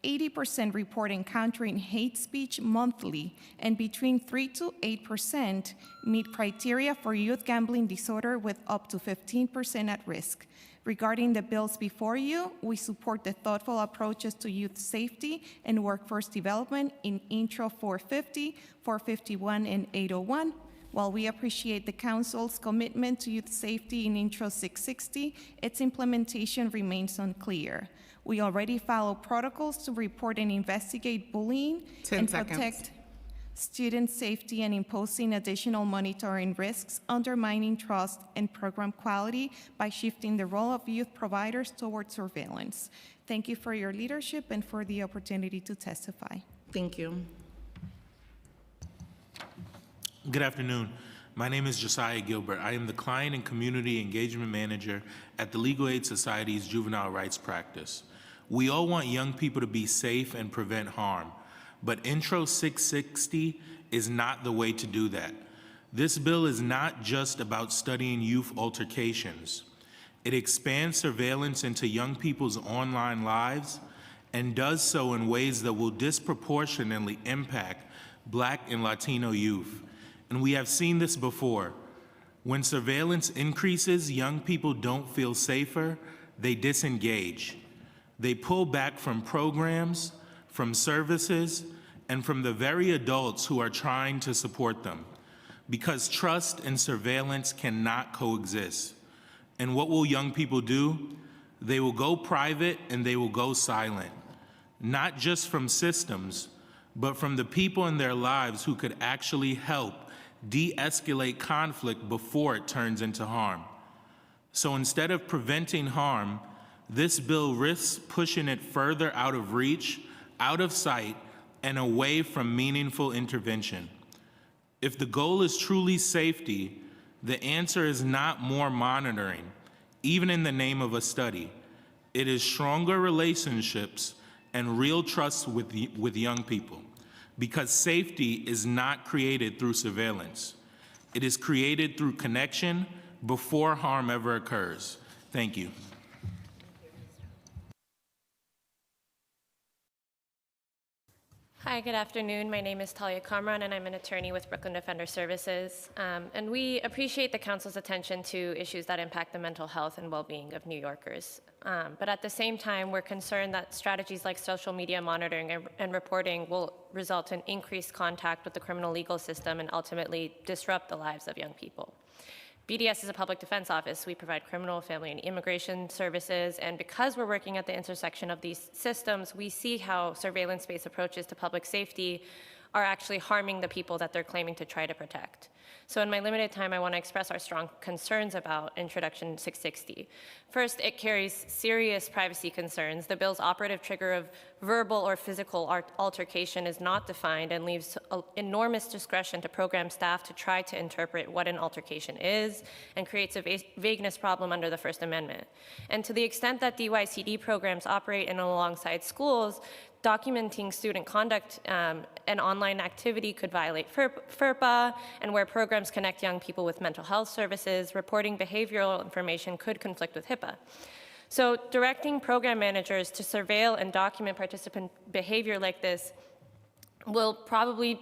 80% report encountering hate speech monthly, and between 3 to 8% meet criteria for youth gambling disorder with up to 15% at risk. Regarding the bills before you, we support the thoughtful approaches to youth safety and workforce development in Intro 450, 451, and 801. While we appreciate the Council's commitment to youth safety in Intro 660, its implementation remains unclear. We already follow protocols to report and investigate bullying 10 and seconds. protect student safety, and imposing additional monitoring risks, undermining trust and program quality by shifting the role of youth providers towards surveillance. Thank you for your leadership and for the opportunity to testify. Thank you. Good afternoon. My name is Josiah Gilbert. I am the Client and Community Engagement Manager at the Legal Aid Society's Juvenile Rights Practice. We all want young people to be safe and prevent harm, but Intro 660 is not the way to do that. This bill is not just about studying youth altercations. It expands surveillance into young people's online lives and does so in ways that will disproportionately impact Black and Latino youth. And we have seen this before. When surveillance increases, young people don't feel safer, they disengage. They pull back from programs, from services, and from the very adults who are trying to support them, because trust and surveillance cannot coexist. And what will young people do? They will go private and they will go silent, not just from systems, but from the people in their lives who could actually help de-escalate conflict before it turns into harm. So instead of preventing harm, this bill risks pushing it further out of reach, out of sight, and away from meaningful intervention. If the goal is truly safety, the answer is not more monitoring, even in the name of a study. It is stronger relationships and real trust with young people, because safety is not created through surveillance. It is created through connection before harm ever occurs. Thank you. Hi, good afternoon. My name is Talia Kamran, and I'm an attorney with Brooklyn Defender Services. And we appreciate the Council's attention to issues that impact the mental health and well-being of New Yorkers. But at the same time, we're concerned that strategies like social media monitoring and reporting will result in increased contact with the criminal legal system and ultimately disrupt the lives of young people. BDS is a public defense office. We provide criminal, family, and immigration services, and because we're working at the intersection of these systems, we see how surveillance-based approaches to public safety are actually harming the people that they're claiming to try to protect. So in my limited time, I want to express our strong concerns about Introduction 660. First, it carries serious privacy concerns. The bill's operative trigger of verbal or physical altercation is not defined and leaves enormous discretion to program staff to try to interpret what an altercation is, and creates a vagueness problem under the First Amendment. And to the extent that DYCD programs operate in alongside schools, documenting student conduct and online activity could violate FERPA, and where programs connect young people with mental health services, reporting behavioral information could conflict with HIPAA. So directing program managers to surveil and document participant behavior like this will probably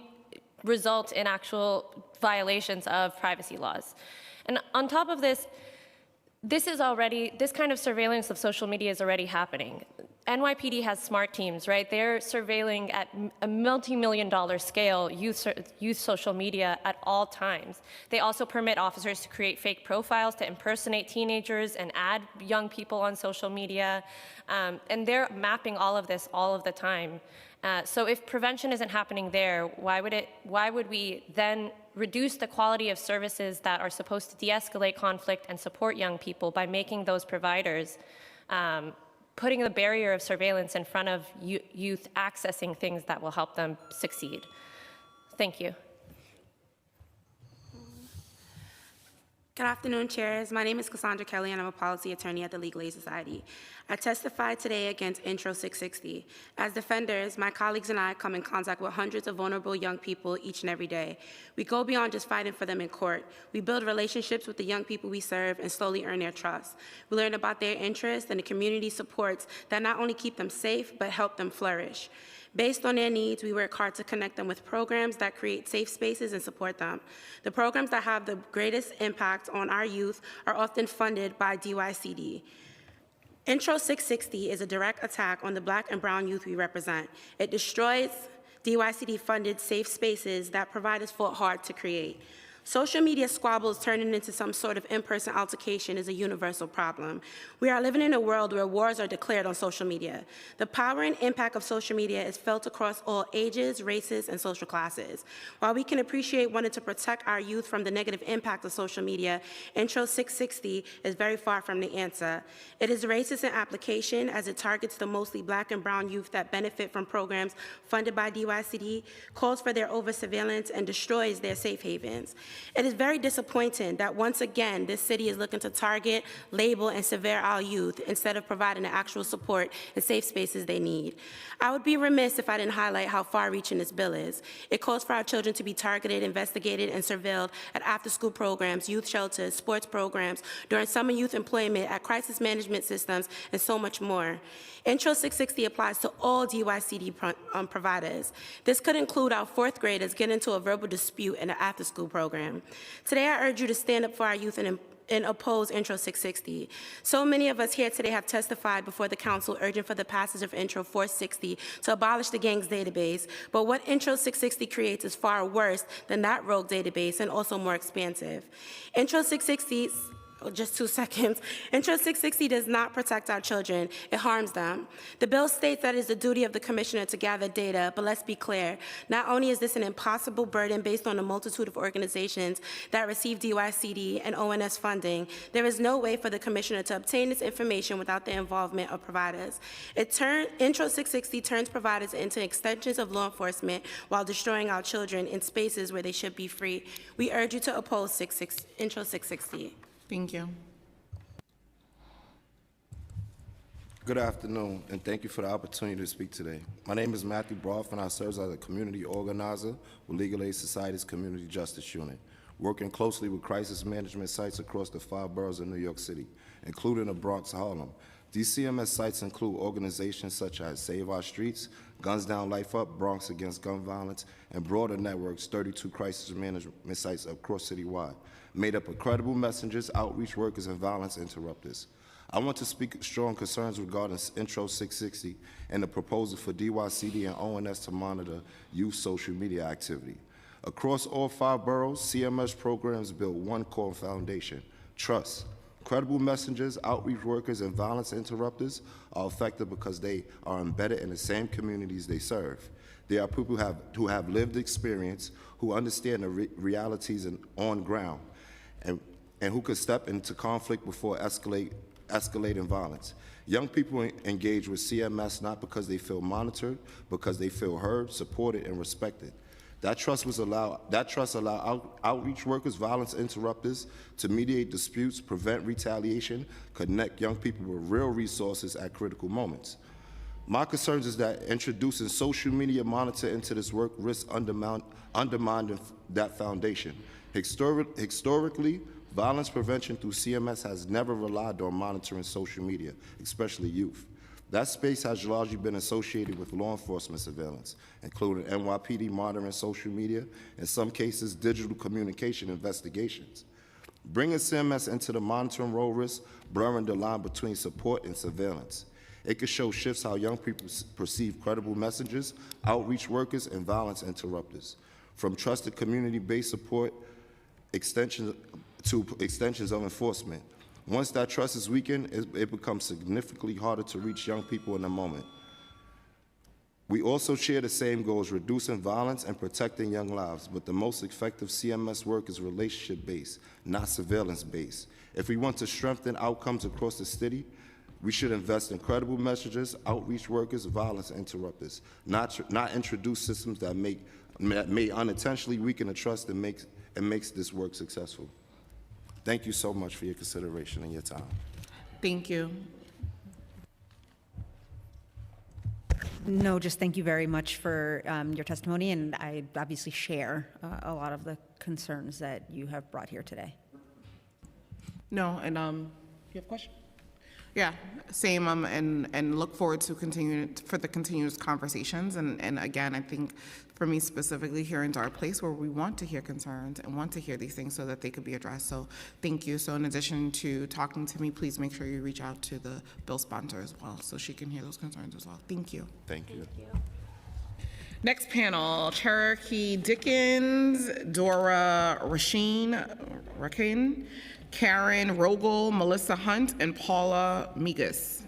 result in actual violations of privacy laws. And on top of this, this kind of surveillance of social media is already happening. NYPD has smart teams, right? They're surveilling at a multi-million-dollar scale youth social media at all times. They also permit officers to create fake profiles to impersonate teenagers and add young people on social media. And they're mapping all of this all of the time. So if prevention isn't happening there, why would we then reduce the quality of services that are supposed to de-escalate conflict and support young people by making those providers putting the barrier of surveillance in front of youth accessing things that will help them succeed? Thank you. Good afternoon, chairs. My name is Cassandra Kelly, and I'm a policy attorney at the Legal Aid Society. I testified today against Intro 660. As defenders, my colleagues and I come in contact with hundreds of vulnerable young people each and every day. We go beyond just fighting for them in court. We build relationships with the young people we serve and slowly earn their trust. We learn about their interests and the community supports that not only keep them safe, but help them flourish. Based on their needs, we work hard to connect them with programs that create safe spaces and support them. The programs that have the greatest impact on our youth are often funded by DYCD. Intro 660 is a direct attack on the Black and brown youth we represent. It destroys DYCD-funded safe spaces that providers fought hard to create. Social media squabbles turning into some sort of in-person altercation is a universal problem. We are living in a world where wars are declared on social media. The power and impact of social media is felt across all ages, races, and social classes. While we can appreciate wanting to protect our youth from the negative impact of social media, Intro 660 is very far from the answer. It is racist in application as it targets the mostly Black and brown youth that benefit from programs funded by DYCD, calls for their over-surveillance, and destroys their safe havens. It is very disappointing that once again, this city is looking to target, label, and sever our youth instead of providing the actual support and safe spaces they need. I would be remiss if I didn't highlight how far-reaching this bill is. It calls for our children to be targeted, investigated, and surveilled at after-school programs, youth shelters, sports programs, during summer youth employment, at crisis management systems, and so much more. Intro 660 applies to all DYCD providers. This could include our fourth graders getting into a verbal dispute in an after-school program. Today, I urge you to stand up for our youth and oppose Intro 660. So many of us here today have testified before the council urging for the passage of Intro 460 to abolish the gangs database, but what Intro 660 creates is far worse than that rogue database and also more expansive. Intro 660 just 2 seconds. Intro 660 does not protect our children. It harms them. The bill states that it is the duty of the commissioner to gather data, but let's be clear. Not only is this an impossible burden based on a multitude of organizations that receive DYCD and ONS funding, there is no way for the commissioner to obtain this information without the involvement of providers. Intro 660 turns providers into extensions of law enforcement while destroying our children in spaces where they should be free. We urge you to oppose Intro 660. Thank you. Good afternoon, and thank you for the opportunity to speak today. My name is Matthew Broth, and I serve as a community organizer with Legal Aid Society's Community Justice Unit, working closely with crisis management sites across the 5 boroughs of New York City, including the Bronx, Harlem. These CMS sites include organizations such as Save Our Streets, Guns Down, Life Up, Bronx Against Gun Violence, and broader networks, 32 crisis management sites across citywide, made up of credible messengers, outreach workers, and violence interrupters. I want to speak strong concerns regarding Intro 660 and the proposal for DYCD and ONS to monitor youth social media activity. Across all 5 boroughs, CMS programs build one core foundation: trust. Credible messengers, outreach workers, and violence interrupters are effective because they are embedded in the same communities they serve. They are people who have lived experience, who understand the realities on ground, and who could step into conflict before escalating violence. Young people engage with CMS not because they feel monitored, because they feel heard, supported, and respected. That trust allow outreach workers, violence interrupters to mediate disputes, prevent retaliation, connect young people with real resources at critical moments. My concerns is that introducing social media monitor into this work risks undermining that foundation. Historically, violence prevention through CMS has never relied on monitoring social media, especially youth. That space has largely been associated with law enforcement surveillance, including NYPD monitoring social media, in some cases, digital communication investigations. Bringing CMS into the monitoring role risks blurring the line between support and surveillance. It could show shifts how young people perceive credible messengers, outreach workers, and violence interrupters. From trusted community-based support extensions of enforcement. Once that trust is weakened, it becomes significantly harder to reach young people in the moment. We also share the same goals, reducing violence and protecting young lives, but the most effective CMS work is relationship-based, not surveillance-based. If we want to strengthen outcomes across the city, we should invest in credible messengers, outreach workers, violence interrupters, not introduce systems that may unintentionally weaken the trust and makes this work successful. Thank you so much for your consideration and your time. Thank you. No, just thank you very much for your testimony, and I obviously share a lot of the concerns that you have brought here today. No, and you have a question? Yeah, same, and look forward to the continuous conversations. And again, I think for me specifically here in Dark Place, where we want to hear concerns and want to hear these things so that they could be addressed. So thank you. So in addition to talking to me, please make sure you reach out to the bill sponsor as well, so she can hear those concerns as well. Thank you. Thank you. Next panel, Cherokee Dickens, Dora Rakin, Karen Rogel, Melissa Hunt, and Paula Migas.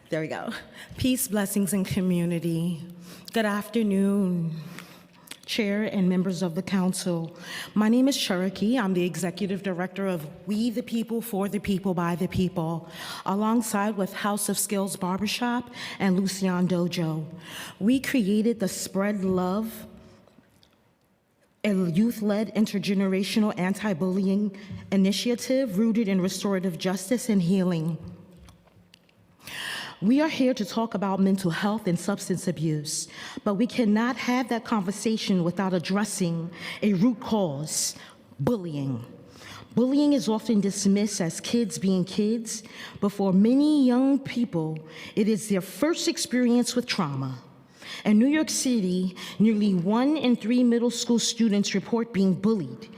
There we go. Peace, blessings, and community. Good afternoon, Chair and members of the Council. My name is Cherokee. I'm the Executive Director of We the People, For the People, By the People, alongside with House of Skills Barbershop and Lucian Dojo. We created the Spread Love, a youth-led intergenerational anti-bullying initiative rooted in restorative justice and healing. We are here to talk about mental health and substance abuse, but we cannot have that conversation without addressing a root cause: bullying. Bullying is often dismissed as kids being kids, but for many young people, it is their first experience with trauma. In New York City, nearly 1 in 3 middle school students report being bullied.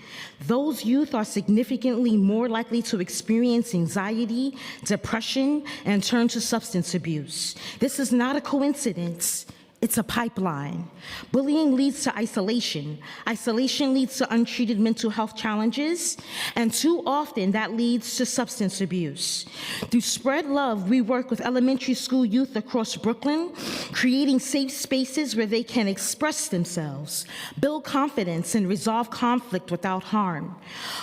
Those youth are significantly more likely to experience anxiety, depression, and turn to substance abuse. This is not a coincidence. It's a pipeline. Bullying leads to isolation. Isolation leads to untreated mental health challenges, and too often that leads to substance abuse. Through Spread Love, we work with elementary school youth across Brooklyn, creating safe spaces where they can express themselves, build confidence, and resolve conflict without harm.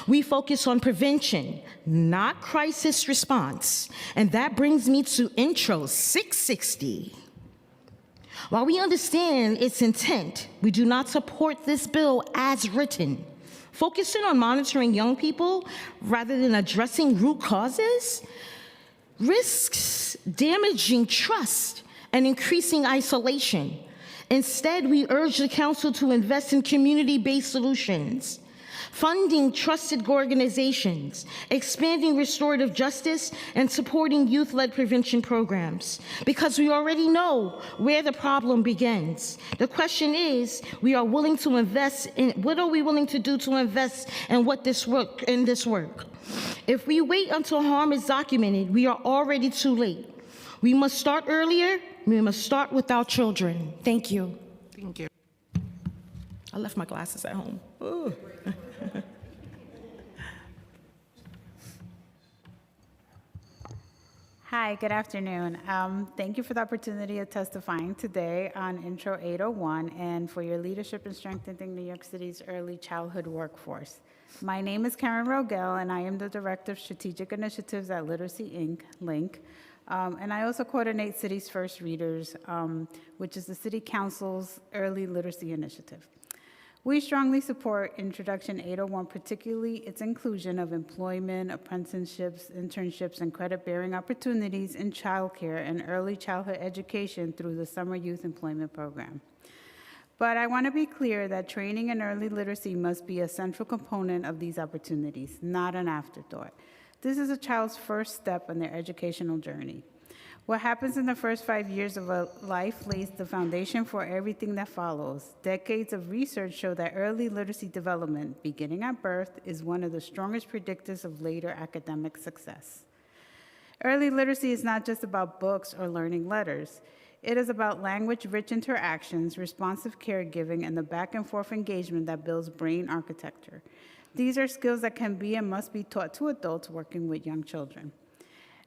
We focus on prevention, not crisis response, and that brings me to Intro 660. While we understand its intent, we do not support this bill as written. Focusing on monitoring young people rather than addressing root causes risks damaging trust and increasing isolation. Instead, we urge the Council to invest in community-based solutions, funding trusted organizations, expanding restorative justice, and supporting youth-led prevention programs. Because we already know where the problem begins. The question is, what are we willing to do to invest in this work? If we wait until harm is documented, we are already too late. We must start earlier. We must start with our children. Thank you. Thank you. I left my glasses at home. Ooh. Hi, good afternoon. Thank you for the opportunity of testifying today on Intro 801 and for your leadership in strengthening New York City's early childhood workforce. My name is Karen Rogel, and I am the Director of Strategic Initiatives at Literacy Inc., LINC. And I also coordinate City's First Readers, which is the City Council's early literacy initiative. We strongly support Introduction 801, particularly its inclusion of employment, apprenticeships, internships, and credit-bearing opportunities in childcare and early childhood education through the Summer Youth Employment Program. But I want to be clear that training in early literacy must be a central component of these opportunities, not an afterthought. This is a child's first step on their educational journey. What happens in the first 5 years of a life lays the foundation for everything that follows. Decades of research show that early literacy development, beginning at birth, is one of the strongest predictors of later academic success. Early literacy is not just about books or learning letters. It is about language-rich interactions, responsive caregiving, and the back-and-forth engagement that builds brain architecture. These are skills that can be and must be taught to adults working with young children.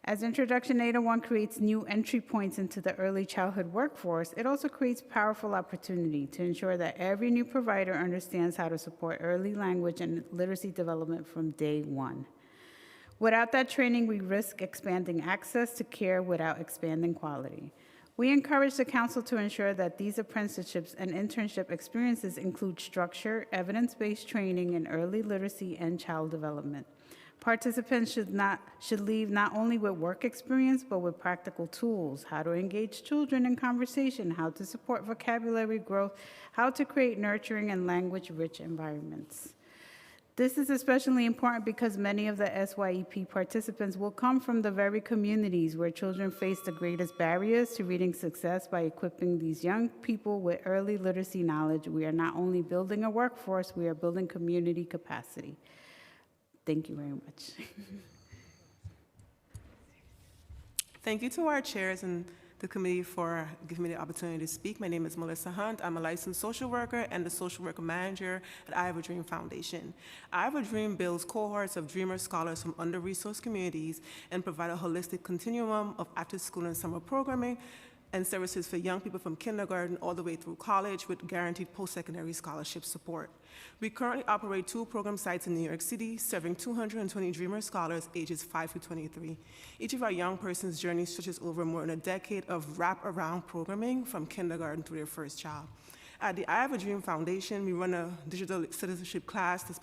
As Introduction 801 creates new entry points into the early childhood workforce, it also creates powerful opportunity to ensure that every new provider understands how to support early language and literacy development from day one. Without that training, we risk expanding access to care without expanding quality. We encourage the council to ensure that these apprenticeships and internship experiences include structure, evidence-based training in early literacy and child development. Participants should leave not only with work experience, but with practical tools, how to engage children in conversation, how to support vocabulary growth, how to create nurturing and language-rich environments. This is especially important because many of the SYEP participants will come from the very communities where children face the greatest barriers to reading success. By equipping these young people with early literacy knowledge, we are not only building a workforce, we are building community capacity. Thank you very much. Thank you to our chairs and the committee for giving me the opportunity to speak. My name is Melissa Hunt. I'm a licensed social worker and the social worker manager at I Have a Dream Foundation. I Have a Dream builds cohorts of dreamer scholars from under-resourced communities and provide a holistic continuum of after-school and summer programming and services for young people from kindergarten all the way through college with guaranteed post-secondary scholarship support. We currently operate 2 program sites in New York City, serving 220 Dreamer scholars ages 5 to 23. Each of our young person's journey stretches over more than a decade of wrap-around programming from kindergarten through their first child. At the I Have a Dream Foundation, we run a digital citizenship class that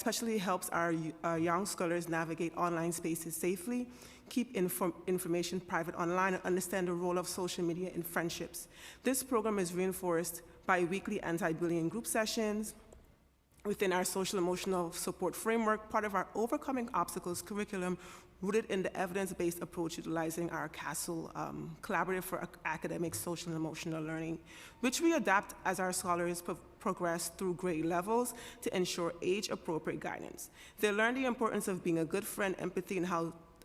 specially helps our young scholars navigate online spaces safely, keep information private online, and understand the role of social media in friendships. This program is reinforced by weekly anti-bullying group sessions within our social emotional support framework, part of our Overcoming Obstacles curriculum rooted in the evidence-based approach utilizing our CASTLE Collaborative for Academic, Social, and Emotional Learning, which we adapt as our scholars progress through grade levels to ensure age-appropriate guidance. They learn the importance of being a good friend, empathy, and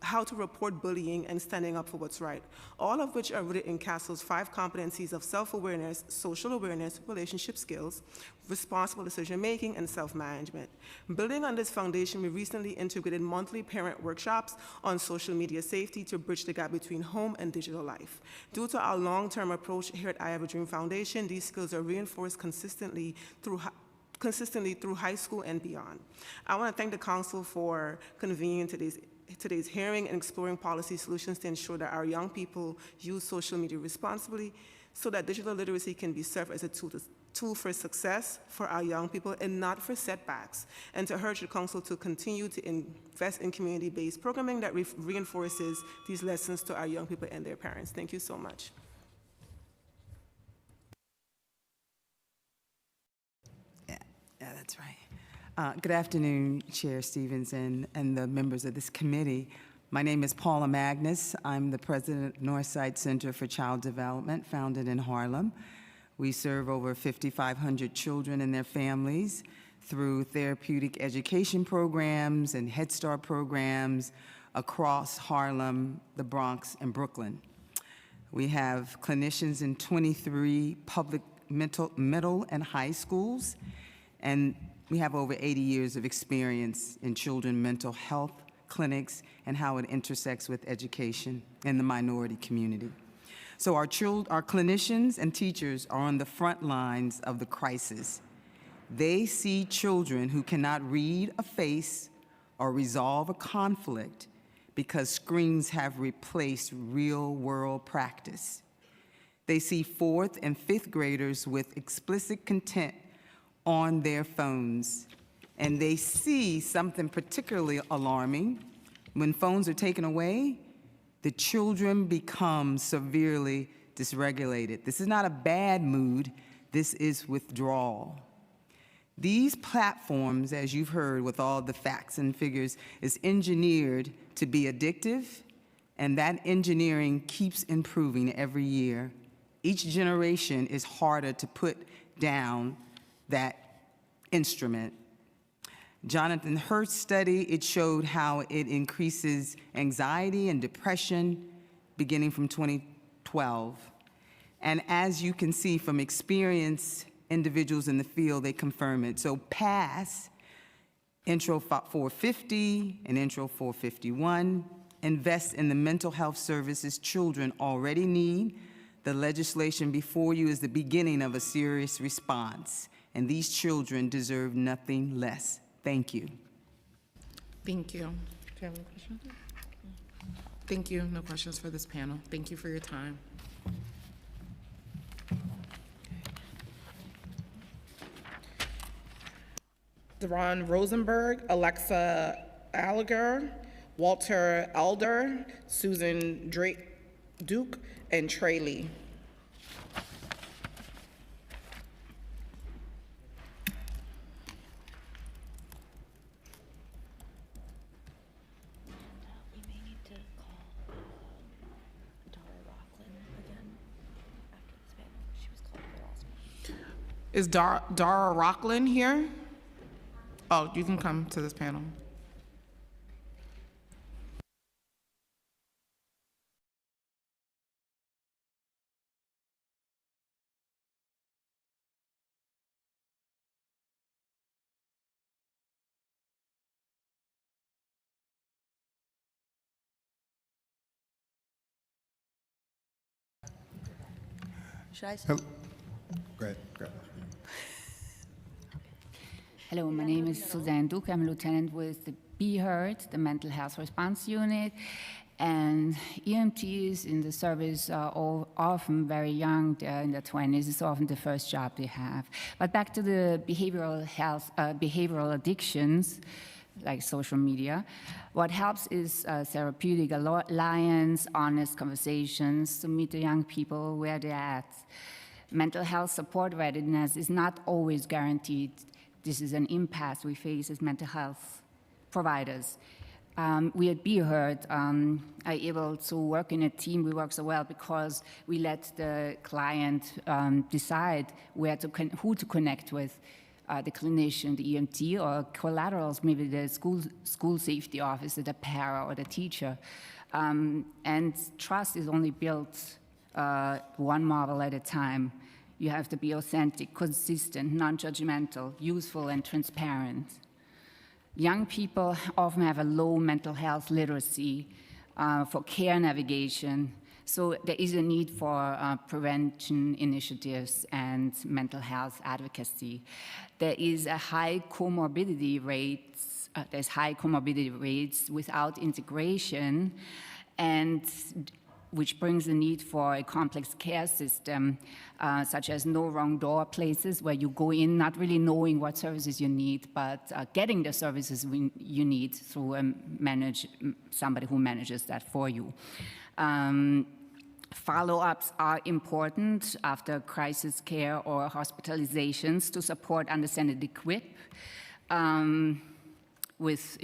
how to report bullying and standing up for what's right, all of which are rooted in CASTLE's 5 competencies of self-awareness, social awareness, relationship skills, responsible decision-making, and self-management. Building on this foundation, we recently integrated monthly parent workshops on social media safety to bridge the gap between home and digital life. Due to our long-term approach here at I Have a Dream Foundation, these skills are reinforced consistently through high school and beyond. I want to thank the council for convening today's hearing and exploring policy solutions to ensure that our young people use social media responsibly so that digital literacy can be served as a tool for success for our young people and not for setbacks, and to urge the council to continue to invest in community-based programming that reinforces these lessons to our young people and their parents. Thank you so much. Yeah, that's right. Good afternoon, Chair Stevens and the members of this committee. My name is Paula Magnus. I'm the president of Northside Center for Child Development, founded in Harlem. We serve over 5,500 children and their families through therapeutic education programs and Head Start programs across Harlem, the Bronx, and Brooklyn. We have clinicians in 23 public middle and high schools, and we have over 80 years of experience in children mental health clinics and how it intersects with education in the minority community. So our clinicians and teachers are on the front lines of the crisis. They see children who cannot read a face or resolve a conflict because screens have replaced real-world practice. They see 4th and 5th graders with explicit content on their phones, and they see something particularly alarming. When phones are taken away, the children become severely dysregulated. This is not a bad mood, this is withdrawal. These platforms, as you've heard with all the facts and figures, is engineered to be addictive, and that engineering keeps improving every year. Each generation is harder to put down that instrument. Jonathan Hurt's study, it showed how it increases anxiety and depression beginning from 12. And as you can see from experienced individuals in the field, they confirm it. So pass Intro 450 and Intro 451. Invest in the mental health services children already need. The legislation before you is the beginning of a serious response, and these children deserve nothing less. Thank you. Thank you. Do you have any questions? Thank you. No questions for this panel. Thank you for your time. Deron Rosenberg, Alexa Alliger, Walter Elder, Susan Duke, and Trey Lee. Is Dara Rockland here? Oh, you can come to this panel. Should I say? Great. Hello, my name is Suzanne Duke. I'm a lieutenant with the BHERT, the Mental Health Response Unit. And EMTs in the service are all often very young. They're in their 20s. It's often the first job they have. But back to the behavioral health, behavioral addictions, like social media. What helps is therapeutic alliance, honest conversations to meet the young people where they're at. Mental health support readiness is not always guaranteed. This is an impasse we face as mental health providers. We at BHERT are able to work in a team. We work so well because we let the client decide who to connect with, the clinician, the EMT, or collaterals, maybe the school safety officer, the para, or the teacher. And trust is only built one model at a time. You have to be authentic, consistent, non-judgmental, useful, and transparent. Young people often have a low mental health literacy for care navigation, so there is a need for prevention initiatives and mental health advocacy. There's high comorbidity rates without integration, and which brings the need for a complex care system, such as no wrong door places, where you go in not really knowing what services you need, but getting the services you need through somebody who manages that for you. Follow-ups are important after crisis care or hospitalizations to support, understand, and equip with,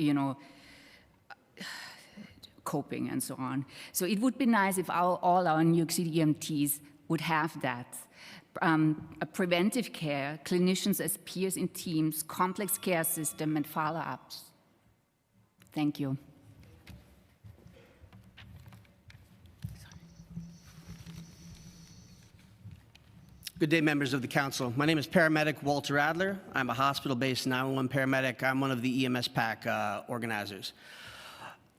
coping and so on. So it would be nice if all our New York City EMTs would have that. A preventive care, clinicians as peers in teams, complex care system, and follow-ups. Thank you. Good day, members of the council. My name is paramedic Walter Adler. I'm a hospital-based 911 paramedic. I'm one of the EMS PAC organizers.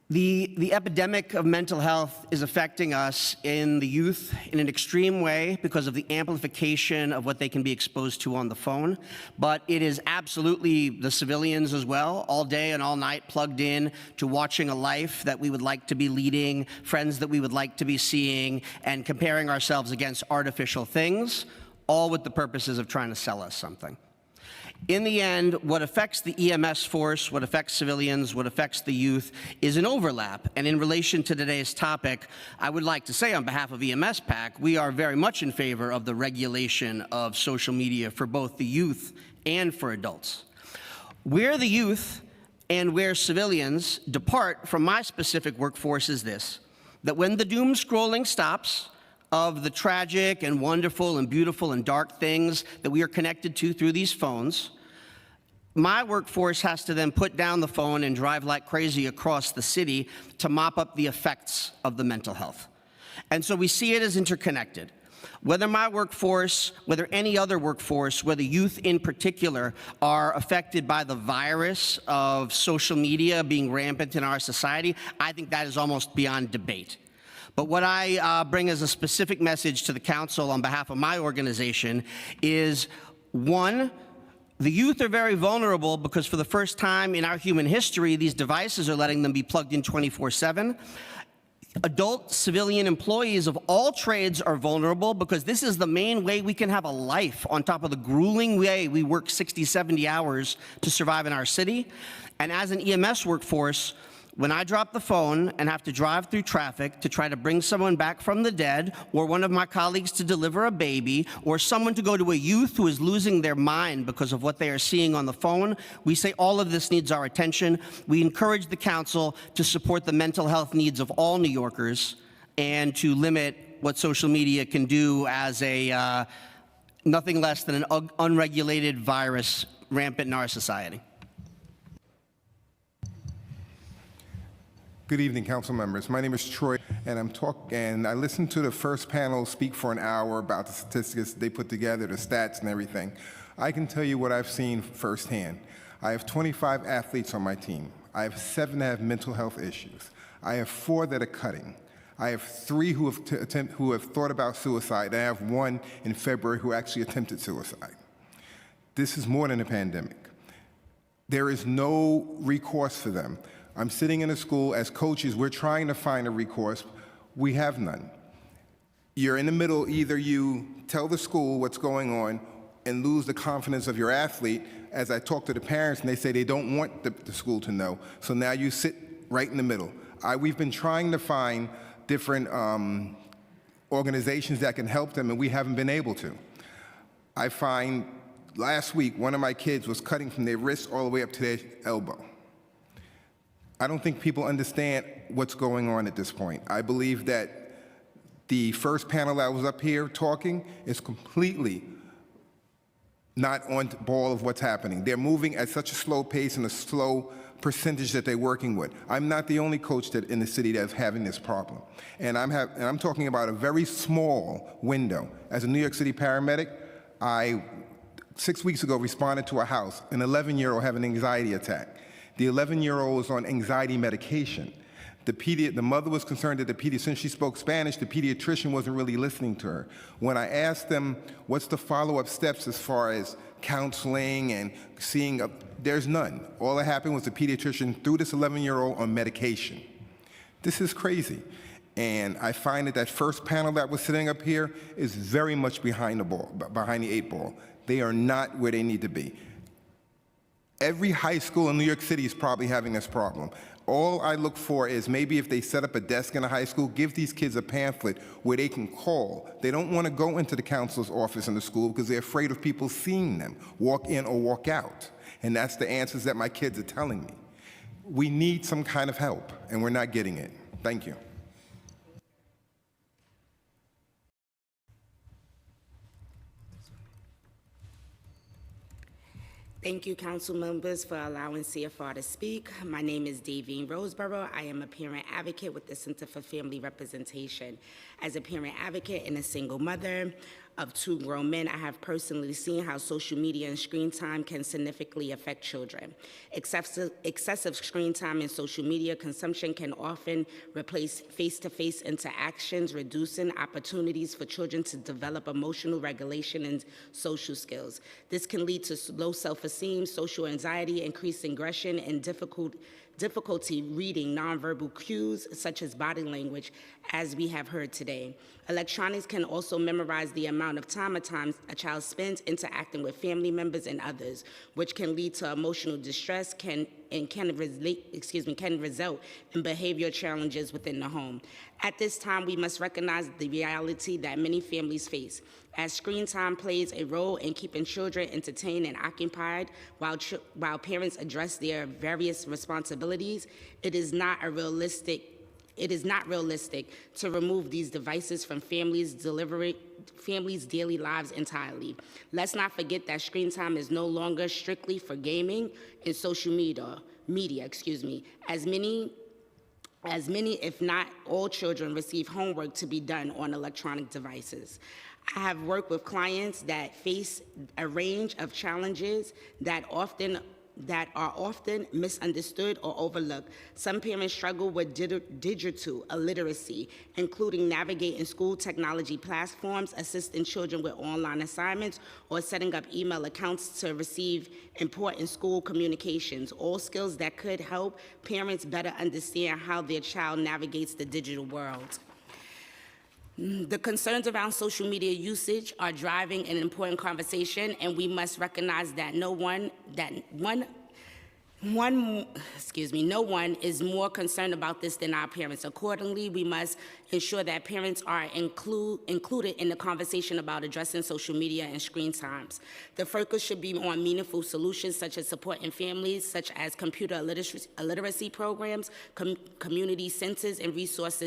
The epidemic of mental health is affecting us in the youth in an extreme way because of the amplification of what they can be exposed to on the phone. But it is absolutely the civilians as well, all day and all night plugged in to watching a life that we would like to be leading, friends that we would like to be seeing, and comparing ourselves against artificial things, all with the purposes of trying to sell us something. In the end, what affects the EMS force, what affects civilians, what affects the youth is an overlap. And in relation to today's topic, I would like to say on behalf of EMS PAC, we are very much in favor of the regulation of social media for both the youth and for adults. Where the youth and where civilians depart from my specific workforce is this, that when the doom scrolling stops, of the tragic and wonderful and beautiful and dark things that we are connected to through these phones, my workforce has to then put down the phone and drive like crazy across the city to mop up the effects of the mental health. And so we see it as interconnected. Whether my workforce, whether any other workforce, whether youth in particular are affected by the virus of social media being rampant in our society, I think that is almost beyond debate. But what I bring as a specific message to the council on behalf of my organization is, one, the youth are very vulnerable because for the first time in our human history, these devices are letting them be plugged in 24/7. Adult civilian employees of all trades are vulnerable because this is the main way we can have a life on top of the grueling way we work 60, 70 hours to survive in our city. And as an EMS workforce, when I drop the phone and have to drive through traffic to try to bring someone back from the dead, or one of my colleagues to deliver a baby, or someone to go to a youth who is losing their mind because of what they are seeing on the phone, we say all of this needs our attention. We encourage the council to support the mental health needs of all New Yorkers and to limit what social media can do as a nothing less than an unregulated virus rampant in our society. Good evening, council members. My name is Troy, and I listened to the first panel speak for an hour about the statistics they put together, the stats and everything. I can tell you what I've seen firsthand. I have 25 athletes on my team. I have 7 that have mental health issues. I have 4 that are cutting. I have 3 who have thought about suicide. I have 1 in February who actually attempted suicide. This is more than a pandemic. There is no recourse for them. I'm sitting in a school as coaches, we're trying to find a recourse. We have none. You're in the middle, either you tell the school what's going on and lose the confidence of your athlete. As I talk to the parents and they say they don't want the school to know. So now you sit right in the middle. We've been trying to find different organizations that can help them and we haven't been able to. I find last week, one of my kids was cutting from their wrist all the way up to their elbow. I don't think people understand what's going on at this point. I believe that the first panel that was up here talking is completely not on ball of what's happening. They're moving at such a slow pace and a slow percentage that they're working with. I'm not the only coach in the city that's having this problem. And I'm talking about a very small window. As a New York City paramedic, I 6 weeks ago responded to a house, an 11-year-old having an anxiety attack. The 11-year-old was on anxiety medication. The mother was concerned that since she spoke Spanish, the pediatrician wasn't really listening to her. When I asked them, what's the follow-up steps as far as counseling and seeing, there's none. All that happened was the pediatrician threw this 11-year-old on medication. This is crazy. And I find that first panel that was sitting up here is very much behind the 8 ball. They are not where they need to be. Every high school in New York City is probably having this problem. All I look for is maybe if they set up a desk in a high school, give these kids a pamphlet where they can call. They don't want to go into the counselor's office in the school because they're afraid of people seeing them, walk in or walk out. And that's the answers that my kids are telling me. We need some kind of help, and we're not getting it. Thank you. Thank you, council members, for allowing CFR to speak. My name is Davine Roseborough. I am a parent advocate with the Center for Family Representation. As a parent advocate and a single mother of 2 grown men, I have personally seen how social media and screen time can significantly affect children. Excessive screen time and social media consumption can often replace face-to-face interactions, reducing opportunities for children to develop emotional regulation and social skills. This can lead to low self-esteem, social anxiety, increased aggression, and difficulty reading nonverbal cues such as body language, as we have heard today. Electronics can also memorize the amount of time a child spends interacting with family members and others, which can lead to emotional distress can result in behavior challenges within the home. At this time, we must recognize the reality that many families face. As screen time plays a role in keeping children entertained and occupied while parents address their various responsibilities, it is not realistic to remove these devices from families' daily lives entirely. Let's not forget that screen time is no longer strictly for gaming and social media, as many as many, if not all, children receive homework to be done on electronic devices. I have worked with clients that face a range of challenges that are often misunderstood or overlooked. Some parents struggle with digital illiteracy, including navigating school technology platforms, assisting children with online assignments, or setting up email accounts to receive important school communications, all skills that could help parents better understand how their child navigates the digital world. The concerns around social media usage are driving an important conversation, and we must recognize that no one is more concerned about this than our parents. Accordingly, we must ensure that parents are included in the conversation about addressing social media and screen times. The focus should be on meaningful solutions such as supporting families, such as computer literacy programs, community centers, and resource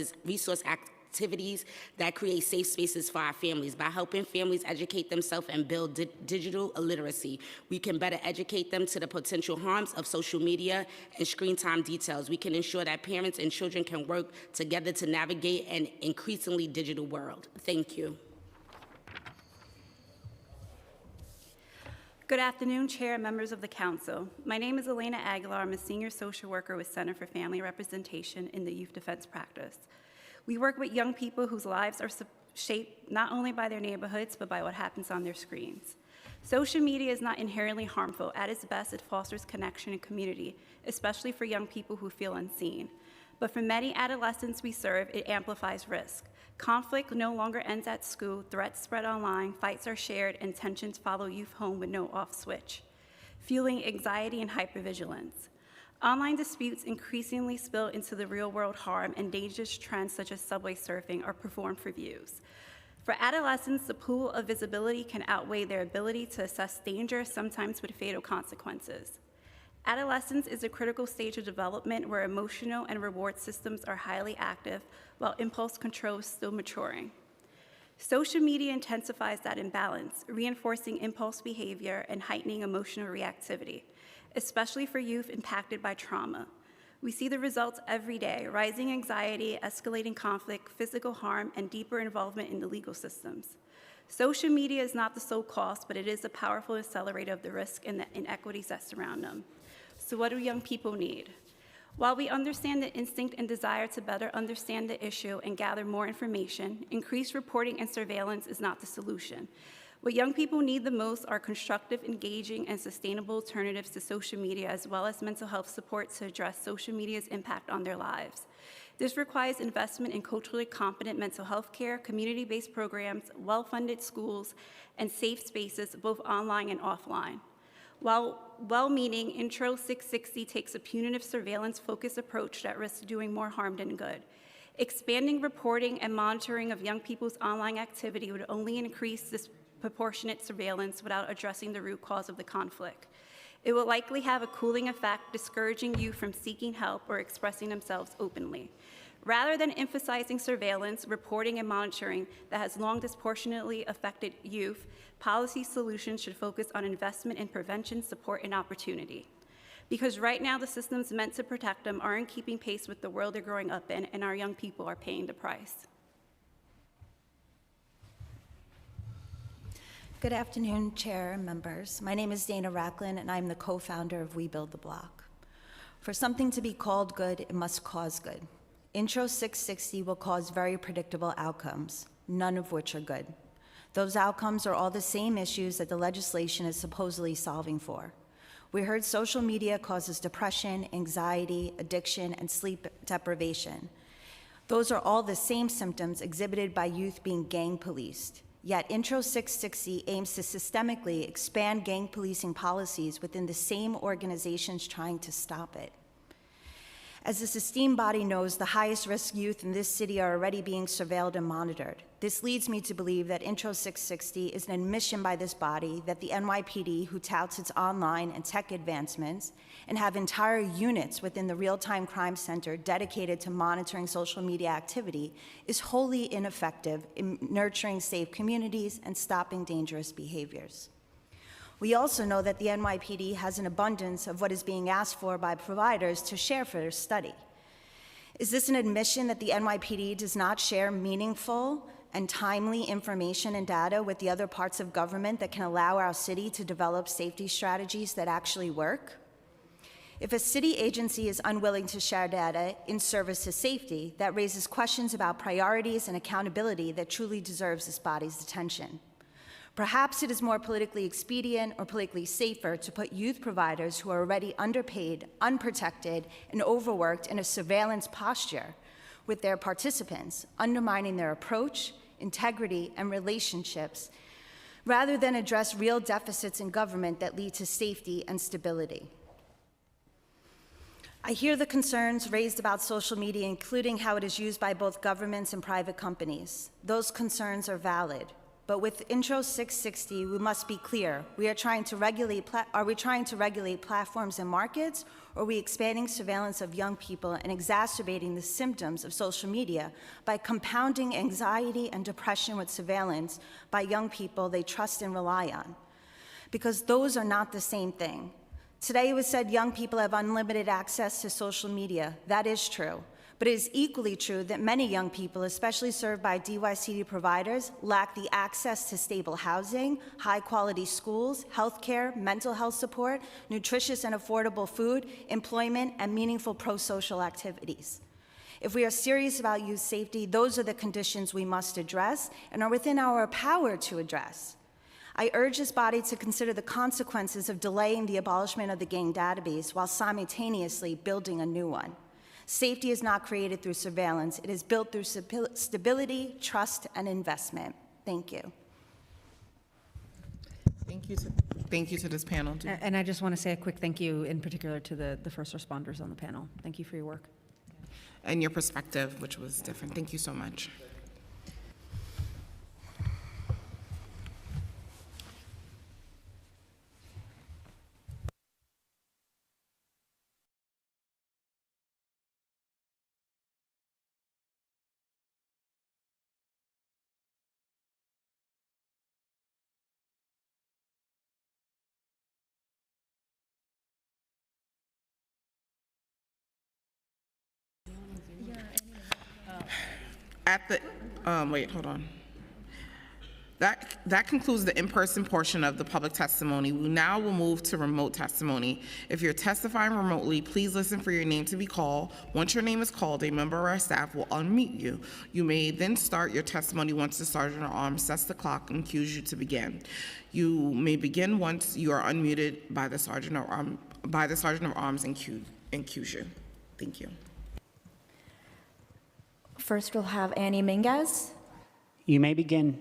activities that create safe spaces for our families. By helping families educate themselves and build digital illiteracy, we can better educate them to the potential harms of social media and screen time details. We can ensure that parents and children can work together to navigate an increasingly digital world. Thank you. Good afternoon, Chair and members of the Council. My name is Elena Aguilar. I'm a senior social worker with Center for Family Representation in the Youth Defense Practice. We work with young people whose lives are shaped not only by their neighborhoods, but by what happens on their screens. Social media is not inherently harmful. At its best, it fosters connection and community, especially for young people who feel unseen. But for many adolescents we serve, it amplifies risk. Conflict no longer ends at school, threats spread online, fights are shared, and tensions follow youth home with no off switch, fueling anxiety and hypervigilance. Online disputes increasingly spill into the real-world harm, and dangerous trends such as subway surfing are performed for views. For adolescents, the pool of visibility can outweigh their ability to assess danger, sometimes with fatal consequences. Adolescence is a critical stage of development where emotional and reward systems are highly active, while impulse control is still maturing. Social media intensifies that imbalance, reinforcing impulse behavior and heightening emotional reactivity, especially for youth impacted by trauma. We see the results every day: rising anxiety, escalating conflict, physical harm, and deeper involvement in the legal systems. Social media is not the sole cause, but it is a powerful accelerator of the risk and the inequities that surround them. So what do young people need? While we understand the instinct and desire to better understand the issue and gather more information, increased reporting and surveillance is not the solution. What young people need the most are constructive, engaging, and sustainable alternatives to social media, as well as mental health support to address social media's impact on their lives. This requires investment in culturally competent mental health care, community-based programs, well-funded schools, and safe spaces, both online and offline. While well-meaning, Intro 660 takes a punitive surveillance-focused approach that risks doing more harm than good. Expanding reporting and monitoring of young people's online activity would only increase this proportionate surveillance without addressing the root cause of the conflict. It will likely have a cooling effect, discouraging youth from seeking help or expressing themselves openly. Rather than emphasizing surveillance, reporting, and monitoring that has long disproportionately affected youth, policy solutions should focus on investment in prevention, support, and opportunity. Because right now, the systems meant to protect them aren't keeping pace with the world they're growing up in, and our young people are paying the price. Good afternoon, Chair and members. My name is Dana Racklin, and I'm the co-founder of We Build the Block. For something to be called good, it must cause good. Intro 660 will cause very predictable outcomes, none of which are good. Those outcomes are all the same issues that the legislation is supposedly solving for. We heard social media causes depression, anxiety, addiction, and sleep deprivation. Those are all the same symptoms exhibited by youth being gang policed. Yet Intro 660 aims to systemically expand gang policing policies within the same organizations trying to stop it. As this esteemed body knows, the highest risk youth in this city are already being surveilled and monitored. This leads me to believe that Intro 660 is an admission by this body that the NYPD, who touts its online and tech advancements and have entire units within the Real-Time Crime Center dedicated to monitoring social media activity, is wholly ineffective in nurturing safe communities and stopping dangerous behaviors. We also know that the NYPD has an abundance of what is being asked for by providers to share for their study. Is this an admission that the NYPD does not share meaningful and timely information and data with the other parts of government that can allow our city to develop safety strategies that actually work? If a city agency is unwilling to share data in service to safety, that raises questions about priorities and accountability that truly deserves this body's attention. Perhaps it is more politically expedient or politically safer to put youth providers who are already underpaid, unprotected, and overworked in a surveillance posture with their participants, undermining their approach, integrity, and relationships, rather than address real deficits in government that lead to safety and stability. I hear the concerns raised about social media, including how it is used by both governments and private companies. Those concerns are valid. But with Intro 660, we must be clear. Are we trying to regulate platforms and markets, or are we expanding surveillance of young people and exacerbating the symptoms of social media by compounding anxiety and depression with surveillance by young people they trust and rely on? Because those are not the same thing. Today it was said young people have unlimited access to social media. That is true. But it is equally true that many young people, especially served by DYCD providers, lack the access to stable housing, high-quality schools, healthcare, mental health support, nutritious and affordable food, employment, and meaningful pro-social activities. If we are serious about youth safety, those are the conditions we must address and are within our power to address. I urge this body to consider the consequences of delaying the abolishment of the gang database while simultaneously building a new one. Safety is not created through surveillance. It is built through stability, trust, and investment. Thank you. Thank you to this panel. And I just want to say a quick thank you in particular to the first responders on the panel. Thank you for your work. And your perspective, which was different. Thank you so much. Wait, hold on. That concludes the in-person portion of the public testimony. We now will move to remote testimony. If you're testifying remotely, please listen for your name to be called. Once your name is called, a member of our staff will unmute you. You may then start your testimony once the sergeant at arms sets the clock and cues you to begin. You may begin once you are unmuted by the sergeant of arms and cues you. Thank you. First, we'll have Annie Minguez. You may begin.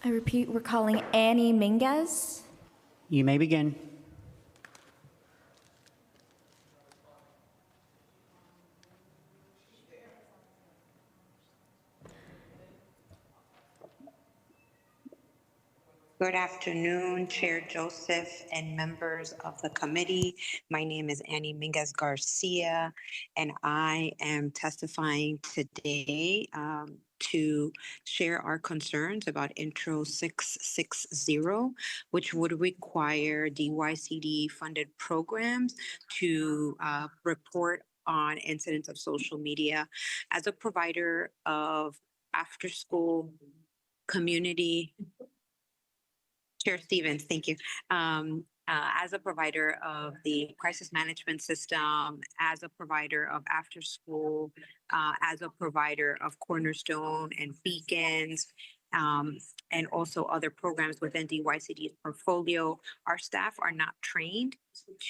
I repeat, we're calling Annie Minguez. You may begin. Good afternoon, Chair Joseph and members of the committee. My name is Annie Minguez Garcia, and I am testifying today to share our concerns about Intro 660, which would require DYCD-funded programs to report on incidents of social media. As a provider of after-school community Chair Stevens, thank you. As a provider of the crisis management system, as a provider of after school, as a provider of Cornerstone and Beacons, and also other programs within DYCD's portfolio, our staff are not trained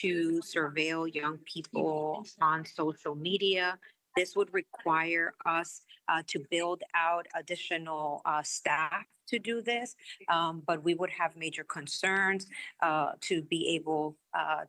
to surveil young people on social media. This would require us to build out additional staff to do this, but we would have major concerns to be able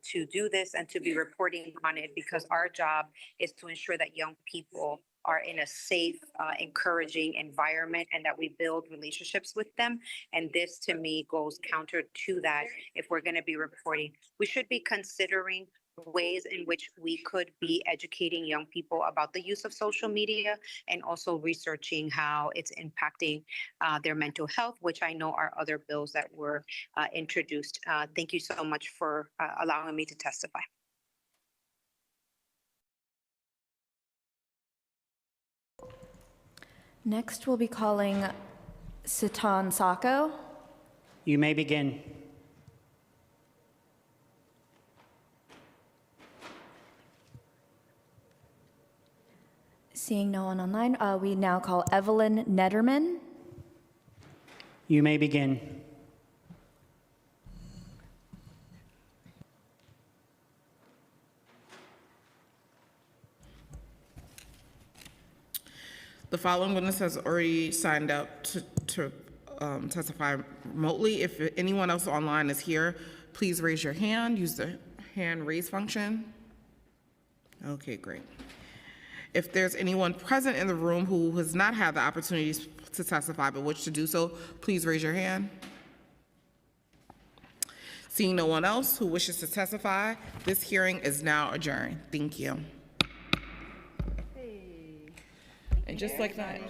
to do this and to be reporting on it, because our job is to ensure that young people are in a safe, encouraging environment and that we build relationships with them. And this to me goes counter to that. If we're going to be reporting, we should be considering ways in which we could be educating young people about the use of social media and also researching how it's impacting their mental health, which I know are other bills that were introduced. Thank you so much for allowing me to testify. Next, we'll be calling Sitan Sacco. You may begin. Seeing no one online, we now call Evelyn Nederman. You may begin. The following witness has already signed up to testify remotely. If anyone else online is here, please raise your hand. Use the hand raise function. Okay, great. If there's anyone present in the room who has not had the opportunity to testify but wish to do so, please raise your hand. Seeing no one else who wishes to testify, this hearing is now adjourned. Thank you. And just like that.